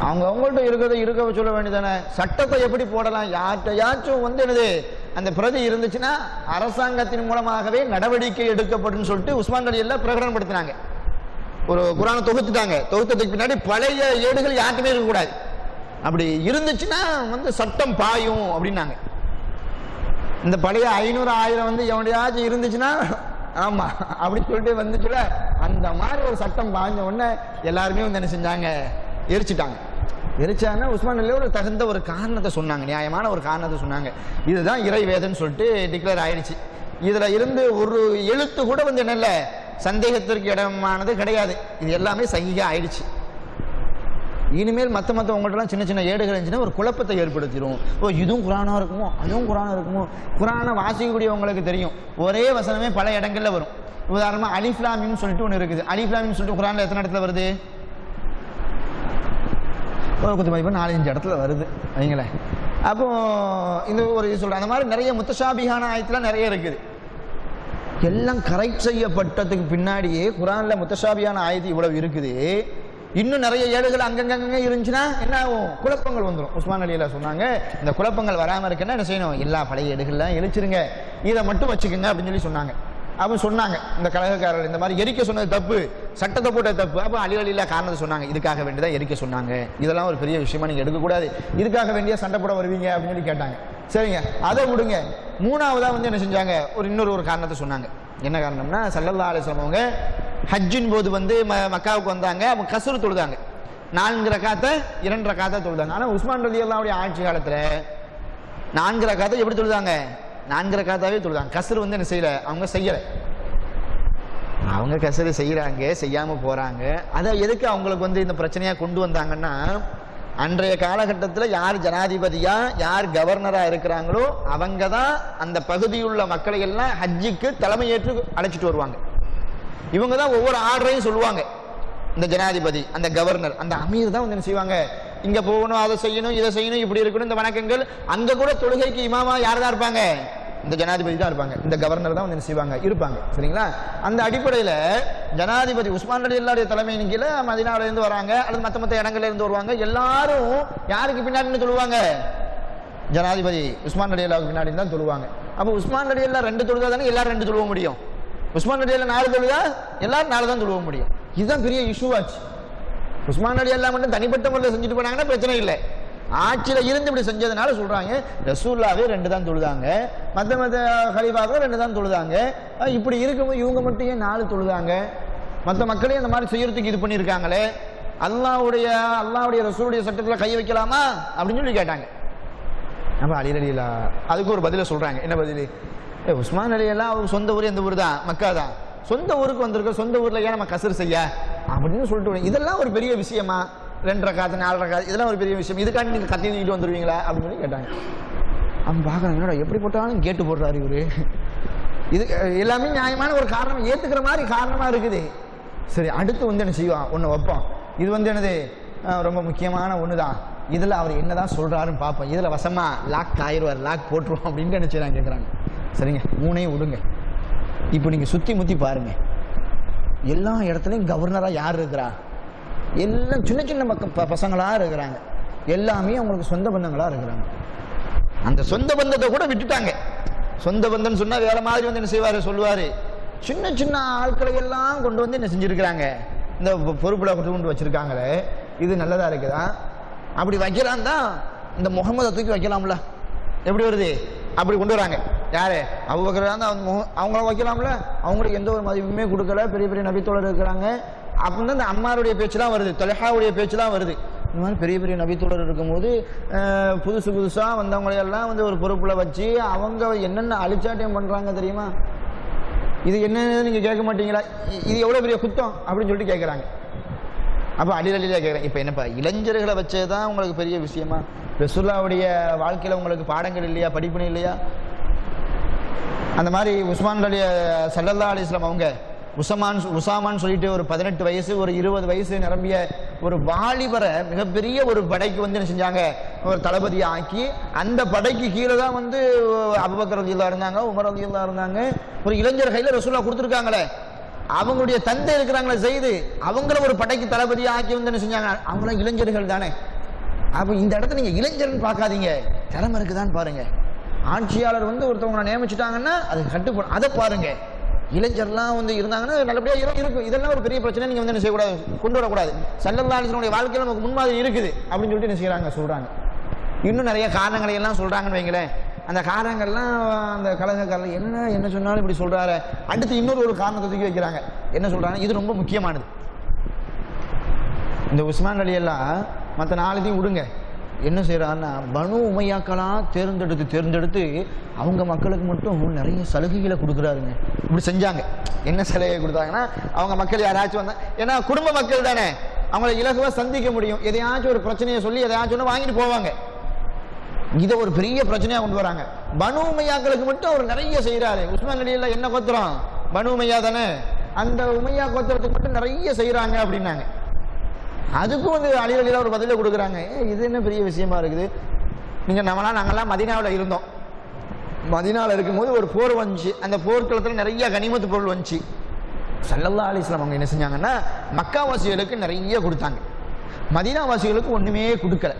அவங்கள்ட்ட இருக்கிறத இருக்க சொல்ல வேண்டியதானே, சட்டத்தை எப்படி போடலாம், யார்கிட்டயாச்சும் என்னது அந்த பிரதி இருந்துச்சுன்னா அரசாங்கத்தின் மூலமாகவே நடவடிக்கை எடுக்கப்படும் சொல்லிட்டு உஸ்மான் ரலியல்லாஹு பிரகடனப்படுத்தினாங்க. ஒரு குர்ஆனை தொகுத்துட்டாங்க. தொகுத்ததுக்கு பின்னாடி பழைய ஏடுகள் யாருக்குமே இருக்கக்கூடாது, அப்படி இருந்துச்சுன்னா சட்டம் பாயும் அப்படின்னாங்க. இந்த பழைய 500 1000 எவனையாச்சும் இருந்துச்சுன்னா ஆமா அப்படின்னு சொல்லிட்டு வந்துச்சுல, அந்த மாதிரி ஒரு சட்டம் பாய்ஞ்ச உடனே எல்லாருமே என்ன செஞ்சாங்க, எரிச்சுட்டாங்க. எரிச்சாங்கன்னா உஸ்மான் ரலியல்லாஹு ஒரு தகுந்த ஒரு காரணத்தை சொன்னாங்க, நியாயமான ஒரு காரணத்தை சொன்னாங்க. இதுதான் இறை வேதம்னு சொல்லிட்டு டிக்ளேர் ஆயிடுச்சு. இதுல இருந்து ஒரு எழுத்து கூட என்னல்ல சந்தேகத்திற்கு இடமானது கிடையாது, இது எல்லாமே சஹீஹா ஆயிடுச்சு. இனிமேல் மற்ற உங்கள்கிட்டலாம் சின்ன சின்ன ஏடுகள் இருந்துச்சுன்னா ஒரு குழப்பத்தை ஏற்படுத்திடும். ஓ இதுவும் குர்ஆனா இருக்குமோ, அதுவும் குர்ஆனா இருக்குமோ. குர்ஆனை வாசிக்கக்கூடியவங்களுக்கு தெரியும், ஒரே வசனமே பல இடங்கள்ல வரும். உதாரணமா அலிஃப் லாம் மீம் சொல்லிட்டு ஒன்று இருக்குது. அலிஃப் லாம் மீம் சொல்லிட்டு குர்ஆன்ல எத்தனை இடத்துல வருது, குத்து மதிப்பு 4-5 இடத்துல வருது வைங்களேன். அப்போ இந்த ஒரு சொல்றேன், அந்த மாதிரி நிறைய முத்தஷாபிஹான ஆயத்துலாம் நிறைய இருக்குது. எல்லாம் கரெக்ட் செய்யப்பட்டதுக்கு பின்னாடியே குர்ஆன்ல முத்தஷாபிஹான ஆயத்து இவ்வளவு இருக்குது. இன்னும் நிறைய ஏடுகள் அங்கங்க இருந்துச்சுன்னா என்ன ஆகும், குழப்பங்கள் வந்துடும். உஸ்மான் ரலியல்லாஹு சொன்னாங்க, இந்த குழப்பங்கள் வராமல் இருக்குன்னா என்ன செய்யணும், எல்லா பழைய ஏடுகள்லாம் எரிச்சிருங்க, இதை மட்டும் வச்சுக்கோங்க அப்படின்னு சொல்லி சொன்னாங்க. அப்போ சொன்னாங்க இந்த கலகக்காரர்கள் இந்த மாதிரி எரிக்க சொன்னது தப்பு, சட்டத்தை போட்ட தப்பு. அப்போ அலி ரலியல்லாஹு காரணத்தை சொன்னாங்க, இதுக்காக வேண்டியதான் எரிக்க சொன்னாங்க, இதெல்லாம் ஒரு பெரிய விஷயமா நீங்க எடுக்கக்கூடாது, இதுக்காக வேண்டிய சண்டை போட வருவீங்க அப்படின்னு சொல்லி கேட்டாங்க. சரிங்க, அதை விடுங்க. 3வதா என்ன செஞ்சாங்க, இன்னொரு காரணத்தை சொன்னாங்க. என்ன காரணம்னா, ஸல்லல்லாஹு அலைஹி வஸல்லம் அவங்க ஹஜ்ஜின் போது மக்காவுக்கு வந்தாங்க. அவங்க கஸ்ர் தொழுதாங்க, 4 ரக்காத்தை 2 ரக்காத்தை தொழுதாங்க. ஆனா உஸ்மான் ரலியல்லாஹுடைய ஆட்சி காலத்துல 4 ரக்காத்தை எப்படி தொழுதாங்க, 4 ரக்காத்தாவே தொழுதாங்க. கஸ்ர் என்ன செய்யல, அவங்க செய்யல. அவங்க கஸ்ர் செய்யறாங்க, செய்யாம போறாங்க. அதை எதுக்கு அவங்களுக்கு இந்த பிரச்சனையா கொண்டு வந்தாங்கன்னா, அன்றைய காலகட்டத்தில் யார் ஜனாதிபதியா யார் கவர்னரா இருக்கிறாங்களோ அவங்க தான் அந்த பகுதியுள்ள மக்களை எல்லாம் ஹஜ்ஜிக்கு தலைமையேற்று அழைச்சிட்டு வருவாங்க. இவங்க தான் ஒவ்வொரு ஆர்டரையும் சொல்லுவாங்க. இந்த ஜனாதிபதி, அந்த கவர்னர், அந்த அமீர் தான் என்ன செய்வாங்க, இங்க போகணும், அதை செய்யணும், இதை செய்யணும், இப்படி இருக்கணும், இந்த வணக்கங்கள். அங்க கூட தொழுகைக்கு இமாமா யார் தான் இருப்பாங்க, இந்த ஜனாதிபதி தான் இருப்பாங்க, இந்த கவர்னர் தான் என்ன செய்வாங்க, இருப்பாங்க. சரிங்களா? அந்த அடிப்படையில ஜனாதிபதி உஸ்மான் ரலியல்லாஹு தலைமையின் கீழே மதீனாவில இருந்து வராங்க, அல்லது மற்ற இடங்கள்ல இருந்து வருவாங்க. எல்லாரும் யாருக்கு பின்னாடி தொழுவாங்க, ஜனாதிபதி உஸ்மான் ரலியல்லாஹு பின்னாடி தான் தொழுவாங்க. அப்போ உஸ்மான் ரலியல்லாஹு 2 தொழுதா தானே எல்லாரும் 2 தொழுவ முடியும். உஸ்மான் ரலியல்லாஹு 4 தொழுதா எல்லாரும் 4 தான் தொழுவ முடியும். இதுதான் பெரிய இஷ்யூவாச்சு. உஸ்மான் ரலியல்லாஹு மட்டும் தனிப்பட்ட முறையில் செஞ்சுட்டு போனாங்கன்னா பிரச்சனை இல்லை. ஆட்சியில் இருந்து இப்படி செஞ்சதுனால சொல்றாங்க ரசூலுல்லாஹ்வே 2 தான் தொழுதாங்க, மற்ற கலீஃபாக்கள் 2 தான் தொழுதாங்க. இப்படி இருக்கும்போது இவங்க மட்டும் ஏன் 4 தொழுதாங்க? மற்ற மக்களையும் அந்த மாதிரி செய்யறதுக்கு இது பண்ணியிருக்காங்களே, அல்லாஹ்வுடைய ரசூலுடைய சட்டத்தில் கை வைக்கலாமா அப்படின்னு சொல்லி கேட்டாங்க. அப்ப அலி ரலியல்லாஹு அதுக்கு ஒரு பதில சொல்றாங்க. என்ன பதில்? உஸ்மான் ரலியல்லாஹு அவர் சொந்த ஊர் எந்த ஊர் தான்? மக்கா தான். சொந்த ஊருக்கு வந்திருக்க, சொந்த ஊர்ல ஏன் நம்ம கசர் செய்ய அப்படின்னு சொல்லிட்டு இதெல்லாம் ஒரு பெரிய விஷயமா? 2 ரக்காத்து 4 ரக்காத்து இதெல்லாம் ஒரு பெரிய விஷயம், இதுக்காண்டி நீங்க கத்தி நீட்டு வந்துருவீங்களா அப்படின்னு சொல்லி கேட்டாங்க. அவன் பார்க்கறாங்க, என்னடா எப்படி போட்டாலும் கேட்டு போடுறாரு இவரு, இது எல்லாமே நியாயமான ஒரு காரணம், ஏத்துக்கிற மாதிரி காரணமா இருக்குது. சரி, அடுத்து என்ன செய்வான், ஒன்று வைப்போம், இது என்னது ரொம்ப முக்கியமான ஒன்று தான், இதில் அவர் என்னதான் சொல்றாருன்னு பார்ப்போம், இதில் வசமா லாக் ஆயிடுவார், லாக் போட்டுருவோம் அப்படின்னு என்ன செய்யறாங்க கேட்குறாங்க. சரிங்க, 3ஐயும் விடுங்க, இப்போ நீங்கள் சுற்றி முற்றி பாருங்க, எல்லா இடத்துலையும் கவர்னராக யார் இருக்கிறா? எல்லாம் சின்ன சின்ன பசங்களாக இருக்கிறாங்க, எல்லாமே அவங்களுக்கு சொந்த பந்தங்களாக இருக்கிறாங்க. அந்த சொந்த பந்தத்தை கூட விட்டுட்டாங்க. சொந்த பந்தம் சொன்னா வேற மாதிரி என்ன செய்வாரு, சொல்லுவாரு. சின்ன சின்ன ஆட்களை எல்லாம் கொண்டு என்ன செஞ்சிருக்கிறாங்க, இந்த பொறுப்புல கொண்டு வச்சிருக்காங்களே, இது நல்லதா இருக்குதா? அப்படி வைக்கிறான் தான் இந்த முகமதை தூக்கி வைக்கலாம்ல, எப்படி வருது அப்படி கொண்டு வராங்க. யாரு? அபூபக்கர் தான் அவங்கள வைக்கலாம்ல, அவங்களுக்கு எந்த ஒரு மதிப்புமே கொடுக்கல, பெரிய பெரிய நபித்தோழர் இருக்கிறாங்க. அப்படின்னு இந்த அம்மாருடைய பேச்சுலாம் வருது, தொலஹாவுடைய பேச்சுலாம் வருது. இந்த மாதிரி பெரிய பெரிய நபித்தோழர் இருக்கும்போது புதுசா வந்தவங்களையெல்லாம் ஒரு பொறுப்புல வச்சு அவங்க என்னென்ன அழிச்சாட்டியம் பண்றாங்க தெரியுமா? இது என்னன்னு நீங்க கேட்க மாட்டீங்களா? இது எவ்வளவு பெரிய குத்தம் அப்படின்னு சொல்லிட்டு கேட்கறாங்க. அப்ப அடிலடியில கேட்கறேன், இப்ப என்னப்பா இளைஞர்களை வச்சதுதான் உங்களுக்கு பெரிய விஷயமா? ரசூலுல்லாஹ்வுடைய வாழ்க்கையில உங்களுக்கு பாடங்கள் இல்லையா, படிப்பினை இல்லையா? அந்த மாதிரி உஸ்மான் ஸல்லல்லாஹு அலைஹி வஸல்லம் அவங்க உசாமான்னு சொல்லிட்டு ஒரு 18 வயசு ஒரு 20 வயசு நிரம்பிய ஒரு வாலிபரை மிகப்பெரிய ஒரு படைக்கு என்ன செஞ்சாங்க, ஒரு தளபதியை ஆக்கி, அந்த படைக்கு கீழே தான் அபூபக்கர் ரலியல்லாஹு இருந்தாங்க, உமர் ரலியல்லாஹு இருந்தாங்க. ஒரு இளைஞர் கையில ரசூலுல்லாஹ் கொடுத்துருக்காங்களே, அவங்களுடைய தந்தை இருக்கிறாங்களே ஸைது, அவங்கள ஒரு படைக்கு தளபதியை ஆக்கி என்ன செஞ்சாங்க, அவங்களாம் இளைஞர்கள் தானே. அப்ப இந்த இடத்துல நீங்க இளைஞர்னு பார்க்காதீங்க, திறமை இருக்குதான்னு பாருங்க. ஆட்சியாளர் ஒருத்தவங்களை நியமிச்சுட்டாங்கன்னா அது கட்டுப்படும், அதை பாருங்க. இளைஞர்லாம் இருந்தாங்கன்னா நல்லபடியா இருக்கும். இதெல்லாம் ஒரு பெரிய பிரச்சனை, நீங்க என்ன செய்யக்கூடாது, கொண்டு வரக்கூடாது. ஸல்லல்லாஹு அலைஹி வஸல்லம் வாழ்க்கையில் நமக்கு முன்மாதிரி இருக்குது அப்படின்னு சொல்லிட்டு என்ன செய்யறாங்க, சொல்றாங்க. இன்னும் நிறைய காரணங்களை எல்லாம் சொல்றாங்கன்னு வைங்களேன். அந்த காரணங்கள்லாம் அந்த கலகக்காரர்கள் என்ன சொன்னாலும் இப்படி சொல்றாரு. அடுத்து இன்னொரு காரணத்தை தூக்கி வைக்கிறாங்க. என்ன சொல்றாங்க, இது ரொம்ப முக்கியமானது. இந்த உஸ்மான் ரலியல்லாஹு மற்ற 4 விடுங்க, என்ன செய்யறாங்கன்னா பனு உமையாக்கெல்லாம் தேர்ந்தெடுத்து அவங்க மக்களுக்கு மட்டும் நிறைய சலுகைகளை கொடுக்குறாருங்க. இப்படி செஞ்சாங்க. என்ன சலுகை கொடுத்தாங்கன்னா, அவங்க மக்கள் யாராச்சும் வந்தா, ஏன்னா குடும்ப மக்கள் தானே, அவங்களை இலகுவா சந்திக்க முடியும். எதையாச்சும் ஒரு பிரச்சனையை சொல்லி எதையாச்சும் வாங்கிட்டு போவாங்க. இதை ஒரு பெரிய பிரச்சனையா கொண்டு வராங்க. பனு உமையாக்களுக்கு மட்டும் அவர் நிறைய செய்யறாரு. உஸ்மான் ரலியல்லாஹு என்ன கோத்திரம்? பனு உமையா தானே. அந்த உமையா கோத்திரத்துக்கு மட்டும் நிறைய செய்யறாங்க அப்படின்னாங்க. அதுக்கும் அலி ரலியல்லாஹு ஒரு பதில கொடுக்குறாங்க. இது என்ன பெரிய விஷயமா இருக்குது, நீங்க நாங்கெல்லாம் மதீனாவில் இருந்தோம். மதீனாவில் இருக்கும்போது ஒரு போர் வந்துச்சு, அந்த போர்க்களத்தில் நிறைய கனிமத்து பொருள் வந்துச்சு. ஸல்லல்லாஹு அலைஹி வஸல்லம் அவங்க என்ன செஞ்சாங்கன்னா மக்காவாசிகளுக்கு நிறைய கொடுத்தாங்க, மதீனாவாசிகளுக்கு ஒண்ணுமே கொடுக்கல.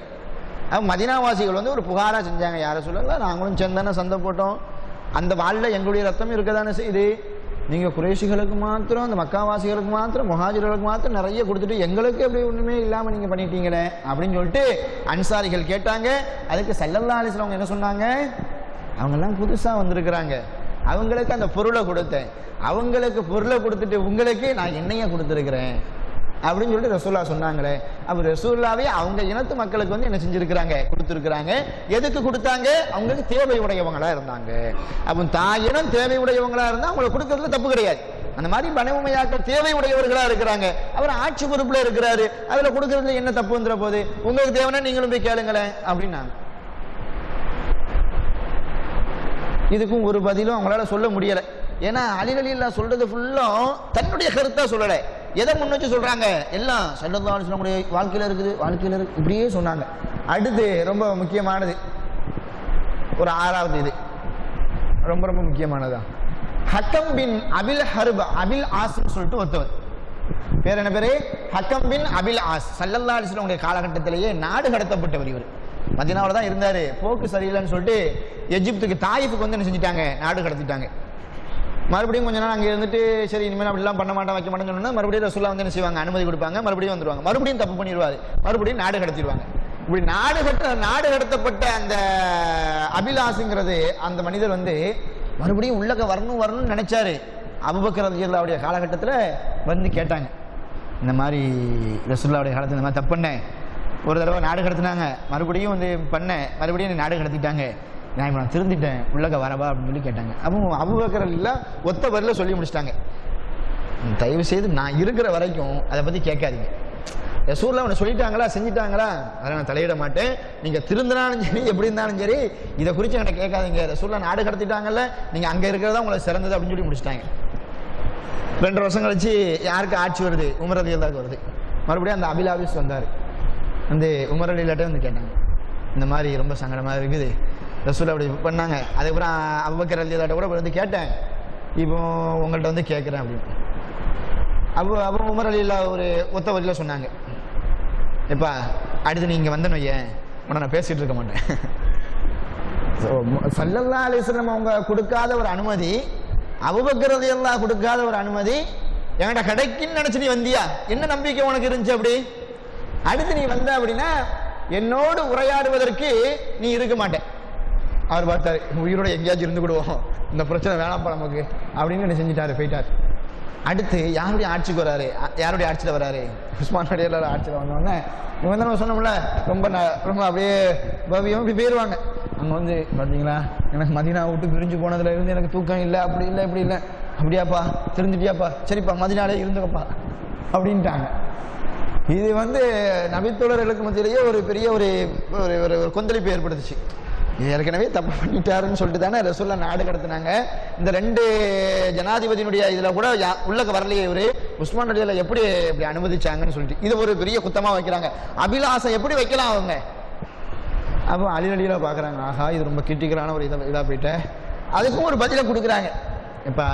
மதீனாவாசிகள் ஒரு புகாரா செஞ்சாங்க, யார சொல்லல, நாங்களும் சேர்ந்தானே சண்டை போட்டோம், அந்த வாழ்ல எங்களுடைய ரத்தம் இருக்கதானே செய்யுது, நீங்க குறைஷிகளுக்கு மாத்திரம், அந்த மக்காவாசிகளுக்கு மாத்திரம், முஹாஜிர்களுக்கு மாத்திரம் நிறைய கொடுத்துட்டு எங்களுக்கு எப்படி ஒண்ணுமே இல்லாம நீங்க பண்ணிட்டீங்களே அப்படின்னு சொல்லிட்டு அன்சாரிகள் கேட்டாங்க. அதுக்கு ஸல்லல்லாஹு அலைஹி வஸல்லம் என்ன சொன்னாங்க, அவங்க எல்லாம் புதுசா வந்திருக்கிறாங்க, அவங்களுக்கு அந்த பொருளை கொடுத்தேன், அவங்களுக்கு பொருளை கொடுத்துட்டு உங்களுக்கு நான் என்னைய கொடுத்துருக்கிறேன் அப்படின்னு சொல்லிட்டு ரசூலுல்லாஹ் சொன்னாங்களே. அப்ப ரசூலுல்லாஹ்வே அவங்க இனத்து மக்களுக்கு என்ன செஞ்சிருக்கிறாங்க, கொடுத்துருக்கிறாங்க. எதுக்கு கொடுத்தாங்க? அவங்களுக்கு தேவை உடையவங்களா இருந்தாங்க. அப்ப தாயினம் தேவை உடையவங்களா இருந்தா அவங்களுக்கு கொடுக்கறதுல தப்பு கிடையாது. அந்த மாதிரி பனு உமையாக்கள் தேவை உடையவர்களா இருக்கிறாங்க, அவர் ஆட்சி பொறுப்புல இருக்கிறாரு, அதுல கொடுக்கறதுல என்ன தப்பு வந்துற போது, உங்களுக்கு தேவைன்னா நீங்களும் போய் கேளுங்களேன் அப்படின்னாங்க. இதுக்கும் ஒரு பதிலும் அவங்களால சொல்ல முடியல. ஏன்னா அலி ரலியல்லாஹு சொல்றது ஃபுல்லும் தன்னுடைய கருத்தா சொல்லல, எதை முன் வச்சு சொல்றாங்க, எல்லாம் ஸல்லல்லாஹு அலைஹி வஸல்லம் வாழ்க்கையில இருக்குது இப்படியே சொன்னாங்க. அடுத்து ரொம்ப முக்கியமானது ஒரு 6வது, இது ரொம்ப ரொம்ப முக்கியமானதா. ஹக்கம் பின் அபில் ஆஸ் சொல்லிட்டு ஒருத்தவர், பேர் என்ன பேரு, ஹக்கம் பின் அபில் ஆஸ். ஸல்லல்லாஹு அலைஹி வஸல்லம் காலகட்டத்திலேயே நாடு கடத்தப்பட்டவர் இவர். மதீனாவில் தான் இருந்தார். போக்கு சரியில்லைன்னு சொல்லிட்டு எஜிப்துக்கு தாயிஃபுக்கு வந்து என்ன செஞ்சுட்டாங்க, நாடு கடத்திட்டாங்க. மறுபடியும் கொஞ்ச நாள் அங்கே இருந்துட்டு சரி இனிமேல் அப்படிலாம் பண்ண மாட்டேன் வைக்க மாட்டேன்னு சொன்னால் மறுபடியும் ரசூலுல்லாஹ் வந்து என்ன செய்வாங்க, அனுமதி கொடுப்பாங்க. மறுபடியும் வந்துடுவாங்க, மறுபடியும் தப்பு பண்ணிடுவார், மறுபடியும் நாடு கடத்திடுவாங்க. இப்படி நாடு கடத்தப்பட்ட அந்த அபிலாஷுங்கிறது அந்த மனிதர் வந்து மறுபடியும் உள்ளக வரணும்னு நினைச்சாரு. அபூபக்கர் ரலியல்லாஹுடைய காலகட்டத்தில் வந்து கேட்டாங்க, இந்த மாதிரி ரசூலுல்லாஹுடைய காலத்தில் இந்த மாதிரி தப்பு பண்ணேன், ஒரு தடவை நாடு கடத்தினாங்க, மறுபடியும் வந்து பண்ணேன், மறுபடியும் நாடு கடத்திட்டாங்க, நான் இப்போ நான் திருந்திட்டேன், உள்ளக வரவா அப்படின்னு சொல்லி கேட்டாங்க. அப்போ அபூபக்கர் எல்லாம் ஒத்த வரியில் சொல்லி முடிச்சிட்டாங்க, தயவு செய்து நான் இருக்கிற வரைக்கும் அதை பற்றி கேட்காதீங்க. ரசூலுல்லாஹ் அவனை சொல்லிட்டாங்களா செஞ்சிட்டாங்களா அதை நான் தலையிட மாட்டேன், நீங்கள் திருந்தினாலும் சரி எப்படி இருந்தாலும் சரி இதை குறித்து என்கிட்ட கேட்காதீங்க. ரசூலுல்லாஹ் நாடு கடத்திட்டாங்கல்ல, நீங்கள் அங்கே இருக்கிறதா உங்களுக்கு சிறந்தது அப்படின்னு சொல்லி முடிச்சிட்டாங்க. 2 வருஷம் கழிச்சு யாருக்கு ஆட்சி வருது, உமர் ரலியல்லாஹு வருது. மறுபடியும் அந்த அபிலாபிஸ் வந்தார், வந்து உமர் ரலியல்லாஹு வந்து கேட்டாங்க, இந்த மாதிரி ரொம்ப சங்கடமாக இருக்குது, ரசூலுல்லாஹ் அப்படி பண்ணாங்க. அதுக்கப்புறம் அபூபக்கர் ரலியல்லாஹு கூட வந்து கேட்டேன், இப்போ உங்கள்கிட்ட வந்து கேட்குறேன் அப்படின்னு. அப்போ உமர் ரலியல்லாஹு ஒரு ஒத்த வரியில் சொன்னாங்க, எப்பா அடுத்து நீ இங்கே வந்தேன்னு வையேன், உன்னை நான் பேசிகிட்டு இருக்க மாட்டேன். ஸல்லல்லாஹு அலைஹி வஸல்லம் அவங்க கொடுக்காத ஒரு அனுமதி, அபூபக்கர் ரலியல்லாஹு கொடுக்காத ஒரு அனுமதி என்கிட்ட கிடைக்குன்னு நினச்சி நீ வந்தியா, என்ன நம்பிக்கை உனக்கு இருந்துச்சு? அப்படி அடுத்து நீ வந்த அப்படின்னா என்னோடு உரையாடுவதற்கு நீ இருக்க மாட்டேன். அவர் பார்த்தாரு, உயிரோட எங்கேயாச்சும் இருந்து விடுவோம், இந்த பிரச்சனை வேணாம்ப்பா நமக்கு அப்படின்னு என்ன செஞ்சுட்டாரு, போயிட்டார். அடுத்து யாருடைய ஆட்சிக்கு வராரு, யாருடைய ஆட்சியில் வராரு, உஸ்மான் ரலியல்லாஹு ஆட்சியில் வந்தோடனே இவங்க தான் நம்ம சொன்னோம்ல ரொம்ப அப்படியே பவியம் இப்படி போயிடுவாங்க. அங்கே வந்து பார்த்தீங்களா, எனக்கு மதீனா விட்டு பிரிஞ்சு போனதுல இருந்து எனக்கு தூக்கம் இல்லை, அப்படி இல்லை இப்படி இல்லை, அப்படியாப்பா தெரிஞ்சுட்டியாப்பா, சரிப்பா மதீனாலே இருந்துக்கப்பா அப்படின்ட்டாங்க. இது வந்து நபித்தோழர்களுக்கு மத்தியிலேயே ஒரு பெரிய ஒரு கொந்தளிப்பு ஏற்படுத்துச்சு. ஏற்கனவே தப்பு பண்ணிட்டாருன்னு சொல்லிட்டு தானே ரசூலுல்லாஹ் நாடு கடத்தினாங்க. இந்த 2 ஜனாதிபதியினுடைய இதில் கூட உள்ளக வரலையே இவர் உஸ்மான் ரலியல்லாஹு எப்படி இப்படி அனுமதிச்சாங்கன்னு சொல்லிட்டு இது ஒரு பெரிய குத்தமாக வைக்கிறாங்க. அபிலாசம் எப்படி வைக்கலாம் அவங்க? அப்போ அலி ரலியல்லாஹு பார்க்குறாங்க, ஆஹா இது ரொம்ப கிரிட்டிக்கலான ஒரு இதாக போயிட்டேன். அதுக்கும் ஒரு பதிலை கொடுக்குறாங்க. இப்போ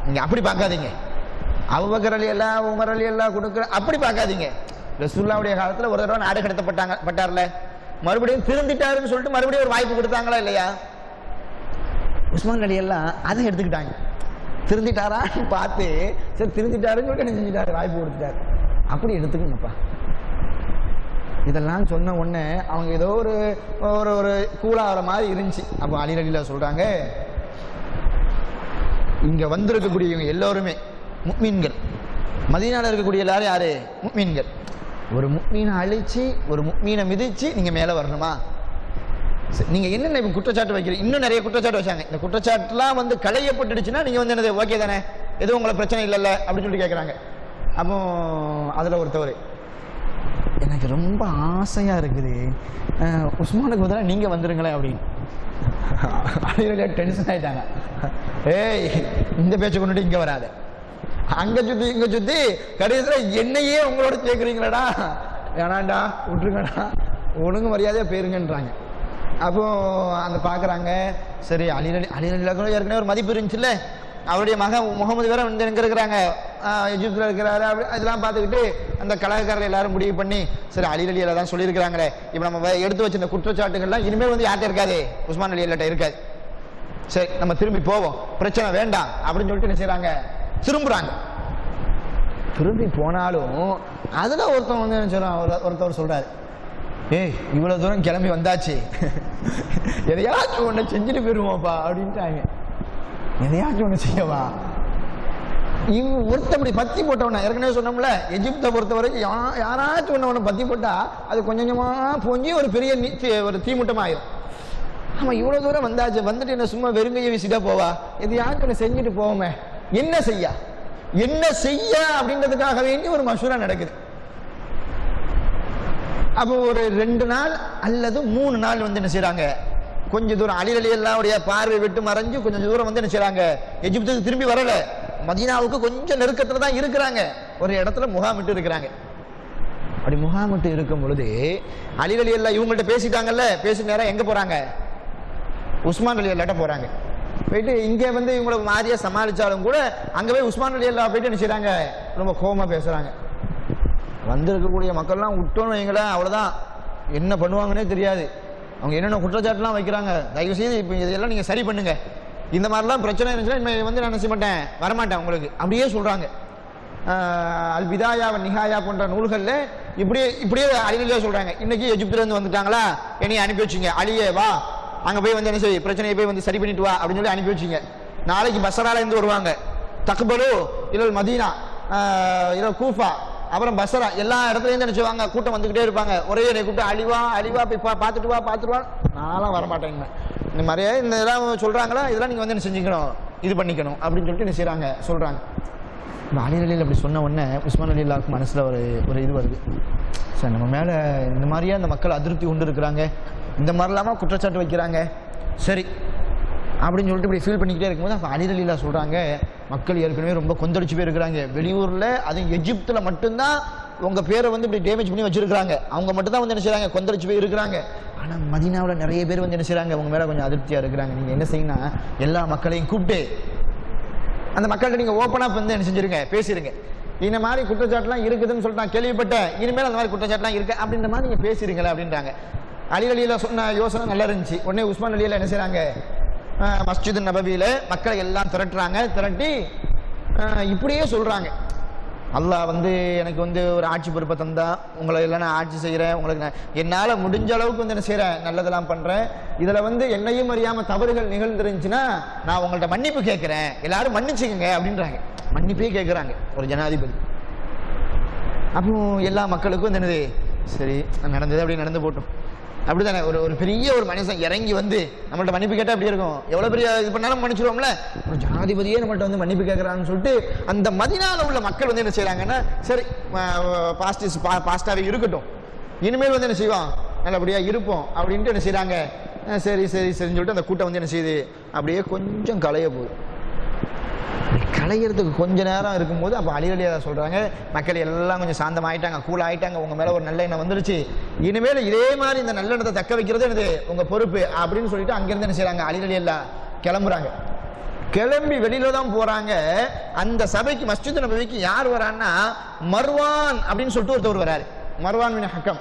நீங்கள் அப்படி பார்க்காதீங்க, அபூபக்கர் ரலியல்லாஹு உமர் ரலியல்லாஹு கொடுக்குற அப்படி பார்க்காதீங்க. ரசூலுல்லாஹுடைய காலத்தில் ஒரு தடவை நாடு கடத்தப்பட்டார்ல, மறுபடியும் திருந்திட்டாருன்னு சொல்லிட்டு மறுபடியும் ஒரு வாய்ப்பு கொடுத்தாங்களா இல்லையா? உஸ்மான் ரலியல்லாஹு அதை எடுத்துக்கிட்டாங்க. திருந்திட்டாரான்னு பார்த்து சரி திருந்திட்டாருன்னு சொல்லிட்டு என்ன செஞ்சுட்டாரு, வாய்ப்பு கொடுத்துட்டாரு. அப்படி எடுத்துக்கணும்ப்பா. இதெல்லாம் சொன்ன உடனே அவங்க ஏதோ ஒரு கூலாகிற மாதிரி இருந்துச்சு. அப்போ அலி ரலியல்லாஹு சொல்றாங்க, இங்க வந்திருக்கக்கூடியவங்க எல்லோருமே முஃமின்கள், மதீனால இருக்கக்கூடிய எல்லாரும் யாரு, முஃமின்கள். ஒரு முஃமீனை அழிச்சு ஒரு முஃமீனை மிதிச்சு நீங்க மேலே வரணுமா? நீங்க என்னென்ன இப்போ குற்றச்சாட்டு வைக்கிறீங்க? இன்னும் நிறைய குற்றச்சாட்டு வச்சாங்க. இந்த குற்றச்சாட்டுலாம் வந்து களையப்பட்டுடுச்சுன்னா நீங்க வந்து என்னது ஓகே தானே, எதுவும் உங்களுக்கு பிரச்சனை இல்லைல்ல அப்படின்னு சொல்லிட்டு கேட்குறாங்க. அப்போ அதில் ஒருத்தவர், எனக்கு ரொம்ப ஆசையா இருக்குது, உஸ்மானுக்கு பதிலாக நீங்க வந்துருங்களேன் அப்படின்னு. டென்ஷன் ஆயிட்டாங்க. ஏய் இந்த பேச்சை கொண்டுட்டு இங்க வராத, அங்க சுத்தி இங்க சுத்தி கடைசியில் என்னையே உங்களோட கேட்குறீங்களடா, வேணாண்டா விட்டுருங்கடா, ஒழுங்கு மரியாதையா போயிருங்கன்றாங்க. அப்போ அந்த பார்க்குறாங்க, சரி அலி ரலியல்லாஹு ஏற்கனவே ஒரு மதிப்பு இருந்துச்சுல்ல, அவருடைய முகமது வேற வந்து எங்கே இருக்கிறாங்க, எஜிப்தில் இருக்கிறாரு, அப்படி இதெல்லாம் பார்த்துக்கிட்டு அந்த கலகக்காரர்கள் எல்லாரும் முடிவு பண்ணி சரி அலி ரலியல்லாஹு தான் சொல்லியிருக்கிறாங்களே, இப்போ நம்ம எடுத்து வச்சிருந்த குற்றச்சாட்டுகள்லாம் இனிமேல் வந்து யார்கிட்ட இருக்காது, உஸ்மான் ரலியல்லாஹு இருக்காது, சரி நம்ம திரும்பி போவோம், பிரச்சனை வேண்டாம் அப்படின்னு சொல்லிட்டு என்ன செய்யறாங்க, திரும்புறாங்க. திரும்பி போனாலும் அதுல ஒருத்தன் வந்து என்ன சொல்றான், ஒருத்தவர் சொல்றாரு, ஏய் இவ்வளவு தூரம் கிளம்பி வந்தாச்சு, எதையாச்சும் ஒண்ணு செஞ்சுட்டு போயிருவோம்ப்பா அப்படின்ட்டாங்க. எதையாச்சும் ஒண்ணு செய்யவா? ஒருத்தப்படி பத்தி போட்டவன ஏற்கனவே சொன்னோம்ல, எஜிப்தை பொறுத்த வரைக்கும் யாராச்சும் ஒண்ணு பத்தி போட்டா அது கொஞ்சம் கொஞ்சமா பொங்கி ஒரு பெரிய ஒரு தீமுட்டமாயிரும். ஆமா இவ்வளவு தூரம் வந்தாச்சு, வந்துட்டு என்ன சும்மா வெறுங்கையை வீசிட்டா போவா, எதையாச்சும் ஒண்ணு செஞ்சுட்டு போவோமே, என்ன செய்ய அப்படின்றதுக்காக வேண்டி ஒரு மசூரா நடக்குது. அப்போ ஒரு 2 நாள் அல்லது 3 நாள் வந்து என்ன செய்யறாங்க, கொஞ்ச தூரம் அலி ரலியல்லாஹுடைய பார்வை விட்டு மறைஞ்சு கொஞ்சம் தூரம் வந்து என்ன செய்யறாங்க, எஜிப்துக்கு திரும்பி வரல, மதீனாவுக்கு கொஞ்சம் நெருக்கத்துல தான் இருக்கிறாங்க, ஒரு இடத்துல முகாமிட்டு இருக்கிறாங்க. அப்படி முகாமிட்டு இருக்கும் பொழுது அலி ரலியல்லாஹு இவங்கள்ட்ட பேசிட்டாங்கல்ல, பேசி நேரம் எங்க போறாங்க, உஸ்மான் ரலியல்லாஹு போறாங்க. போயிட்டு இங்கே வந்து இவங்களை மாதிரியா சமாளிச்சாலும் கூட அங்கே போய் உஸ்மான் ரலியல்லாஹு போயிட்டு என்ன செய்யறாங்க, ரொம்ப கோபமா பேசுறாங்க. வந்திருக்கக்கூடிய மக்கள்லாம் விட்டோன்னு வைங்களேன், அவ்வளோதான், என்ன பண்ணுவாங்கன்னே தெரியாது. அவங்க என்னென்ன குற்றச்சாட்டுலாம் வைக்கிறாங்க, தயவு செய்து இப்போ இதெல்லாம் நீங்கள் சரி பண்ணுங்க, இந்த மாதிரிலாம் பிரச்சனை இருந்துச்சுன்னா இனிமேல் வந்து நான் செய்ய மாட்டேன், வரமாட்டேன் உங்களுக்கு, அப்படியே சொல்கிறாங்க. அல் பிதாயா வ நிஹாயா போன்ற நூல்களில் இப்படியே அலிலியா சொல்கிறாங்க. இன்னைக்கு எஜிப்துலேருந்து வந்துட்டாங்களா, என்னையை அனுப்பி வச்சிங்க, அலியே வா அங்கே போய் வந்து என்ன செய்ய, பிரச்சனையை போய் வந்து சரி பண்ணிட்டு வா அப்படின்னு சொல்லி அனுப்பி வச்சிங்க. நாளைக்கு பஸ்ராலேருந்து வருவாங்க, தக்பலு இல்லல் மதீனா இல்லல் கூஃபா அப்புறம் பஸ்ரா, எல்லா இடத்துலேருந்து என்ன செய்வாங்க, கூட்டம் வந்துக்கிட்டே இருப்பாங்க. ஒரே என்னை கூப்பிட்டு அழிவா அழிவா போய் பார்த்துட்டு வா, நான்லாம் வரமாட்டேங்க. இந்த மாதிரியே இந்த இதெல்லாம் சொல்கிறாங்களா, இதெல்லாம் நீங்கள் வந்து என்ன செஞ்சுக்கணும், இது பண்ணிக்கணும் அப்படின்னு சொல்லிட்டு என்ன செய்கிறாங்க சொல்கிறாங்க. இப்போ அலி அலியில் அப்படி சொன்ன உடனே உஸ்மான் அலி அல்லாவுக்கு மனசில் ஒரு இது வருது, சார் நம்ம மேலே இந்த மாதிரியே அந்த மக்கள் அதிருப்தி கொண்டு இருக்கிறாங்க, இந்த மாதிரிலாமா குற்றச்சாட்டு வைக்கிறாங்க, சரி அப்படின்னு சொல்லிட்டு இப்படி ஃபீல் பண்ணிக்கிட்டே இருக்கும்போது அப்போ அலி அலிலா சொல்கிறாங்க, மக்கள் ஏற்கனவே ரொம்ப கொந்தளிச்சு போயிருக்கிறாங்க, வெளியூரில் அதுவும் எஜிப்தில் மட்டும்தான் உங்கள் பேரை வந்து இப்படி டேமேஜ் பண்ணி வச்சுருக்கிறாங்க, அவங்க மட்டும் தான் வந்து என்ன செய்கிறாங்க, கொந்தளிச்சு போய் இருக்கிறாங்க. ஆனால் மதீனாவில் நிறைய பேர் வந்து என்ன செய்கிறாங்க, உங்கள் மேலே கொஞ்சம் அதிருப்தியாக இருக்கிறாங்க. நீங்கள் என்ன செய்யணும்னா எல்லா மக்களையும் கூப்பிட்டு அந்த மக்கள்கிட்ட நீங்கள் ஓப்பனாக வந்து என்ன செஞ்சுருங்க, பேசிடுங்க. இந்த மாதிரி குற்றச்சாட்டுலாம் இருக்குதுன்னு சொல்லிட்டு நான் கேள்விப்பட்டேன், இனிமேல் அந்த மாதிரி குற்றச்சாட்டுலாம் இருக்கு அப்படின்ற மாதிரி நீங்கள் பேசிடுங்களேன் அப்படின்றாங்க. அலி அலியில் சொன்ன யோசனை நல்லா இருந்துச்சு. உடனே உஸ்மான் அலியில் என்ன செய்கிறாங்க, மஸ்ஜித் நபவியில் மக்களை எல்லாம் திரட்டி இப்படியே சொல்கிறாங்க, அல்லாஹ் வந்து எனக்கு வந்து ஒரு ஆட்சி பொறுப்பை தந்தா உங்களை எல்லாம் நான் ஆட்சி செய்கிறேன், உங்களுக்கு நான் என்னால் முடிஞ்ச அளவுக்கு வந்து என்ன செய்கிறேன், நல்லதெல்லாம் பண்ணுறேன், இதில் வந்து என்னையும் அறியாமல் தவறுகள் நிகழ்ந்துருந்துச்சுன்னா நான் உங்கள்கிட்ட மன்னிப்பு கேட்குறேன், எல்லாரும் மன்னிச்சுக்கங்க அப்படின்றாங்க. மன்னிப்பே கேட்குறாங்க ஒரு ஜனாதிபதி. அப்போ எல்லா மக்களுக்கும் வந்து என்னது, சரி நடந்தது அப்படி நடந்து போட்டோம் அப்படி தானே. ஒரு பெரிய ஒரு மனுஷன் இறங்கி வந்து நம்மள்ட்ட மன்னிப்பு கேட்டால் அப்படி இருக்கும், எவ்வளோ பெரிய இது பண்ணாலும் மன்னிச்சிருவோம்ல, ஒரு ஜனாதிபதியே நம்மள்ட்ட வந்து மன்னிப்பு கேட்குறான்னு சொல்லிட்டு அந்த மதீனாவில் உள்ள மக்கள் வந்து என்ன செய்கிறாங்கன்னா, சரி பாஸ்டாகவே இருக்கட்டும், இனிமேல் வந்து என்ன செய்வோம், நல்லபடியாக இருப்போம் அப்படின்ட்டு என்ன செய்கிறாங்க, சரி சரின்னு சொல்லிட்டு அந்த கூட்டம் வந்து என்ன செய்யுது, அப்படியே கொஞ்சம் களைய போகுது. கலைகிறதுக்கு கொஞ்ச நேரம் இருக்கும்போது அப்போ அலி அலியா சொல்கிறாங்க, மக்கள் எல்லாம் கொஞ்சம் சாந்தம் ஆகிட்டாங்க, கூல் ஆகிட்டாங்க, உங்கள் மேலே ஒரு நல்ல எண்ணம் வந்துருச்சு, இனிமேல் இதே மாதிரி இந்த நல்ல எண்ணத்தை தக்க வைக்கிறது என்னது உங்கள் பொறுப்பு அப்படின்னு சொல்லிட்டு அங்கேருந்து என்ன செய்கிறாங்க, அலி அலியா கிளம்புறாங்க. கிளம்பி வெளியில தான் போகிறாங்க. அந்த சபைக்கு மஸ்ஜித் நபவிக்கு யார் வரான்னா மர்வான் அப்படின்னு சொல்லிட்டு ஒருத்தர் வராரு. மர்வான் பின் ஹக்கம்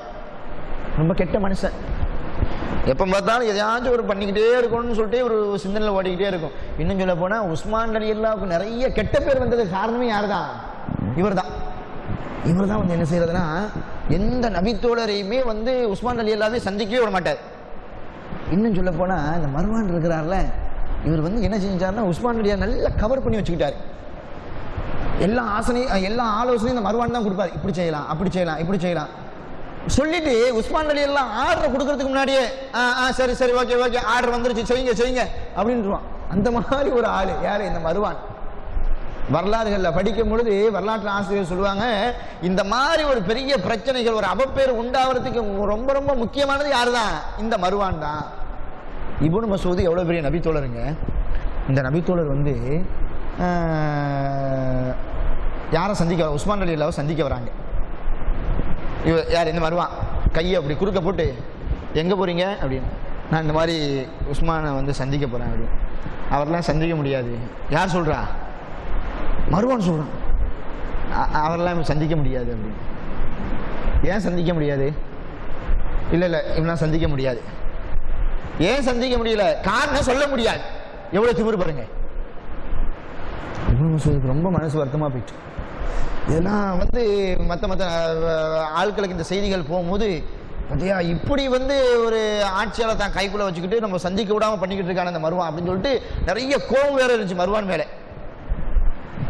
ரொம்ப கெட்ட மனுஷன், எப்போ பார்த்தாலும் எதையாச்சும் ஒரு பண்ணிக்கிட்டே இருக்கணும்னு சொல்லிட்டு ஒரு சிந்தனையில் ஓடிக்கிட்டே இருக்கும். இன்னும் சொல்ல போனால் உஸ்மான் அலி அல்லாவுக்கு நிறைய கெட்ட பேர் வந்ததுக்கு காரணமே யார் தான், இவர் தான் வந்து என்ன செய்யறதுன்னா, எந்த நபித்தோழரையுமே வந்து உஸ்மான் அலி அல்லாவே சந்திக்கவே விட மாட்டார். இன்னும் சொல்ல போனால் இந்த மர்வான் இருக்கிறார்ல, இவர் வந்து என்ன செஞ்சாருன்னா உஸ்மான் அலியா நல்லா கவர் பண்ணி வச்சுக்கிட்டாரு. எல்லா ஆலோசனையும் இந்த மர்வான் தான் கொடுப்பாரு, இப்படி செய்யலாம் அப்படி செய்யலாம் இப்படி செய்யலாம் சொல்லிட்டு உஸ்மான் அலி எல்லாம் ஆர்டர் கொடுக்கறதுக்கு முன்னாடியே சரி ஓகே ஆர்டர் வந்துருச்சு செய்யுங்க அப்படின்றான். அந்த மாதிரி ஒரு ஆளு யாரு, இந்த மர்வான். வரலாறுகள்ல படிக்கும் பொழுது வரலாற்று ஆசிரியர் சொல்லுவாங்க, இந்த மாதிரி ஒரு பெரிய பிரச்சனைகள் ஒரு அவப்பேர் உண்டாகிறதுக்கு ரொம்ப ரொம்ப முக்கியமானது யாருதான், இந்த மர்வான் தான். இப்னு மசூத் எவ்வளவு பெரிய நபித்தோழருங்க. இந்த நபித்தோழர் வந்து யாரை சந்திக்க, உஸ்மான் அலி அல்லாவை சந்திக்க வராங்க. இவர் யார், இந்த மர்வான் கையை அப்படி குறுக்க போட்டு எங்கே போகிறீங்க அப்படின்னு, நான் இந்த மாதிரி உஸ்மானை வந்து சந்திக்க போகிறேன் அப்படின்னு. அவரெல்லாம் சந்திக்க முடியாது. யார் சொல்கிறா, மர்வான் சொல்கிறான், அவரெல்லாம் சந்திக்க முடியாது அப்படின்னு. ஏன் சந்திக்க முடியாது, இல்லை இவெல்லாம் சந்திக்க முடியாது. ஏன் சந்திக்க முடியல, காரணம் சொல்ல முடியாது. எவ்வளோ திமிரு பாருங்க. ரொம்ப மனசு வருத்தமாக போயிடுச்சு. இதெல்லாம் வந்து மற்ற ஆட்களுக்கு இந்த செய்திகள் போகும்போது பார்த்தியா, இப்படி வந்து ஒரு ஆட்சியாளர் தான் கைக்குள்ளே வச்சுக்கிட்டு நம்ம சந்திக்க விடாமல் பண்ணிக்கிட்டு இருக்கான இந்த மர்வான் அப்படின்னு சொல்லிட்டு நிறைய கோபம் வேற இருந்துச்சு மர்வான் மேலே.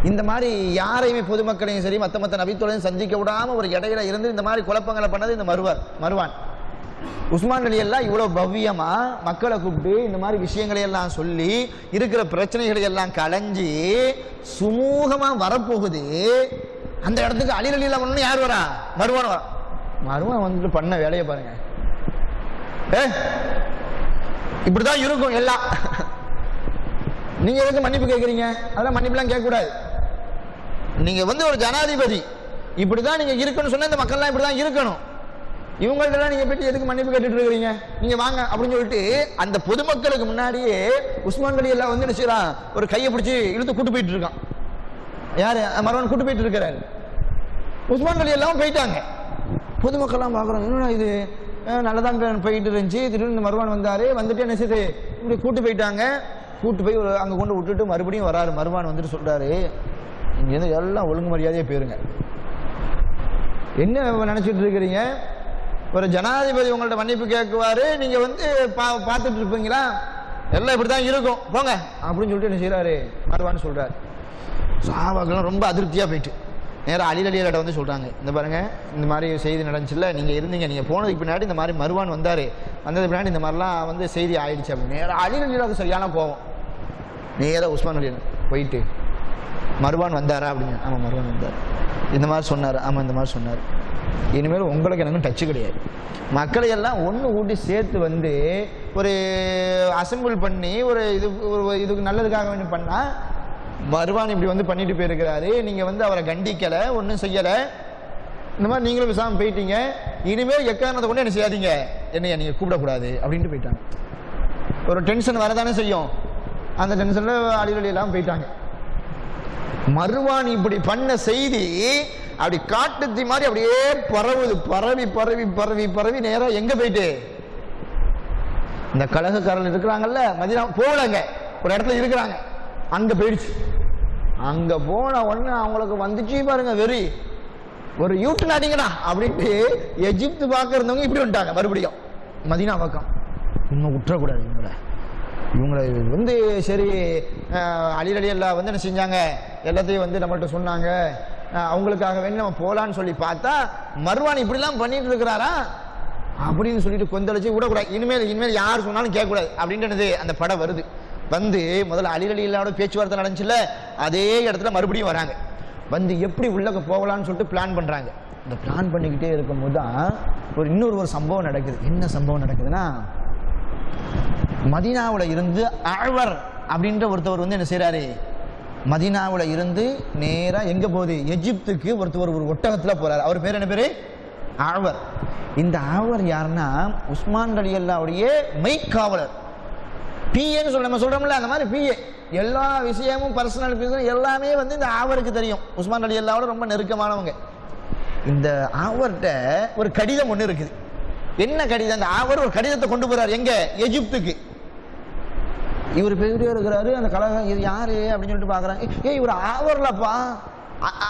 இந்த மாதிரி யாரையுமே பொதுமக்களையும் சரி மற்ற நபித்தோழையும் சந்திக்க விடாமல் ஒரு இடையில இருந்து இந்த மாதிரி குழப்பங்களை பண்ணது இந்த மர்வான். உஸ்மான் அலி எல்லாம் இவ்வளவு பவ்யமா மக்களை கூப்பிட்டு இந்த மாதிரி விஷயங்களை எல்லாம் சொல்லி இருக்கிற பிரச்சனைகளை எல்லாம் களைஞ்சி சுமூகமா வரப்போகுது. அந்த இடத்துக்கு அலி அலி எல்லாம் யார் வரா, மர்வான் வரா. மர்வான் வந்துட்டு பண்ண வேலையை பாருங்க. இப்படிதான் இருக்கும் எல்லாம். நீங்க எதுக்கு மன்னிப்பு கேட்கறீங்க, அதெல்லாம் மன்னிப்புலாம் கேட்கக்கூடாது. நீங்க வந்து ஒரு ஜனாதிபதி, இப்படிதான் நீங்க இருக்குன்னு சொன்னா இந்த மக்கள்லாம் இப்படிதான் இருக்கணும். இவங்கள்ட்ட நீங்க போயிட்டு எதுக்கு மன்னிப்பு கேட்டுட்டு இருக்கிறீங்க, நீங்க வாங்க அப்படின்னு சொல்லிட்டு அந்த பொதுமக்களுக்கு முன்னாடியே உஸ்மான் அலி எல்லாம் வந்து நினைச்சான் ஒரு கையை பிடிச்சி இழுத்து கூட்டு போயிட்டு இருக்கான். யாரு, மர்வான் கூட்டு போயிட்டு இருக்கிறாரு. உஸ்மான் அலி எல்லாம் போயிட்டாங்க. பொதுமக்கள்லாம் பார்க்குறாங்க, என்னடா இது நல்லதான் போயிட்டு இருந்துச்சு. திடீர்னு இந்த மருவான் வந்தார். வந்துட்டு என்ன செய்து இப்படி கூட்டு போயிட்டாங்க. கூட்டு போய் அங்கே கொண்டு விட்டுட்டு மறுபடியும் வராரு. மருவான் வந்துட்டு சொல்கிறாரு, இங்கேருந்து எல்லாம் ஒழுங்கு மரியாதையாக போயிருங்க. என்ன நினச்சிட்டு இருக்கிறீங்க? ஒரு ஜனாதிபதி உங்கள்ட்ட மன்னிப்பு கேட்குவார், நீங்கள் வந்து பார்த்துட்டு இருப்பீங்களா? எல்லாம் இப்படி தான் இருக்கும், போங்க அப்படின்னு சொல்லிட்டு என்ன செய்கிறாரு மருவான்னு சொல்கிறார். சஹாபாக்கெல்லாம் ரொம்ப அதிருப்தியாக போயிட்டு நேராக அலி ரலியல்லாஹு வந்து சொல்கிறாங்க, இந்த பாருங்கள், இந்த மாதிரி செய்தி நடந்துச்சுல்ல, நீங்கள் இருந்தீங்க, நீங்கள் போனதுக்கு பின்னாடி இந்த மாதிரி மருவான் வந்தார், வந்ததுக்கு பின்னாடி இந்த மாதிரிலாம் வந்து செய்தி ஆயிடுச்சு அப்படின்னு. நேராக அலி ரலியல்லாஹு சரியான கோவம். நேராக உஸ்மான் அலி போயிட்டு, மருவான் வந்தாரா அப்படின்னு. ஆமாம் மருவான் வந்தார், இந்த மாதிரி சொன்னார். ஆமாம் இந்த மாதிரி சொன்னார். இனிமேல் உங்களுக்கு எனக்கும் டச்சு கிடையாது. மக்களை எல்லாம் ஒன்று கூட்டி சேர்த்து வந்து ஒரு அசம்பிள் பண்ணி ஒரு இதுக்கு நல்லதுக்காக வேண்டி பண்ணால், மருவான் இப்படி வந்து பண்ணிட்டு போயிருக்கிறாரு, நீங்கள் வந்து அவரை கண்டிக்கலை, ஒன்றும் செய்யலை, இந்த மாதிரி நீங்களும் விசாமல் போயிட்டீங்க, இனிமேல் எக்காரணத்தை கொண்டு என்ன செய்யாதீங்க, என்னைய நீங்கள் கூப்பிடக்கூடாது அப்படின்ட்டு போயிட்டாங்க. ஒரு டென்ஷன் வரதானே செய்யும். அந்த டென்ஷனில் அலி ரலியல்லாஹு போயிட்டாங்க. மருவான் இப்படி பண்ண செய்தி அப்படி காட்டுத்தி மாதிரி அப்படியே பரவுது. பரவி பரவி பரவி பரவி நேரம் எங்க போயிட்டு, இந்த கலகக்காரர்கள் இருக்கிறாங்கல்ல மதீனா, போகலங்க ஒரு இடத்துல இருக்கிறாங்க, அங்க போயிடுச்சு. அங்க போன உடனே அவங்களுக்கு வந்துச்சு பாருங்க வெறி, ஒரு யூட்டன் அடிங்கடா அப்படின்ட்டு எஜிப்து பார்க்க இருந்தவங்க இப்படி வந்துட்டாங்க மறுபடியும் மதீனா பக்கம். இன்னும் விட்டுறக்கூடாது இவங்களை வந்து சரி. அலி ரலியல்லாஹு வந்து என்ன செஞ்சாங்க, எல்லாத்தையும் வந்து நம்மள்ட்ட சொன்னாங்க, அவங்களுக்காக வேண்டி நம்ம போகலான்னு சொல்லி பார்த்தா மருவான் இப்படிலாம் பண்ணிட்டு இருக்கிறாரா அப்படின்னு சொல்லிட்டு கொந்தளிச்சு விடக்கூடாது, இனிமேல் யார் சொன்னாலும் கேட்கக்கூடாது அப்படின்றது அந்த படம் வருது. வந்து முதல்ல அலி ரலியல்லாஹு பேச்சுவார்த்தை நடந்துச்சுல்ல, அதே இடத்துல மறுபடியும் வராங்க. வந்து எப்படி உள்ளக்க போகலான்னு சொல்லிட்டு பிளான் பண்ணுறாங்க. இந்த பிளான் பண்ணிக்கிட்டே இருக்கும்போது தான் இன்னொரு சம்பவம் நடக்குது. என்ன சம்பவம் நடக்குதுன்னா, மதீனாவில் இருந்து அழ்வர் அப்படின்ற ஒருத்தவர் வந்து என்ன செய்கிறாரு, மதீனாவில் இருந்து நேராக எங்கே போகுது, எஜிப்துக்கு ஒருத்தவர் ஒரு ஒட்டகத்தில் போகிறார். அவர் பேர் என்ன பேர், அழ்வர். இந்த அழ்வர் யாருன்னா உஸ்மான் ரலியல்லாஹுடைய மெய்க்காவலர், பிஏன்னு நம்ம சொல்கிறோம்ல, அந்த மாதிரி பிஏ. எல்லா விஷயமும் பர்சனல் பிசினஸ் எல்லாமே வந்து இந்த ஆவருக்கு தெரியும். உஸ்மான் ரலியல்லாஹுவோட ரொம்ப நெருக்கமானவங்க. இந்த ஆவர்கிட்ட ஒரு கடிதம் ஒன்று இருக்குது. என்ன கடிதம்? அந்த ஆவர் ஒரு கடிதத்தை கொண்டு போறார் எங்க, எஜிப்துக்கு. இவர் பெரிய இருக்கிறாரு. அந்த கழகம் இது யாரு அப்படின்னு சொல்லிட்டு பாக்குறாங்க. இவர் ஆவர்லப்பா,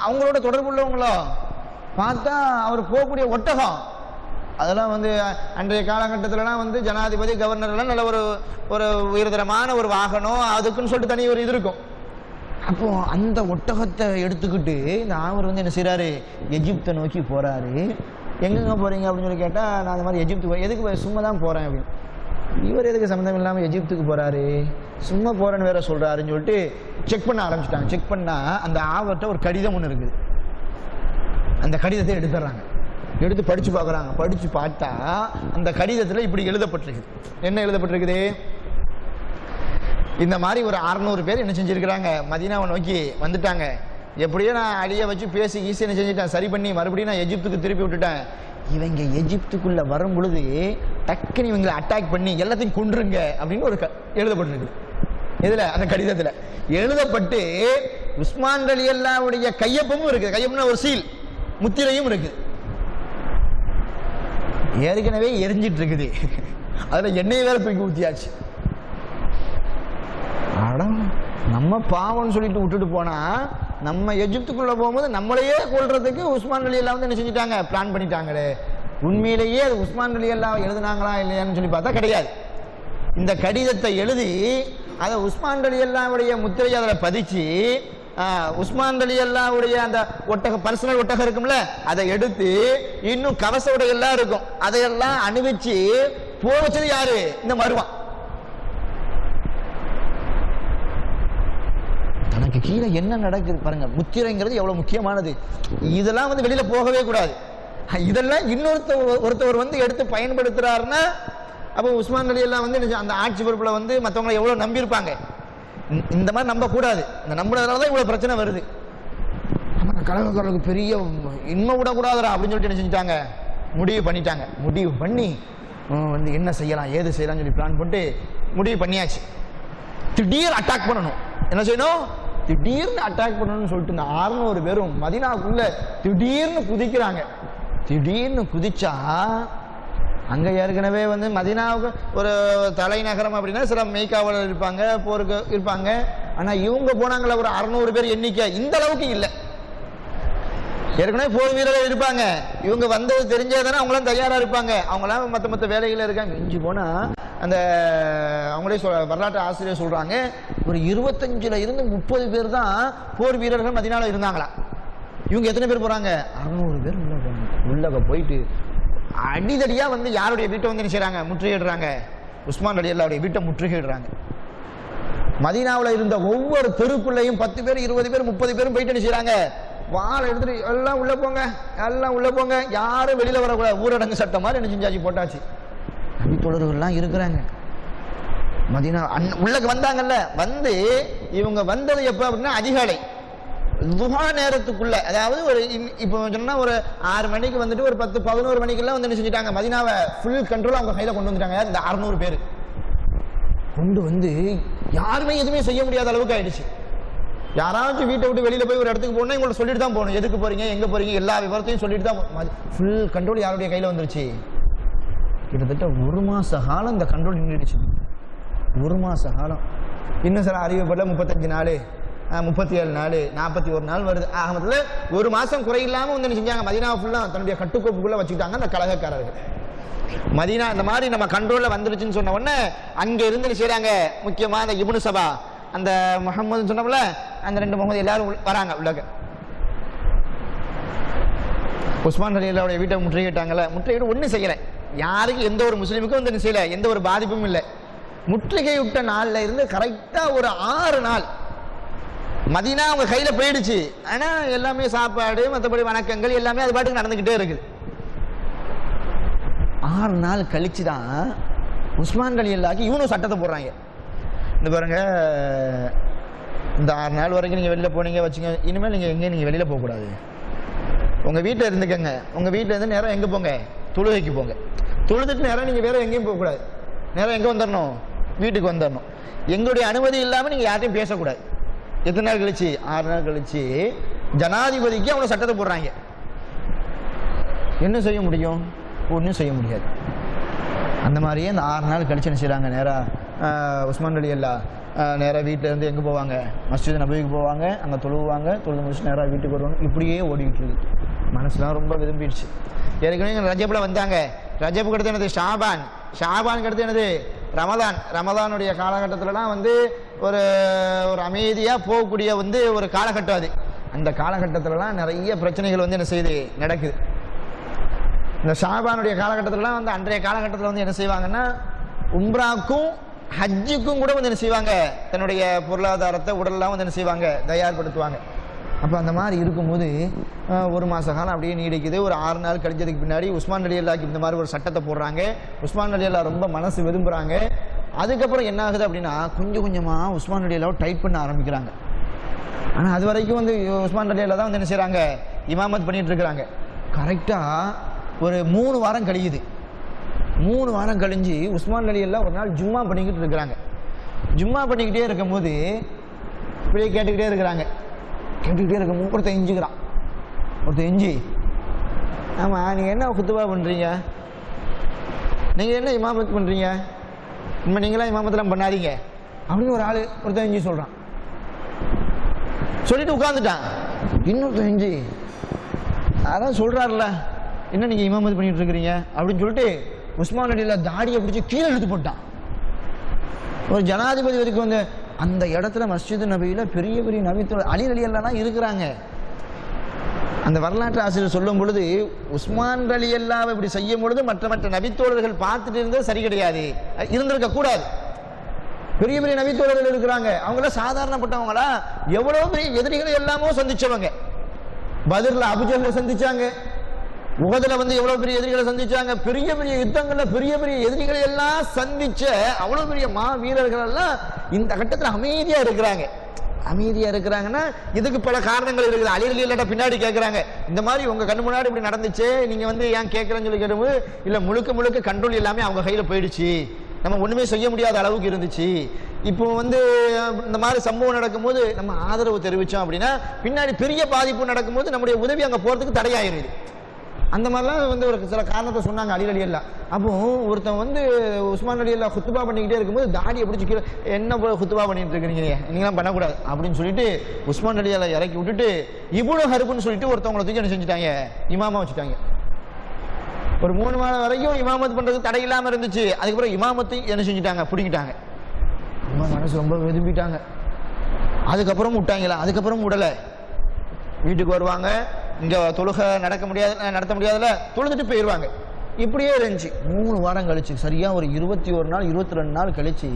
அவங்களோட தொடர்பு உள்ளவங்களோ பார்த்தா அவர் போகக்கூடிய ஒட்டகம். அதெல்லாம் வந்து அன்றைய காலகட்டத்திலலாம் வந்து ஜனாதிபதி கவர்னர் எல்லாம் நல்ல ஒரு உயர்தரமான ஒரு வாகனம், அதுக்குன்னு சொல்லிட்டு தனி ஒரு இது இருக்கும். அப்போ அந்த ஒட்டகத்தை எடுத்துக்கிட்டு இந்த ஆவர் வந்து என்ன செய்யறாரு, எஜிப்தை நோக்கி போறாரு. எங்கெங்க போறீங்க அப்படின்னு சொல்லி கேட்டா, நான் அந்த மாதிரி எஜிப்துக்கு எதுக்கு, சும்மா தான் போறேன் அப்படின்னு. இவர் எதுக்கு சம்மந்தம் இல்லாமல் எஜிப்துக்கு போறாரு, சும்மா போறேன்னு வேற சொல்றாருன்னு சொல்லிட்டு செக் பண்ண ஆரம்பிச்சுட்டாங்க. செக் பண்ணா அந்த ஆவர்கிட்ட ஒரு கடிதம் ஒன்று இருக்குது. அந்த கடிதத்தை எடுத்துறாங்க, எடுத்து படிச்சு பார்க்குறாங்க. படிச்சு பார்த்தா அந்த கடிதத்தில் இப்படி எழுதப்பட்டிருக்குது. என்ன எழுதப்பட்டிருக்குது, இந்த மாதிரி ஒரு 600 பேர் என்ன செஞ்சிருக்கிறாங்க, மதீனாவை நோக்கி வந்துட்டாங்க. எப்படியோ நான் அலியை வச்சு பேசி ஈஸி என்ன செஞ்சுட்டேன், சரி பண்ணி மறுபடியும் நான் எஜிப்துக்கு திருப்பி விட்டுட்டேன். இவங்க எஜிப்துக்குள்ள வரும் பொழுது டக்குன்னு இவங்களை அட்டாக் பண்ணி எல்லாத்தையும் கொன்றுங்க அப்படின்னு ஒரு எழுதப்பட்டிருக்கு. இதுல அந்த கடிதத்துல எழுதப்பட்டு உஸ்மான் ரலியல்லாஹுடைய கையொப்பமும் இருக்குது. கையொப்பம்னா ஒரு சீல், முத்திரையும் இருக்கு. ஏற்கனவே எரிஞ்சிட்டு இருக்குது. அதுல எண்ணெய் வேற தூக்கி ஊத்தியாச்சு. நம்ம பாவம்னு சொல்லிட்டு விட்டுட்டு போனா, நம்ம எஜிப்துக்குள்ள போகும்போது நம்மளையே கொள்றதுக்கு உஸ்மான் ரலியல்லாஹு வந்து என்ன செஞ்சுட்டாங்க, பிளான் பண்ணிட்டாங்களே. உண்மையிலேயே அது உஸ்மான் ரலியல்லாஹு எழுதுனாங்களா இல்லையான்னு சொல்லி பார்த்தா கிடையாது. இந்த கடிதத்தை எழுதி அதை உஸ்மான் ரலியல்லாஹுடைய முத்திரையை அதில் பதிச்சு, உஸ்மான் ரலியல்லாஹுடைய அந்த ஒட்டகம், பர்சனல் ஒட்டகம் இருக்கும்ல, அதை எடுத்து இன்னும் கவச உடை எல்லாம் இருக்கும், அதையெல்லாம் அணிவிச்சு போச்சது யாரு, இந்த மருவான். தனக்கு கீழே என்ன நடக்குது பாருங்க. முத்திரைங்கிறது எவ்வளவு முக்கியமானது. இதெல்லாம் வந்து வெளியில போகவே கூடாது. இதெல்லாம் ஒருத்தவர் வந்து எடுத்து பயன்படுத்துறாருன்னா, அப்போ உஸ்மான் ரலியல்லாஹு வந்து அந்த ஆட்சி பொறுப்புல வந்து மற்றவங்களை எவ்வளவு நம்பியிருப்பாங்க. இந்த மாதிரி நம்ப கூடாது. இந்த நம்புறதுனாலதான் இவ்வளவு பிரச்சனை வருது. கழகக்காரர்களுக்கு பெரிய இன்மை விடக்கூடாதுரா அப்படின்னு சொல்லிட்டு என்ன செஞ்சுட்டாங்க, முடிவு பண்ணிட்டாங்க. முடிவு பண்ணி வந்து என்ன செய்யலாம் ஏது செய்யலாம் சொல்லி பிளான் பண்ணிட்டு முடிவு பண்ணியாச்சு. திடீர் அட்டாக் பண்ணணும். என்ன செய்யணும், திடீர்னு அட்டாக் பண்ணணும்னு சொல்லிட்டு இந்த 600 பேரும் மதீனாவுக்குள்ள திடீர்னு குதிக்கிறாங்க. திடீர்னு குதிச்சா அங்கே ஏற்கனவே வந்து மதீனாவுக்கு ஒரு தலைநகரம் அப்படின்னா சில மெய்காவலர் இருப்பாங்க, போருக்கு இருப்பாங்க. ஆனால் இவங்க போனாங்களே ஒரு 600 பேர் எண்ணிக்கை இந்த அளவுக்கு இல்லை. ஏற்கனவே போர் வீரர்கள் இருப்பாங்க, இவங்க வந்தது தெரிஞ்சதானே அவங்களாம் தயாராக இருப்பாங்க. அவங்களாம் மற்ற வேலையில் இருக்காங்க. இஞ்சி போனால் அந்த அவங்களே வரலாற்று ஆசிரியர் சொல்கிறாங்க, ஒரு 25ல் இருந்து 30 பேர் தான் போர் வீரர்கள் மதீனாவில் இருந்தாங்களா. இவங்க எத்தனை பேர் போகிறாங்க? 600 பேர் உள்ள போகிறாங்க. உள்ளக போயிட்டு அடிதடியாக வந்து யாருடைய வீட்டை வந்து என்ன செய்கிறாங்க? முற்றுகையிடுறாங்க. உஸ்மான் ரலியல்லாஹுடைய வீட்டை முற்றுகையிடுறாங்க. மதீனாவில் இருந்த ஒவ்வொரு தெருக்குள்ளையும் 10 பேர் 20 பேர் 30 பேரும் போயிட்டு என்ன செய்கிறாங்க? வாழை எடுத்துட்டு எல்லாம் உள்ள போங்க, எல்லாம் உள்ள போங்க, யாரும் வெளியில வரக்கூடாது, ஊரடங்கு சட்டம் மாதிரி என்ன செஞ்சாச்சு, போட்டாச்சு. நபி தோழர்கள்லாம் இருக்கிறாங்க. மதீனா உள்ளக்கு வந்தாங்கல்ல, வந்து இவங்க வந்தது எப்போ அப்படின்னா அதிகாலை துஹா நேரத்துக்குள்ள, அதாவது ஒரு இப்போ சொன்னா ஒரு 6 மணிக்கு வந்துட்டு ஒரு 10-11 மணிக்கெல்லாம் வந்து என்ன செஞ்சுட்டாங்க, மதீனாவை ஃபுல் கண்ட்ரோல் அவங்க கையில கொண்டு வந்துட்டாங்க. இந்த 600 பேர் கொண்டு வந்து யாருமே எதுவுமே செய்ய முடியாத அளவுக்கு ஆயிடுச்சு. யாராச்சும் வீட்டை விட்டு வெளியில போய் ஒரு இடத்துக்கு போகணும், இவங்களை சொல்லிட்டு தான் போகணும், எதுக்கு போறீங்க, எங்க போறீங்க, எல்லா விவரத்தையும் சொல்லிட்டு தான். ஃபுல் கண்ட்ரோல் யாருடைய கையில வந்துருச்சு. கிட்டத்தட்ட 1 மாச காலம் இந்த கண்ட்ரோல் நின்றுடுச்சு. 1 மாச காலம். இன்னும் சில அறிவிப்படல 35 நாள், 37 நாள், 41 நாள் வருது. ஆகமத்துல 1 மாசம் குறையில்லாம வந்து என்ன செஞ்சாங்க, மதீனா ஃபுல்லா தன்னுடைய கட்டுக்கோப்புக்குள்ள வச்சுக்கிட்டாங்க அந்த கலகக்காரர்கள். மதீனா இந்த மாதிரி நம்ம கண்ட்ரோல்ல வந்துருச்சுன்னு சொன்ன உடனே அங்க இருந்து என்ன செய்யறாங்க, முக்கியமா அந்த இப்னு சபா, அந்த முகமது சொன்னோம்ல, அந்த 2 முகமது எல்லாரும் வராங்க உள்ளக. உஸ்மான் ரலியல்லாஹுடைய வீட்டை முற்றுகையிட்டாங்கல்ல, முற்றுகையிட்டு ஒன்றும் செய்யலை, யாருக்கும் எந்த ஒரு முஸ்லீமுக்கும் வந்து என்ன செய்யலை, எந்த ஒரு பாதிப்பும் இல்லை. முற்றுகை விட்ட நாள்ல இருந்து கரெக்டா ஒரு 6 நாள் மதீனா அவங்க கையில போயிடுச்சு. ஆனா எல்லாமே சாப்பாடு மற்றபடி வணக்கங்கள் எல்லாமே அது பாட்டுக்கு நடந்துகிட்டே இருக்குது. 6 நாள் கழிச்சு தான் உஸ்மான் ரலியல்லாஹு இவனும் சட்டத்தை போடுறாங்க. இந்த பாருங்க, இந்த 6 நாள் வரைக்கும் நீங்கள் வெளியில் போனீங்க வச்சுங்க, இனிமேல் நீங்கள் எங்கேயும் நீங்கள் வெளியில் போகக்கூடாது, உங்கள் வீட்டில் இருந்துக்கங்க. உங்கள் வீட்டில் இருந்து நேரம் எங்கே போங்க, தொழுகைக்கு போங்க. தொழுதுட்டு நேரம் நீங்கள் வேறு எங்கேயும் போகக்கூடாது, நேரம் எங்கே வந்துடணும், வீட்டுக்கு வந்துடணும். எங்களுடைய அனுமதி இல்லாமல் நீங்கள் யார்ட்டையும் பேசக்கூடாது. எத்தனை நாள் கழிச்சு? 6 நாள் கழிச்சு ஜனாதிபதிக்கு அவங்க சட்டத்தை போடுறாங்க. என்ன செய்ய முடியும்? ஒன்றும் செய்ய முடியாது. அந்த மாதிரியே இந்த 6 நாள் கழிச்சு என்ன செய்கிறாங்க, நேராக உஸ்மான் ரலியல்லாஹு நேராக வீட்டில் இருந்து எங்கே போவாங்க, மஸ்ஜித் நபவிக்கு போவாங்க, அங்கே தொழுவாங்க, தொழுது முடிச்சு நேராக வீட்டுக்கு வருவாங்க. இப்படியே ஓடிக்கிட்டு இருக்கு. மனசுலாம் ரொம்ப விரும்பிடுச்சு. ஏற்கனவே ரஜபில் வந்தாங்க, ரஜபுக்கு அடுத்து என்னது ஷாபான், ஷாபானுக்கு அடுத்து என்னது ரமதான். ரமதானுடைய காலகட்டத்திலலாம் வந்து ஒரு ஒரு அமைதியாக போகக்கூடிய வந்து ஒரு காலகட்டம் அது. அந்த காலகட்டத்திலலாம் நிறைய பிரச்சனைகள் வந்து என்ன செய்யுது, நடக்குது. இந்த ஷாபானுடைய காலகட்டத்திலலாம் வந்து அன்றைய காலகட்டத்தில் வந்து என்ன செய்வாங்கன்னா, உம்ராக்கும் ஹஜ்ஜுக்கும் கூட வந்து என்ன செய்வாங்க, தன்னுடைய பொருளாதாரத்தை உடல்லாம் வந்து என்ன செய்வாங்க, தயார்படுத்துவாங்க. அப்போ அந்த மாதிரி இருக்கும்போது 1 மாத காலம் அப்படியே நீடிக்குது. ஒரு 6 நாள் கழிஞ்சதுக்கு பின்னாடி உஸ்மான் ரலியல்லாஹுக்கு இந்த மாதிரி ஒரு சட்டத்தை போடுறாங்க. உஸ்மான் ரலியல்லாஹு ரொம்ப மனசு விரும்புகிறாங்க. அதுக்கப்புறம் என்ன ஆகுது அப்படின்னா, கொஞ்சம் கொஞ்சமாக உஸ்மான் ரலியல்லாஹு டைட் பண்ண ஆரம்பிக்கிறாங்க. ஆனால் அது வரைக்கும் வந்து உஸ்மான் ரலியல்லாஹு தான் வந்து என்ன செய்கிறாங்க, இமாமத் பண்ணிட்டு இருக்கிறாங்க. கரெக்டாக ஒரு 3 வாரம் கழியுது. 3 வாரம் கழிஞ்சு உஸ்மான் ரலியல்லாஹு ஒரு நாள் ஜும்மா பண்ணிக்கிட்டு இருக்கிறாங்க. ஜும்மா பண்ணிக்கிட்டே இருக்கும்போது இப்படியே கேட்டுக்கிட்டே இருக்கிறாங்க. கேட்டுக்கிட்டே இருக்கும்போது ஒருத்தன் எஞ்சிக்கிறான். ஒருத்தன் எஞ்சி, ஆமாம் நீங்கள் என்ன குத்துபா பண்ணுறீங்க, நீங்கள் என்ன இமாமத் பண்ணுறீங்க, இனிமேல் நீங்களாம் இமாமத்தெல்லாம் பண்ணாதீங்க அப்படின்னு ஒரு ஆள் ஒருத்தன் எஞ்சி சொல்கிறான். சொல்லிட்டு உட்காந்துட்டான். இன்னொருத்தன் எஞ்சி, அதான் சொல்கிறாருல்ல, என்ன நீங்கள் இமாமத் பண்ணிட்டு இருக்கிறீங்க அப்படின்னு சொல்லிட்டு உஸ்மான் ரலியல்லாஹு தாடியை பிடிச்சி கீழே இழுத்து போட்டான். ஒரு ஜனாதிபதி வரைக்கும் வந்து அந்த இடத்துல மஸ்ஜித் நபியில பெரிய பெரிய நபித்தோழர் அலி ரலியல்லாஹு இருக்கிறாங்க. அந்த வரலாற்று ஆசிரியர் சொல்லும் பொழுது, உஸ்மான் ரலியல்லாஹு இப்படி செய்யும் பொழுது மற்ற நபித்தோழர்கள் பார்த்துட்டு இருந்தது சரி கிடையாது, இருந்திருக்க கூடாது. பெரிய பெரிய நபித்தோழர்கள் இருக்கிறாங்க. அவங்களாம் சாதாரணப்பட்டவங்களா, எவ்வளவு பெரிய எதிரிகளை எல்லாமோ சந்திச்சவங்க. பத்ர்ல அபூஜஹலை சந்திச்சாங்க, உஹதுல வந்து எவ்வளவு பெரிய எதிரிகளை சந்திச்சாங்க, பெரிய பெரிய யுத்தங்கள்ல பெரிய பெரிய எதிரிகளை எல்லாம் சந்திச்ச அவ்வளவு பெரிய மா வீரர்கள் எல்லாம் இந்த கட்டத்தில் அமைதியா இருக்கிறாங்க. அமைதியா இருக்கிறாங்கன்னா இதுக்கு பல காரணங்கள் இருக்குது. அலி ரலியல்லாஹு பின்னாடி கேட்கிறாங்க, இந்த மாதிரி உங்க கண்ணு முன்னாடி இப்படி நடந்துச்சு, நீங்க வந்து ஏன் கேட்கறேன்னு சொல்லி கேட்டபோது, இல்ல முழுக்க கண்ட்ரோல் எல்லாமே அவங்க கையில போயிடுச்சு, நம்ம ஒண்ணுமே செய்ய முடியாத அளவுக்கு இருந்துச்சு. இப்போ வந்து இந்த மாதிரி சம்பவம் நடக்கும்போது நம்ம ஆதரவு தெரிவிச்சோம் அப்படின்னா பின்னாடி பெரிய பாதிப்பு நடக்கும்போது நம்முடைய உதவி அங்க போறதுக்கு தடையாயிருது. அந்த மாதிரிலாம் வந்து ஒரு சில காரணத்தை சொன்னாங்க அலி ரலியல்லாஹ். அப்போ ஒருத்தன் வந்து உஸ்மான் ரலியல்லாஹ் குத்துபா பண்ணிக்கிட்டே இருக்கும்போது தாடியை பிடிச்சி கீழே என்ன குத்துபா பண்ணிட்டு இருக்கிறீங்க, நீங்களாம் பண்ணக்கூடாது அப்படின்னு சொல்லிட்டு உஸ்மான் ரலியல்லாஹ் இறக்கி விட்டுட்டு இப்னு ஹர்புன்னு சொல்லிட்டு ஒருத்தவங்களை தூக்கி என்ன செஞ்சுட்டாங்க, இமாமா வச்சுட்டாங்க. ஒரு 3 மாதம் வரைக்கும் இமாமத் பண்றது தடை இல்லாம இருந்துச்சு. அதுக்கப்புறம் இமாமத்தை என்ன செஞ்சுட்டாங்க, பிடிக்கிட்டாங்க. மனசு ரொம்ப விரும்பிட்டாங்க. அதுக்கப்புறம் விட்டாங்களா, அதுக்கப்புறம் விடலை. வீட்டுக்கு வருவாங்க, இங்கே தொழுகை நடத்த முடியாதுல, தொழுதுட்டு போயிடுவாங்க. இப்படியே இருந்துச்சு. 3 வாரம் கழிச்சு, சரியா ஒரு 21 நாள் 22 நாள் கழிச்சு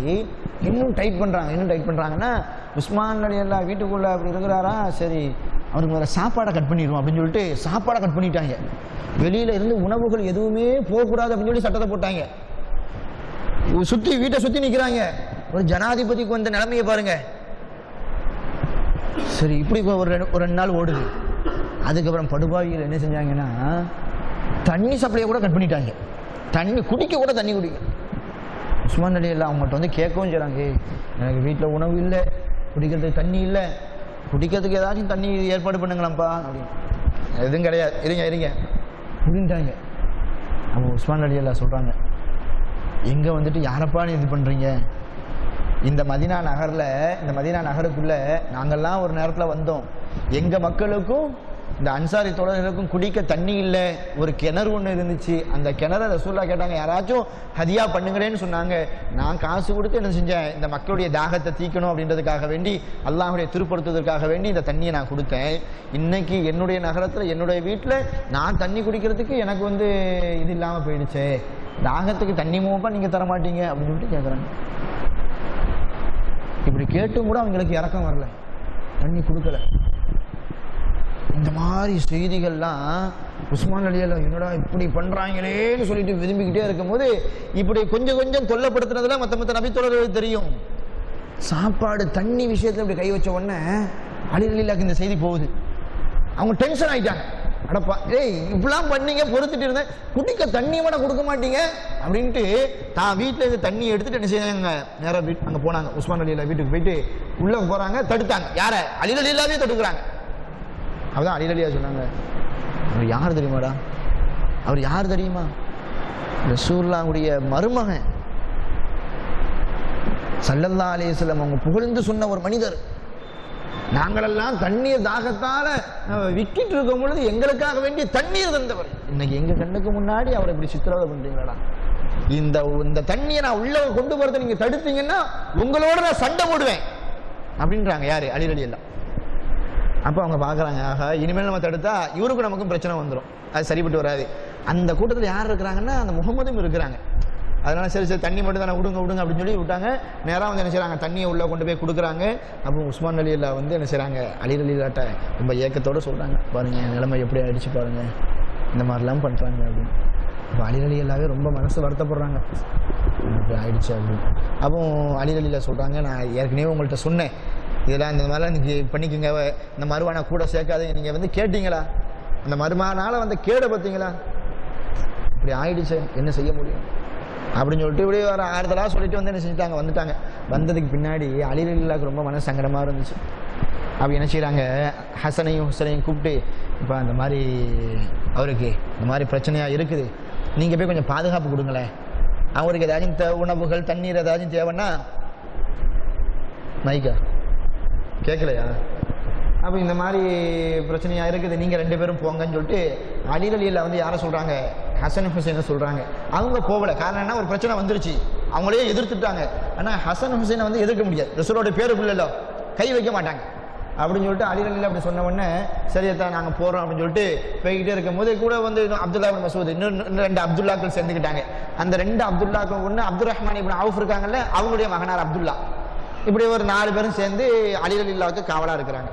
இன்னும் டைட் பண்ணுறாங்கன்னா உஸ்மான் ரலியல்லாஹ் வீட்டுக்குள்ளே அப்படி இருக்கிறாரா, சரி அவருக்கு வேறு சாப்பாடை கட் பண்ணிடுவோம் அப்படின்னு சொல்லிட்டு சாப்பாடை கட் பண்ணிட்டாங்க. வெளியில இருந்து உணவுகள் எதுவுமே போகக்கூடாது அப்படின்னு சொல்லி சட்டத்தை போட்டாங்க. வீட்டை சுற்றி நிற்கிறாங்க. ஒரு ஜனாதிபதிக்கு வந்த நிலைமையை பாருங்க. சரி, இப்படி ஒரு 2 நாள் ஓடுது. அதுக்கப்புறம் படுபாவிகள் என்ன செஞ்சாங்கன்னா தண்ணி சப்ளையை கூட கட் பண்ணிட்டாங்க. தண்ணி குடிக்க கூட தண்ணி குடிக்க. உஸ்மான் ரலியல்லாஹ் அவங்கள்ட்ட வந்து கேட்கவும் செய்றாங்க, எனக்கு வீட்டில் உணவு இல்லை, குடிக்கிறதுக்கு தண்ணி இல்லை, குடிக்கிறதுக்கு ஏதாச்சும் தண்ணி ஏற்பாடு பண்ணுங்களாம்ப்பா அப்படின்னு. எதுவும் கிடையாது, இருங்க அப்படின்ட்டாங்க. அப்போ உஸ்மான் ரலியல்லாஹ் சொல்கிறாங்க, எங்கே வந்துட்டு யாரப்பா இது பண்ணுறீங்க, இந்த மதீனா நகருக்குள்ள நாங்கள்லாம் ஒரு நேரத்தில் வந்தோம், எங்கள் மக்களுக்கும் இந்த அன்சாரி தோழர்களுக்கும் குடிக்க தண்ணி இல்லை, ஒரு கிணறு ஒன்று இருந்துச்சு, அந்த கிணறை ரசூலுல்லாஹ் கேட்டாங்க யாராச்சும் ஹதியா பண்ணுங்களேன்னு சொன்னாங்க. நான் காசு கொடுத்து என்ன செஞ்சேன், இந்த மக்களுடைய தாகத்தை தீக்கணும் அப்படின்றதுக்காக வேண்டி, அல்லாஹ்வுடைய திருப்படுத்துவதற்காக வேண்டி இந்த தண்ணியை நான் கொடுத்தேன். இன்னைக்கு என்னுடைய நகரத்தில் என்னுடைய வீட்டில் நான் தண்ணி குடிக்கிறதுக்கு எனக்கு வந்து இது இல்லாமல் போயிடுச்சே, தாகத்துக்கு தண்ணி மூப்பா நீங்கள் தர மாட்டீங்க அப்படின்னு சொல்லிட்டு கேட்குறாங்க. இப்படி கேட்டும் கூட அவங்களுக்கு இறக்கம் வரல, தண்ணி கொடுக்கல. இந்த மாதிரி செய்திகள்லாம் உஸ்மான் ரலியல்லாஹு என்னடா இப்படி பண்றாங்களேன்னு சொல்லிட்டு விரும்பிக்கிட்டே இருக்கும்போது இப்படி கொஞ்சம் தொல்லப்படுத்துனதுல மற்ற நபித்தோழர்களுக்கு தெரியும். சாப்பாடு தண்ணி விஷயத்துல இப்படி கை வச்ச உடனே அலி ரலியல்லாஹுக்கு இந்த செய்தி போகுது. அவங்க டென்ஷன் ஆயிட்டாங்க. அடப்பா, இப்படிலாம் பண்ணீங்க, பொறுத்துட்டு இருந்தேன், குடிக்க தண்ணி கூட கொடுக்க மாட்டீங்க அப்படின்ட்டு தான் வீட்டில் இருந்து தண்ணி எடுத்துட்டு என்ன செய்யாங்க, நேராக அங்கே போனாங்க. உஸ்மான் ரலியல்லாஹு வீட்டுக்கு போயிட்டு உள்ள போறாங்க, தடுத்தாங்க. யார? அலி ரலியல்லாஹுவே தடுக்கிறாங்க. அப்பதான் அலி ரலியல்லாஹு சொன்னாங்க, அவர் யார் தெரியுமாடா, அவர் யார் தெரியுமா, ரசூலுல்லாஹ்வுடைய மருமகன், ஸல்லல்லாஹு அலைஹி வஸல்லம் அவங்க புகழ்ந்து சொன்ன ஒரு மனிதர். நாங்களெல்லாம் தண்ணீர் தாகத்தால விக்கிட்டு இருக்கும் பொழுது எங்களுக்காக வேண்டிய தண்ணீர் தந்தவர். இன்னைக்கு எங்க கண்ணுக்கு முன்னாடி அவரை இப்படி சித்திரவதை பண்றீங்களா? இந்த தண்ணியை நான் உள்ள கொண்டு போறதை நீங்க தடுத்தீங்கன்னா உங்களோட நான் சண்டை போடுவேன் அப்படின்றாங்க. யாரு? அலி ரலியல்லாஹு. அப்போ அவங்க பார்க்குறாங்க, ஆகா இனிமேல் நம்ம தடுத்தா இவருக்கும் நமக்கும் பிரச்சனை வந்துடும், அது சரிப்பட்டு வராது. அந்த கூட்டத்தில் யார் இருக்கிறாங்கன்னா அந்த முகமதும் இருக்கிறாங்க. அதனால சரி தண்ணி மட்டும் தானே விடுங்க அப்படின்னு சொல்லி விட்டாங்க. நேராக வந்து என்ன செய்கிறாங்க, தண்ணியை உள்ளே கொண்டு போய் கொடுக்குறாங்க. அப்போ உஸ்மான் ரலியல்லாஹு வந்து என்ன செய்கிறாங்க, அலி ரலியல்லாஹ்ட்ட ரொம்ப ஏக்கத்தோடு சொல்கிறாங்க, பாருங்க நிலைமை எப்படி ஆயிடுச்சு பாருங்க, இந்த மாதிரிலாம் பண்ணுறாங்க அப்படின்னு. அப்போ அலி ரலியல்லாஹ்வே ரொம்ப மனசு வருத்தப்படுறாங்க, இப்படி ஆயிடுச்சு அப்படின்னு. அப்போ அலி ரலியல்லாஹு சொல்கிறாங்க, நான் ஏற்கனவே உங்கள்கிட்ட சொன்னேன், இதெல்லாம் இந்த மாதிரிலாம் நீங்கள் பண்ணிக்கோங்க, இந்த மருவானை கூட சேர்க்காதீங்க, நீங்கள் வந்து கேட்டீங்களா, அந்த மருமானால் வந்து கேட பார்த்தீங்களா, இப்படி ஆயிடுச்சு, என்ன செய்ய முடியும் அப்படின்னு சொல்லிட்டு இப்படி ஒரு ஆறுதலாக சொல்லிட்டு வந்து என்ன செஞ்சுட்டாங்க, வந்துட்டாங்க. வந்ததுக்கு பின்னாடி அலி ரலியல்லாஹுக்கு ரொம்ப மன சங்கடமாக இருந்துச்சு. அப்படி என்ன செய்கிறாங்க, ஹசனையும் ஹுசனையும் கூப்பிட்டு, இப்போ அந்த மாதிரி அவருக்கு இந்த மாதிரி பிரச்சனையாக இருக்குது, நீங்கள் போய் கொஞ்சம் பாதுகாப்பு கொடுங்களேன், அவருக்கு ஏதாச்சும் உணவுகள் தண்ணீர் ஏதாச்சும் தேவைன்னா. மைக்கா கேட்கலையா? அப்போ இந்த மாதிரி பிரச்சனையாக இருக்குது, நீங்கள் 2 பேரும் போங்கன்னு சொல்லிட்டு அலி ரலியல்லாஹு வந்து யாரை சொல்கிறாங்க, ஹசன் ஹுசைனை சொல்கிறாங்க. அவங்க போகலை. காரணம் என்ன, ஒரு பிரச்சனை வந்துருச்சு, அவங்களே எதிர்த்துட்டாங்க. ஆனால் ஹசன் ஹுசைனை வந்து எதிர்க்க முடியாது, ரசூலோட பேரு பிள்ளைலோ கை வைக்க மாட்டாங்க அப்படின்னு சொல்லிட்டு அலி ரலியல்லாஹு அப்படி சொன்ன உடனே சரியத்தான் நாங்கள் போகிறோம் அப்படின்னு சொல்லிட்டு போய்கிட்டே இருக்கும்போது கூட வந்து அப்துல்லா இப்னு மஸ்ஊத் இன்னும் 2 அப்துல்லாக்கள் சேர்ந்துக்கிட்டாங்க. அந்த 2 அப்துல்லாக்கள் ஒன்று அப்துல் ரஹ்மான் இப்னு அவுஃப் இருக்காங்கல்ல, அவங்களுடைய மகனார் அப்துல்லா. இப்படி ஒரு 4 பேரும் சேர்ந்து அலி ரலியல்லாஹுக்கு காவலாக இருக்கிறாங்க.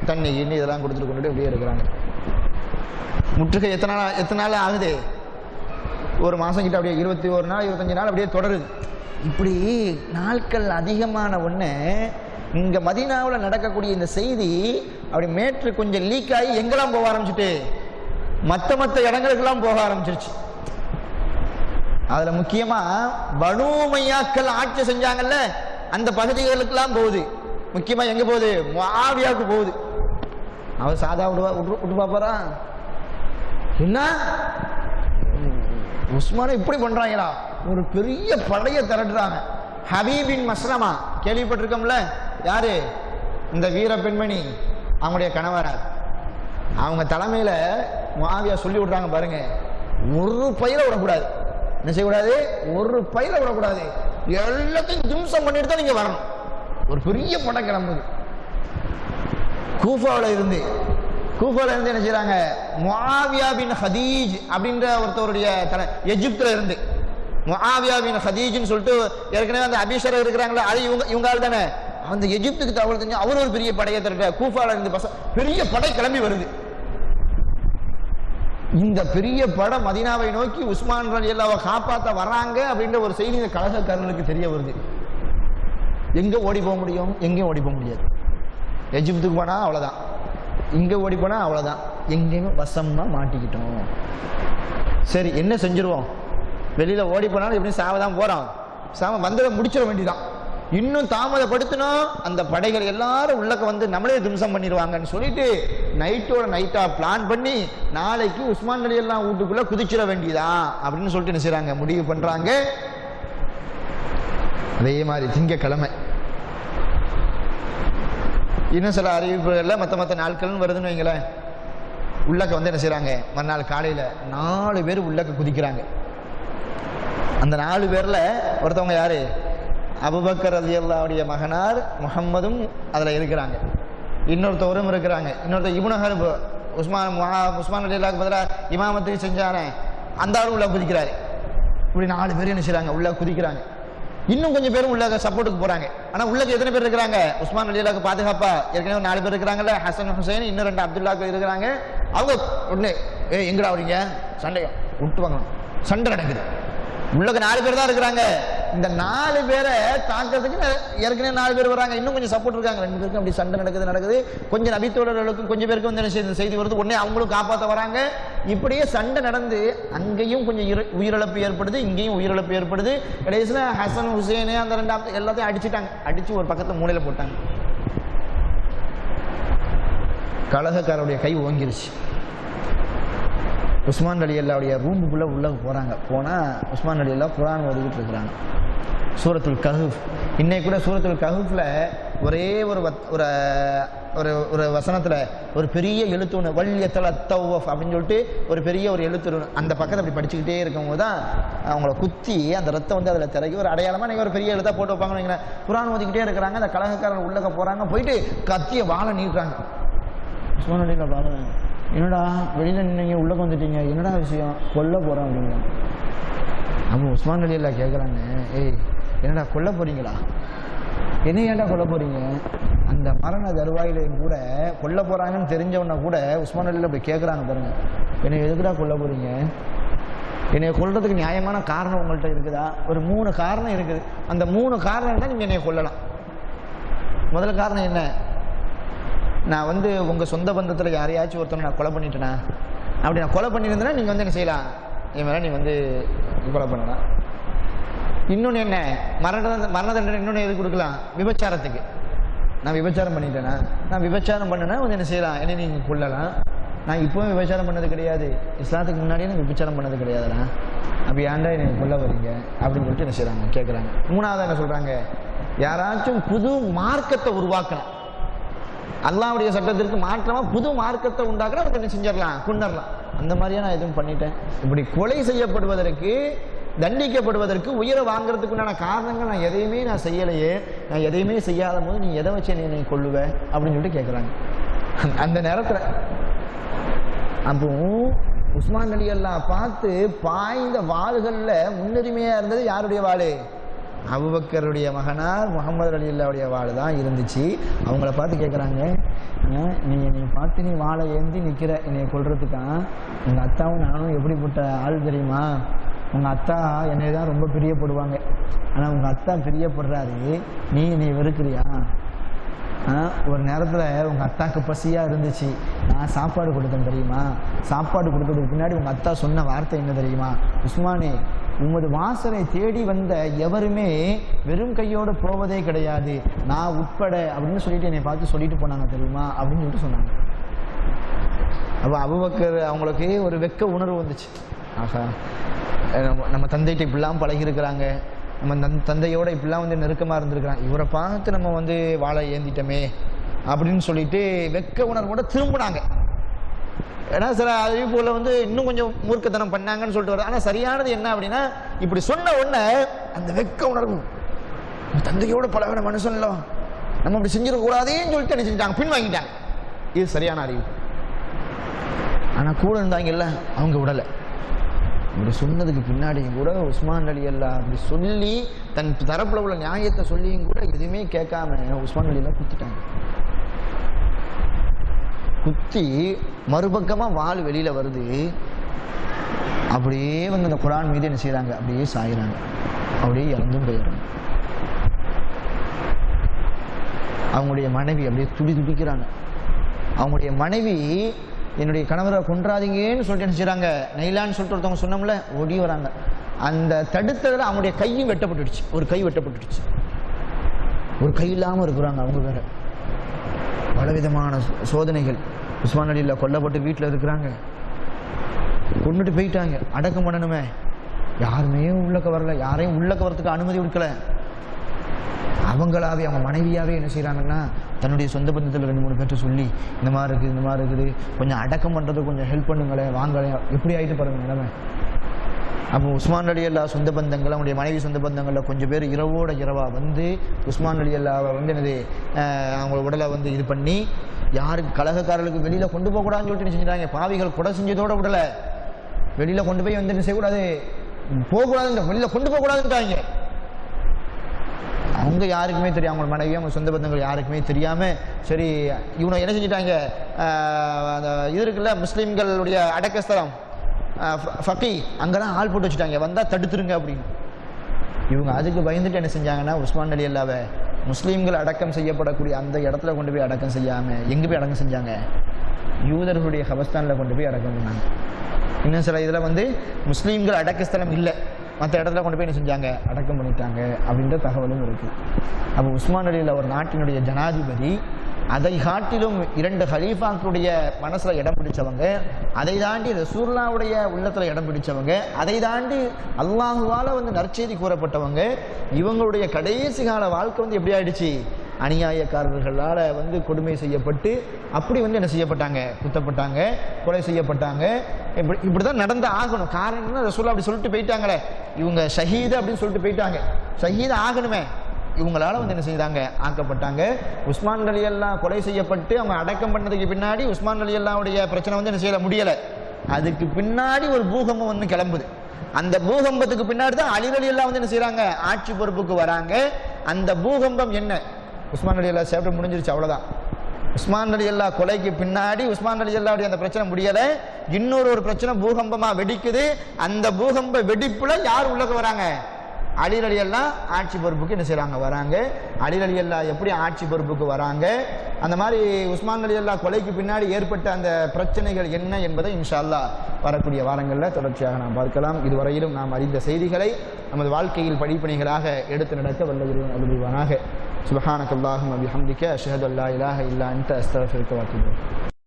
தண்ணி எண்ணி இதெல்லாம் கொடுத்துட்டு கொண்டுட்டு இப்படியே இருக்கிறாங்க. முற்றுகை எத்தனை நாள் ஆகுது, ஒரு மாதம் கிட்ட, அப்படியே 21 நாள் 25 நாள் அப்படியே தொடருது. இப்படி நாட்கள் அதிகமான ஒன்று இங்கே மதீனாவில் நடக்கக்கூடிய இந்த செய்தி அப்படி மேற்று கொஞ்சம் லீக் ஆகி எங்கெல்லாம் போக ஆரம்பிச்சுட்டு மற்ற இடங்களுக்கெல்லாம் போக ஆரம்பிச்சிருச்சு. அதில் முக்கியமாக பனூ உமையாக்கள் ஆட்சி செஞ்சாங்கல்ல, அந்த பகுதிகளுக்கெல்லாம் போகுது. முக்கியமாக எங்கே போகுது, முஆவியாவுக்கு போகுது. அவர் சாதா விட்டு பார்ப்பாரா? என்ன உஸ்மானை இப்படி பண்றாங்களா? ஒரு பெரிய படைய திரட்டுறாங்க. ஹபீபின் மஸ்லமா கேள்விப்பட்டிருக்கோம்ல, யாரு? இந்த வீர பெண்மணி, அவங்களுடைய கணவரார். அவங்க தலைமையில முஆவியா சொல்லி விடுறாங்க பாருங்க, ஒரு பயிர விடக்கூடாது. என்ன செய்யக்கூடாது? ஒரு பயிர விடக்கூடாது. எல்லாத்தையும் தும்சம் பண்ணிட்டு தான் நீங்க வரணும். ஒரு பெரிய படம் கிளம்புது. கூஃபாவில் இருந்து என்ன செய்யறாங்க? முஆவியா பின் ஹதீஜ் அப்படின்ற ஒருத்தருடைய எஜிப்துல இருந்து முஆவியா பின் ஹதீஜ்னு சொல்லிட்டு ஏற்கனவே அந்த அபிஷர் இருக்கிறாங்களா, அது இவங்க ஆள் தானே. அந்த எஜிப்துக்கு தகவல் தெரிஞ்சு அவர் ஒரு பெரிய படையை திரட்ட கூஃபால இருந்து பெரிய படை கிளம்பி வருது. இந்த பெரிய படம் மதீனாவை நோக்கி உஸ்மான் ரலியல்லாஹு காப்பாற்ற வர்றாங்க அப்படின்ற ஒரு செய்தி இந்த கலகக்காரர்களுக்கு தெரிய வருது. எங்க ஓடி போக முடியும்? எங்கேயும் ஓடி போக முடியாது. எஜிப்துக்கு போனா அவ்வளவுதான், இங்க ஓடி போனா அவ்வளவுதான். எங்கேயுமே வசமா மாட்டிக்கிட்டோம். சரி, என்ன செஞ்சிருவோம்? வெளியில ஓடி போனாலும் எப்படி சாவதான் போறோம். சாம வந்ததை முடிச்சிட வேண்டியதான். இன்னும் தாமதப்படுத்தணும், அந்த படைகள் எல்லாரும் உள்ளக்க வந்து நம்மளே தும்சம் பண்ணிடுவாங்கன்னு சொல்லிட்டு நைட்டோட நைட்டா பிளான் பண்ணி நாளைக்கு உஸ்மான் ரலியல்லாஹு வீட்டுக்குள்ள குதிச்சிட வேண்டியதான் அப்படின்னு சொல்லிட்டு என்ன செய்றாங்க? முடிவு பண்றாங்க. அதே மாதிரி திங்கக்கிழமை இன்னும் சில அறிவிப்புகள்ல மற்ற நாட்கள் வருதுன்னு வைங்களேன். உள்ளக்க வந்து என்ன செய்றாங்க? மறுநாள் காலையில 4 பேர் உள்ளக்க குதிக்கிறாங்க. அந்த 4 பேர்ல ஒருத்தவங்க யாரு? அபூபக்கர் ரலியல்லாஹுடைய மகனார் முஹம்மதும் அதுல இருக்கிறாங்க. இன்னொருத்தவரும் இருக்கிறாங்க. இன்னொருத்தர் இப்னு ஹர்ப், உஸ்மான் ரலியல்லாஹுக்கு பதிலாக இமாமத்துக்கு செஞ்சானே அந்த ஆளு உள்ள குதிக்கிறாரு. இப்படி 4 பேர் என்ன செய்றாங்க? உள்ள குதிக்கிறாங்க. இன்னும் கொஞ்சம் பேரும் உள்ள சப்போர்ட்டுக்கு போறாங்க. ஆனா உள்ளக்கு எத்தனை பேர் இருக்கிறாங்க? உஸ்மான் ரலியல்லாஹுக்கு பாதுகாப்பா ஏற்கனவே 4 பேர் இருக்கிறாங்கல்ல, ஹசன் ஹுசைன், இன்னும் 2 அப்துல்லாஹ் இருக்கிறாங்க. அவங்க உடனே எங்கடா வரீங்க? சண்டையை விட்டு வாங்கணும். சண்டை நடக்குது. உள்ளக்கு 4 பேர் தான் இருக்கிறாங்க. இந்த 4 பேரை தாக்கிறதுக்கு ஏற்கனவே 4 பேர் வராங்க. இன்னும் கொஞ்சம் சப்போர்ட் இருக்காங்க. 2 பேருக்கும் அப்படி சண்டை நடக்குது. கொஞ்சம் நபித்தோழர்களுக்கும் கொஞ்சம் பேருக்கு வந்து செய்தி வருது. உடனே அவங்களும் காப்பாற்ற வராங்க. இப்படியே சண்டை நடந்து அங்கேயும் கொஞ்சம் உயிரிழப்பு ஏற்படுது, இங்கேயும் உயிரிழப்பு ஏற்படுது. கடைசியில் ஹசன் ஹுசைனு அந்த 2 எல்லாத்தையும் அடிச்சுட்டாங்க. அடிச்சு ஒரு பக்கத்துல மூலையில போட்டாங்க. கலகக்காரருடைய கை ஓங்கிருச்சு. உஸ்மான் ரலியல்லாஹுடைய ரூமுக்குள்ள உள்ள போறாங்க. போனா உஸ்மான் ரலியல்லாஹு குர்ஆன் ஓதிக்கிட்டு இருக்கிறாங்க. சூரத்துல் கஹஃப். இன்னைக்கு கூட சூரத்துல் கஹஃப்ல ஒரே ஒரு வசனத்துல ஒரு பெரிய எழுத்து ஒன்று வல்யத்தல தௌவஃப் அப்படின்னு சொல்லிட்டு ஒரு பெரிய ஒரு எழுத்து அந்த பக்கத்தை அப்படி படிச்சுக்கிட்டே இருக்கும்போது தான் அவங்கள குத்தி அந்த ரத்தம் வந்து அதில் திறக்கி ஒரு அடையாளமா நீங்கள் ஒரு பெரிய எழுத்தா போட்டு வைப்பாங்கன்னு வைங்களேன். குர்ஆன் ஓதிக்கிட்டே இருக்கிறாங்க. அந்த கலகக்காரன் உள்ளக்க போறாங்க. போயிட்டு கத்திய வாழை நீட்டுறாங்க. உஸ்மான் ரலியல்லாஹு வாழை, என்னடா வெளியில நீங்க உள்ளக்க வந்துட்டீங்க, என்னடா விஷயம்? கொல்ல போறோம் அப்படிங்க. அப்போ உஸ்மான் ரலியல்லாஹு கேட்குறாங்க, ஏய் என்னடா கொல்ல போறீங்களா? என்ன ஏன்டா கொல்ல போறீங்க? அந்த மரண தருவாயிலையும் கூட கொல்ல போறாங்கன்னு தெரிஞ்சவன கூட உஸ்மான் ரலியல்லாஹு அப்படி கேட்குறாங்க பாருங்க, என்னை எதுக்குடா கொல்ல போறீங்க? என்னை கொல்றதுக்கு நியாயமான காரணம் உங்கள்கிட்ட இருக்குதா? ஒரு 3 காரணம் இருக்குது. அந்த 3 காரணம் தான் நீங்க என்னை கொல்லலாம். முதல் காரணம் என்ன? நான் வந்து உங்கள் சொந்த பந்தத்தில் யாரையாச்சும் ஒருத்தனை நான் கொலை பண்ணிட்டேனா? அப்படி நான் கொலை பண்ணியிருந்தேன்னா நீங்கள் வந்து என்ன செய்யலாம்? என் மேலே நீ வந்து கொலை பண்ணலாம். இன்னொன்று என்ன? மரண தண்டனை இன்னொன்று எது கொடுக்கலாம்? விபச்சாரத்துக்கு. நான் விபச்சாரம் பண்ணிட்டேனா? நான் விபச்சாரம் பண்ணேன்னா வந்து என்ன செய்யலாம்? என்னை நீங்கள் கொல்லலாம். நான் இப்போவும் விபச்சாரம் பண்ணது கிடையாது, இஸ்லாத்துக்கு முன்னாடியே நான் விபச்சாரம் பண்ணது கிடையாதுண்ணா. அப்படி ஏன்டா என்னை கொல்ல வரீங்க அப்படின்னு சொல்லிட்டு என்ன செய்கிறாங்க? கேட்குறாங்க. 3வது என்ன சொல்கிறாங்க? யாராச்சும் புது மார்க்கத்தை உருவாக்கணும், அல்லாஹ்வுடைய சட்டத்திற்கு மாற்றமா புது மார்க்கத்தை உண்டாக்குற அதை செஞ்சிடலாம், கொண்டரலாம். அந்த மாதிரியா நான் எதுவும் பண்ணிட்டேன்? இப்படி கொலை செய்யப்படுவதற்கு, தண்டிக்கப்படுவதற்கு, உயிரை வாங்குறதுக்கு உண்டான காரணங்கள் நான் எதையுமே நான் செய்யலையே, நான் எதையுமே செய்யாத போது நீ எதை வச்சு நீ கொள்ளுவ அப்படின்னு சொல்லிட்டு கேட்குறாங்க. அந்த நேரத்தில் அப்போ உஸ்மான் ரலியல்லாஹு பார்த்து பாய்ந்த வாள்களில் முன்னுரிமையாக இருந்தது யாருடைய வாள்? அபூபக்கருடைய மகனார் முஹம்மது ரலியல்லாஹுடைய வாள் தான் இருந்துச்சு. அவங்கள பார்த்து கேட்குறாங்க, நீ பார்த்து நீ வாழை ஏந்தி நிற்கிற என்னை கொல்றதுக்கா? உங்கள் அத்தாவும் நானும் எப்படிப்பட்ட ஆள் தெரியுமா? உங்கள் அத்தா என்னை தான் ரொம்ப பிரியப்படுவாங்க. ஆனால் உங்கள் அத்தா பிரியப்படுறாரு, நீ என்னை வெறுக்கிறியா? ஒரு நேரத்தில் உங்கள் அத்தாக்கு பசியாக இருந்துச்சு, நான் சாப்பாடு கொடுத்தேன் தெரியுமா? சாப்பாடு கொடுத்ததுக்கு பின்னாடி உங்கள் அத்தா சொன்ன வார்த்தை என்ன தெரியுமா? உஸ்மானே, உமது வாசலை தேடி வந்த எவருமே வெறும் கையோடு போவதே கிடையாது, நான் உட்பட அப்படின்னு சொல்லிட்டு என்னை பார்த்து சொல்லிட்டு போனாங்க தெரியுமா அப்படின்னு சொல்லிட்டு சொன்னாங்க. அப்போ அபூபக்கர் அவங்களுக்கு ஒரு வெக்க உணர்வு வந்துச்சு. ஆஹா, நம்ம தந்தைகிட்ட இப்படிலாம் பழகிருக்கிறாங்க, நம்ம தந்தையோட இப்படிலாம் வந்து நெருக்கமாக இருந்திருக்கிறாங்க, இவரை பார்த்து நம்ம வந்து வாழை ஏந்திட்டோமே அப்படின்னு சொல்லிட்டு வெக்க உணர்வோட திரும்பினாங்க. ஏன்னா சில அறிவிப்புல வந்து இன்னும் கொஞ்சம் மூர்க்கத்தனம் பண்ணாங்கன்னு சொல்லிட்டு வருது. ஆனால் சரியானது என்ன அப்படின்னா, இப்படி சொன்ன உடனே அந்த வெக்க உணர்வு, தந்தையோட பழகின மனுஷன்ல நம்ம அப்படி செஞ்சிடக்கூடாதேன்னு சொல்லிட்டு என்ன செஞ்சாங்க, பின் வாங்கிட்டாங்க. இது சரியான அறிவிப்பு. ஆனால் கூட இருந்தாங்கல்ல, அவங்க விடலை. இப்படி சொன்னதுக்கு பின்னாடியும் கூட உஸ்மான் ரலியல்லாஹு அப்படி சொல்லி தன் தரப்புல உள்ள நியாயத்தை சொல்லியும் கூட எதுவுமே கேட்காம உஸ்மான் ரலியல்லாஹு குத்திட்டாங்க. குத்தி மறுபக்கமாக வாள் வெளியில் வருது. அப்படியே வந்து அந்த குர்ஆன் மீது என்ன செய்கிறாங்க, அப்படியே சாயிறாங்க, அப்படியே இறந்தும் போயிடுறாங்க. அவங்களுடைய மனைவி அப்படியே துடிக்கிறாங்க. அவங்களுடைய மனைவி என்னுடைய கணவரை கொன்றாதீங்கன்னு சொல்லிட்டு என்ன செய்கிறாங்க, நைலான்னு சொல்லிட்டு ஒருத்தவங்க சொன்னோம்ல, ஓடி வராங்க. அந்த தடுத்ததில் அவங்களுடைய கையும் வெட்டப்பட்டுடுச்சு, ஒரு கை வெட்டப்பட்டுடுச்சு, ஒரு கை இல்லாமல் இருக்கிறாங்க. அவங்க வேற பலவிதமான சோதனைகள். உஸ்மான் ரலியல்லாஹு கொல்லப்பட்டு வீட்டில் இருக்கிறாங்க, கொண்டுட்டு போயிட்டாங்க, அடக்கம் பண்ணணுமே, யாருமே உள்ளக்க வரல, யாரையும் உள்ளக்க வரத்துக்கு அனுமதி கொடுக்கல. அவங்களாவே அவங்க மனைவியாவே என்ன செய்கிறாங்கன்னா, தன்னுடைய சொந்த பந்தத்தில் 2-3 பேர்ட்ட சொல்லி இந்த மாதிரி இருக்குது, இந்த மாதிரி இருக்குது, கொஞ்சம் அடக்கம் பண்ணுறதுக்கு கொஞ்சம் ஹெல்ப் பண்ணுங்களேன், வாங்கலேன், எப்படி ஆகிட்டு பாருங்க நிலைமை. அப்போ உஸ்மான் ரலியல்லாஹு சொந்த பந்தங்கள், அவங்களுடைய மனைவி சொந்த பந்தங்களில் கொஞ்சம் பேர் இரவோட இரவாக வந்து உஸ்மான் ரலியல்லாஹு வந்து என்னது அவங்களோட உடலை வந்து இது பண்ணி, யாருக்கு கலகக்காரர்களுக்கு வெளியில் கொண்டு போகக்கூடாதுன்னு சொல்லிட்டு என்ன செஞ்சுட்டாங்க, பாவிகள் கொடை செஞ்சதோட விடலை, வெளியில் கொண்டு போய் வந்து என்ன செய்யக்கூடாது, போகக்கூடாது, வெளியில் கொண்டு போகக்கூடாதுன்ட்டாங்க. அவங்க யாருக்குமே தெரியும், அவங்க மனைவி அவங்க சொந்த பந்தங்கள் யாருக்குமே தெரியாமல் சரி இவனை என்ன செஞ்சிட்டாங்க, அந்த இது இருக்குல்ல முஸ்லீம்களுடைய அடக்கஸ்தலம் ஃபக்கி, அங்கெல்லாம் ஆள் போட்டு வச்சுட்டாங்க, வந்தால் தடுத்துருங்க அப்படின்னு. இவங்க அதுக்கு பயந்துட்டு என்ன செஞ்சாங்கன்னா, உஸ்மான் ரலியல்லாஹு முஸ்லீம்கள் அடக்கம் செய்யப்படக்கூடிய அந்த இடத்துல கொண்டு போய் அடக்கம் செய்யாமல் எங்கே போய் அடக்கம் செஞ்சாங்க, யூதர்களுடைய கபஸ்தானில் கொண்டு போய் அடக்கம் பண்ணாங்க. இன்னும் சில இதில் வந்து முஸ்லீம்கள் அடக்கஸ்தலம் இல்லை, மற்ற இடத்துல கொண்டு போய் என்ன செஞ்சாங்க, அடக்கம் பண்ணிட்டாங்க அப்படின்ற தகவலும் இருக்குது. அப்போ உஸ்மான் ரலியல்லாஹு ஒரு நாட்டினுடைய ஜனாதிபதி, அதை காட்டிலும் 2 ஹலீஃபாக்களுடைய மனசில் இடம் பிடிச்சவங்க, அதை தாண்டி ரசூலுல்லாஹ்வுடைய உள்ளத்தில் இடம் பிடிச்சவங்க, அதை தாண்டி அல்லாஹுவால் வந்து நற்செய்தி கூறப்பட்டவங்க, இவங்களுடைய கடைசி கால வாழ்க்கை வந்து எப்படி ஆயிடுச்சு, அநியாயக்காரர்களால் வந்து கொடுமை செய்யப்பட்டு அப்படி வந்து என்ன செய்யப்பட்டாங்க, குத்தப்பட்டாங்க, கொலை செய்யப்பட்டாங்க. இப்படி தான் நடந்து ஆகணும். காரணம் என்ன, ரசூலுல்லாஹ் அப்படி சொல்லிட்டு போயிட்டாங்களே, இவங்க ஷஹீது அப்படின்னு சொல்லிட்டு போயிட்டாங்க, ஷஹீது ஆகணுமே, இவங்களால வந்து என்ன செய்தாங்க, ஆக்கப்பட்டாங்க. உஸ்மான் ரலியல்லாஹு கொலை செய்யப்பட்டு அவங்க அடக்கம் பண்ணதுக்கு பின்னாடி உஸ்மான் ரலியல்லாஹுடைய பிரச்சனை வந்து என்ன செய்ய முடியலை. அதுக்கு பின்னாடி ஒரு பூகம்பம் வந்து கிளம்புது. அந்த பூகம்பத்துக்கு பின்னாடி தான் அலி ரலியல்லாஹு வந்து என்ன செய்யறாங்க, ஆட்சி பொறுப்புக்கு வராங்க. அந்த பூகம்பம் என்ன, உஸ்மான் ரலியல்லாஹு சாப்டர் முடிஞ்சிருச்சு, அவ்வளவுதான். உஸ்மான் ரலியல்லாஹு கொலைக்கு பின்னாடி உஸ்மான் ரலியல்லாஹுடைய அந்த பிரச்சனை முடியலை, இன்னொரு பிரச்சனை பூகம்பமா வெடிக்குது. அந்த பூகம்ப வெடிப்புல யார் உள்ளக்க வராங்க, அலி ரலியல்லாஹு ஆட்சி பொறுப்புக்கு என்ன செய்றாங்க, வராங்க. அலி ரலியல்லாஹு எப்படி ஆட்சி பொறுப்புக்கு வராங்க, அந்த மாதிரி உஸ்மான் ரலியல்லாஹு கொலைக்கு பின்னாடி ஏற்பட்ட அந்த பிரச்சனைகள் என்ன என்பதை இன்ஷா அல்லாஹ் வரக்கூடிய வாரங்களில் தொடர்ச்சியாக நாம் பார்க்கலாம். இதுவரையிலும் நாம் அறிந்த செய்திகளை நமது வாழ்க்கையில் படிப்பணிகளாக எடுத்து நடக்க வல்லவர்கள் அருள்வானாக. சுப்ஹானக்கல்லாஹும்ம வபிஹம்திக அஷ்ஹது அல்லா இலாஹ இல்லா அன்த அஸ்தக்ஃபிருக வ அத்தூபு இலைக்.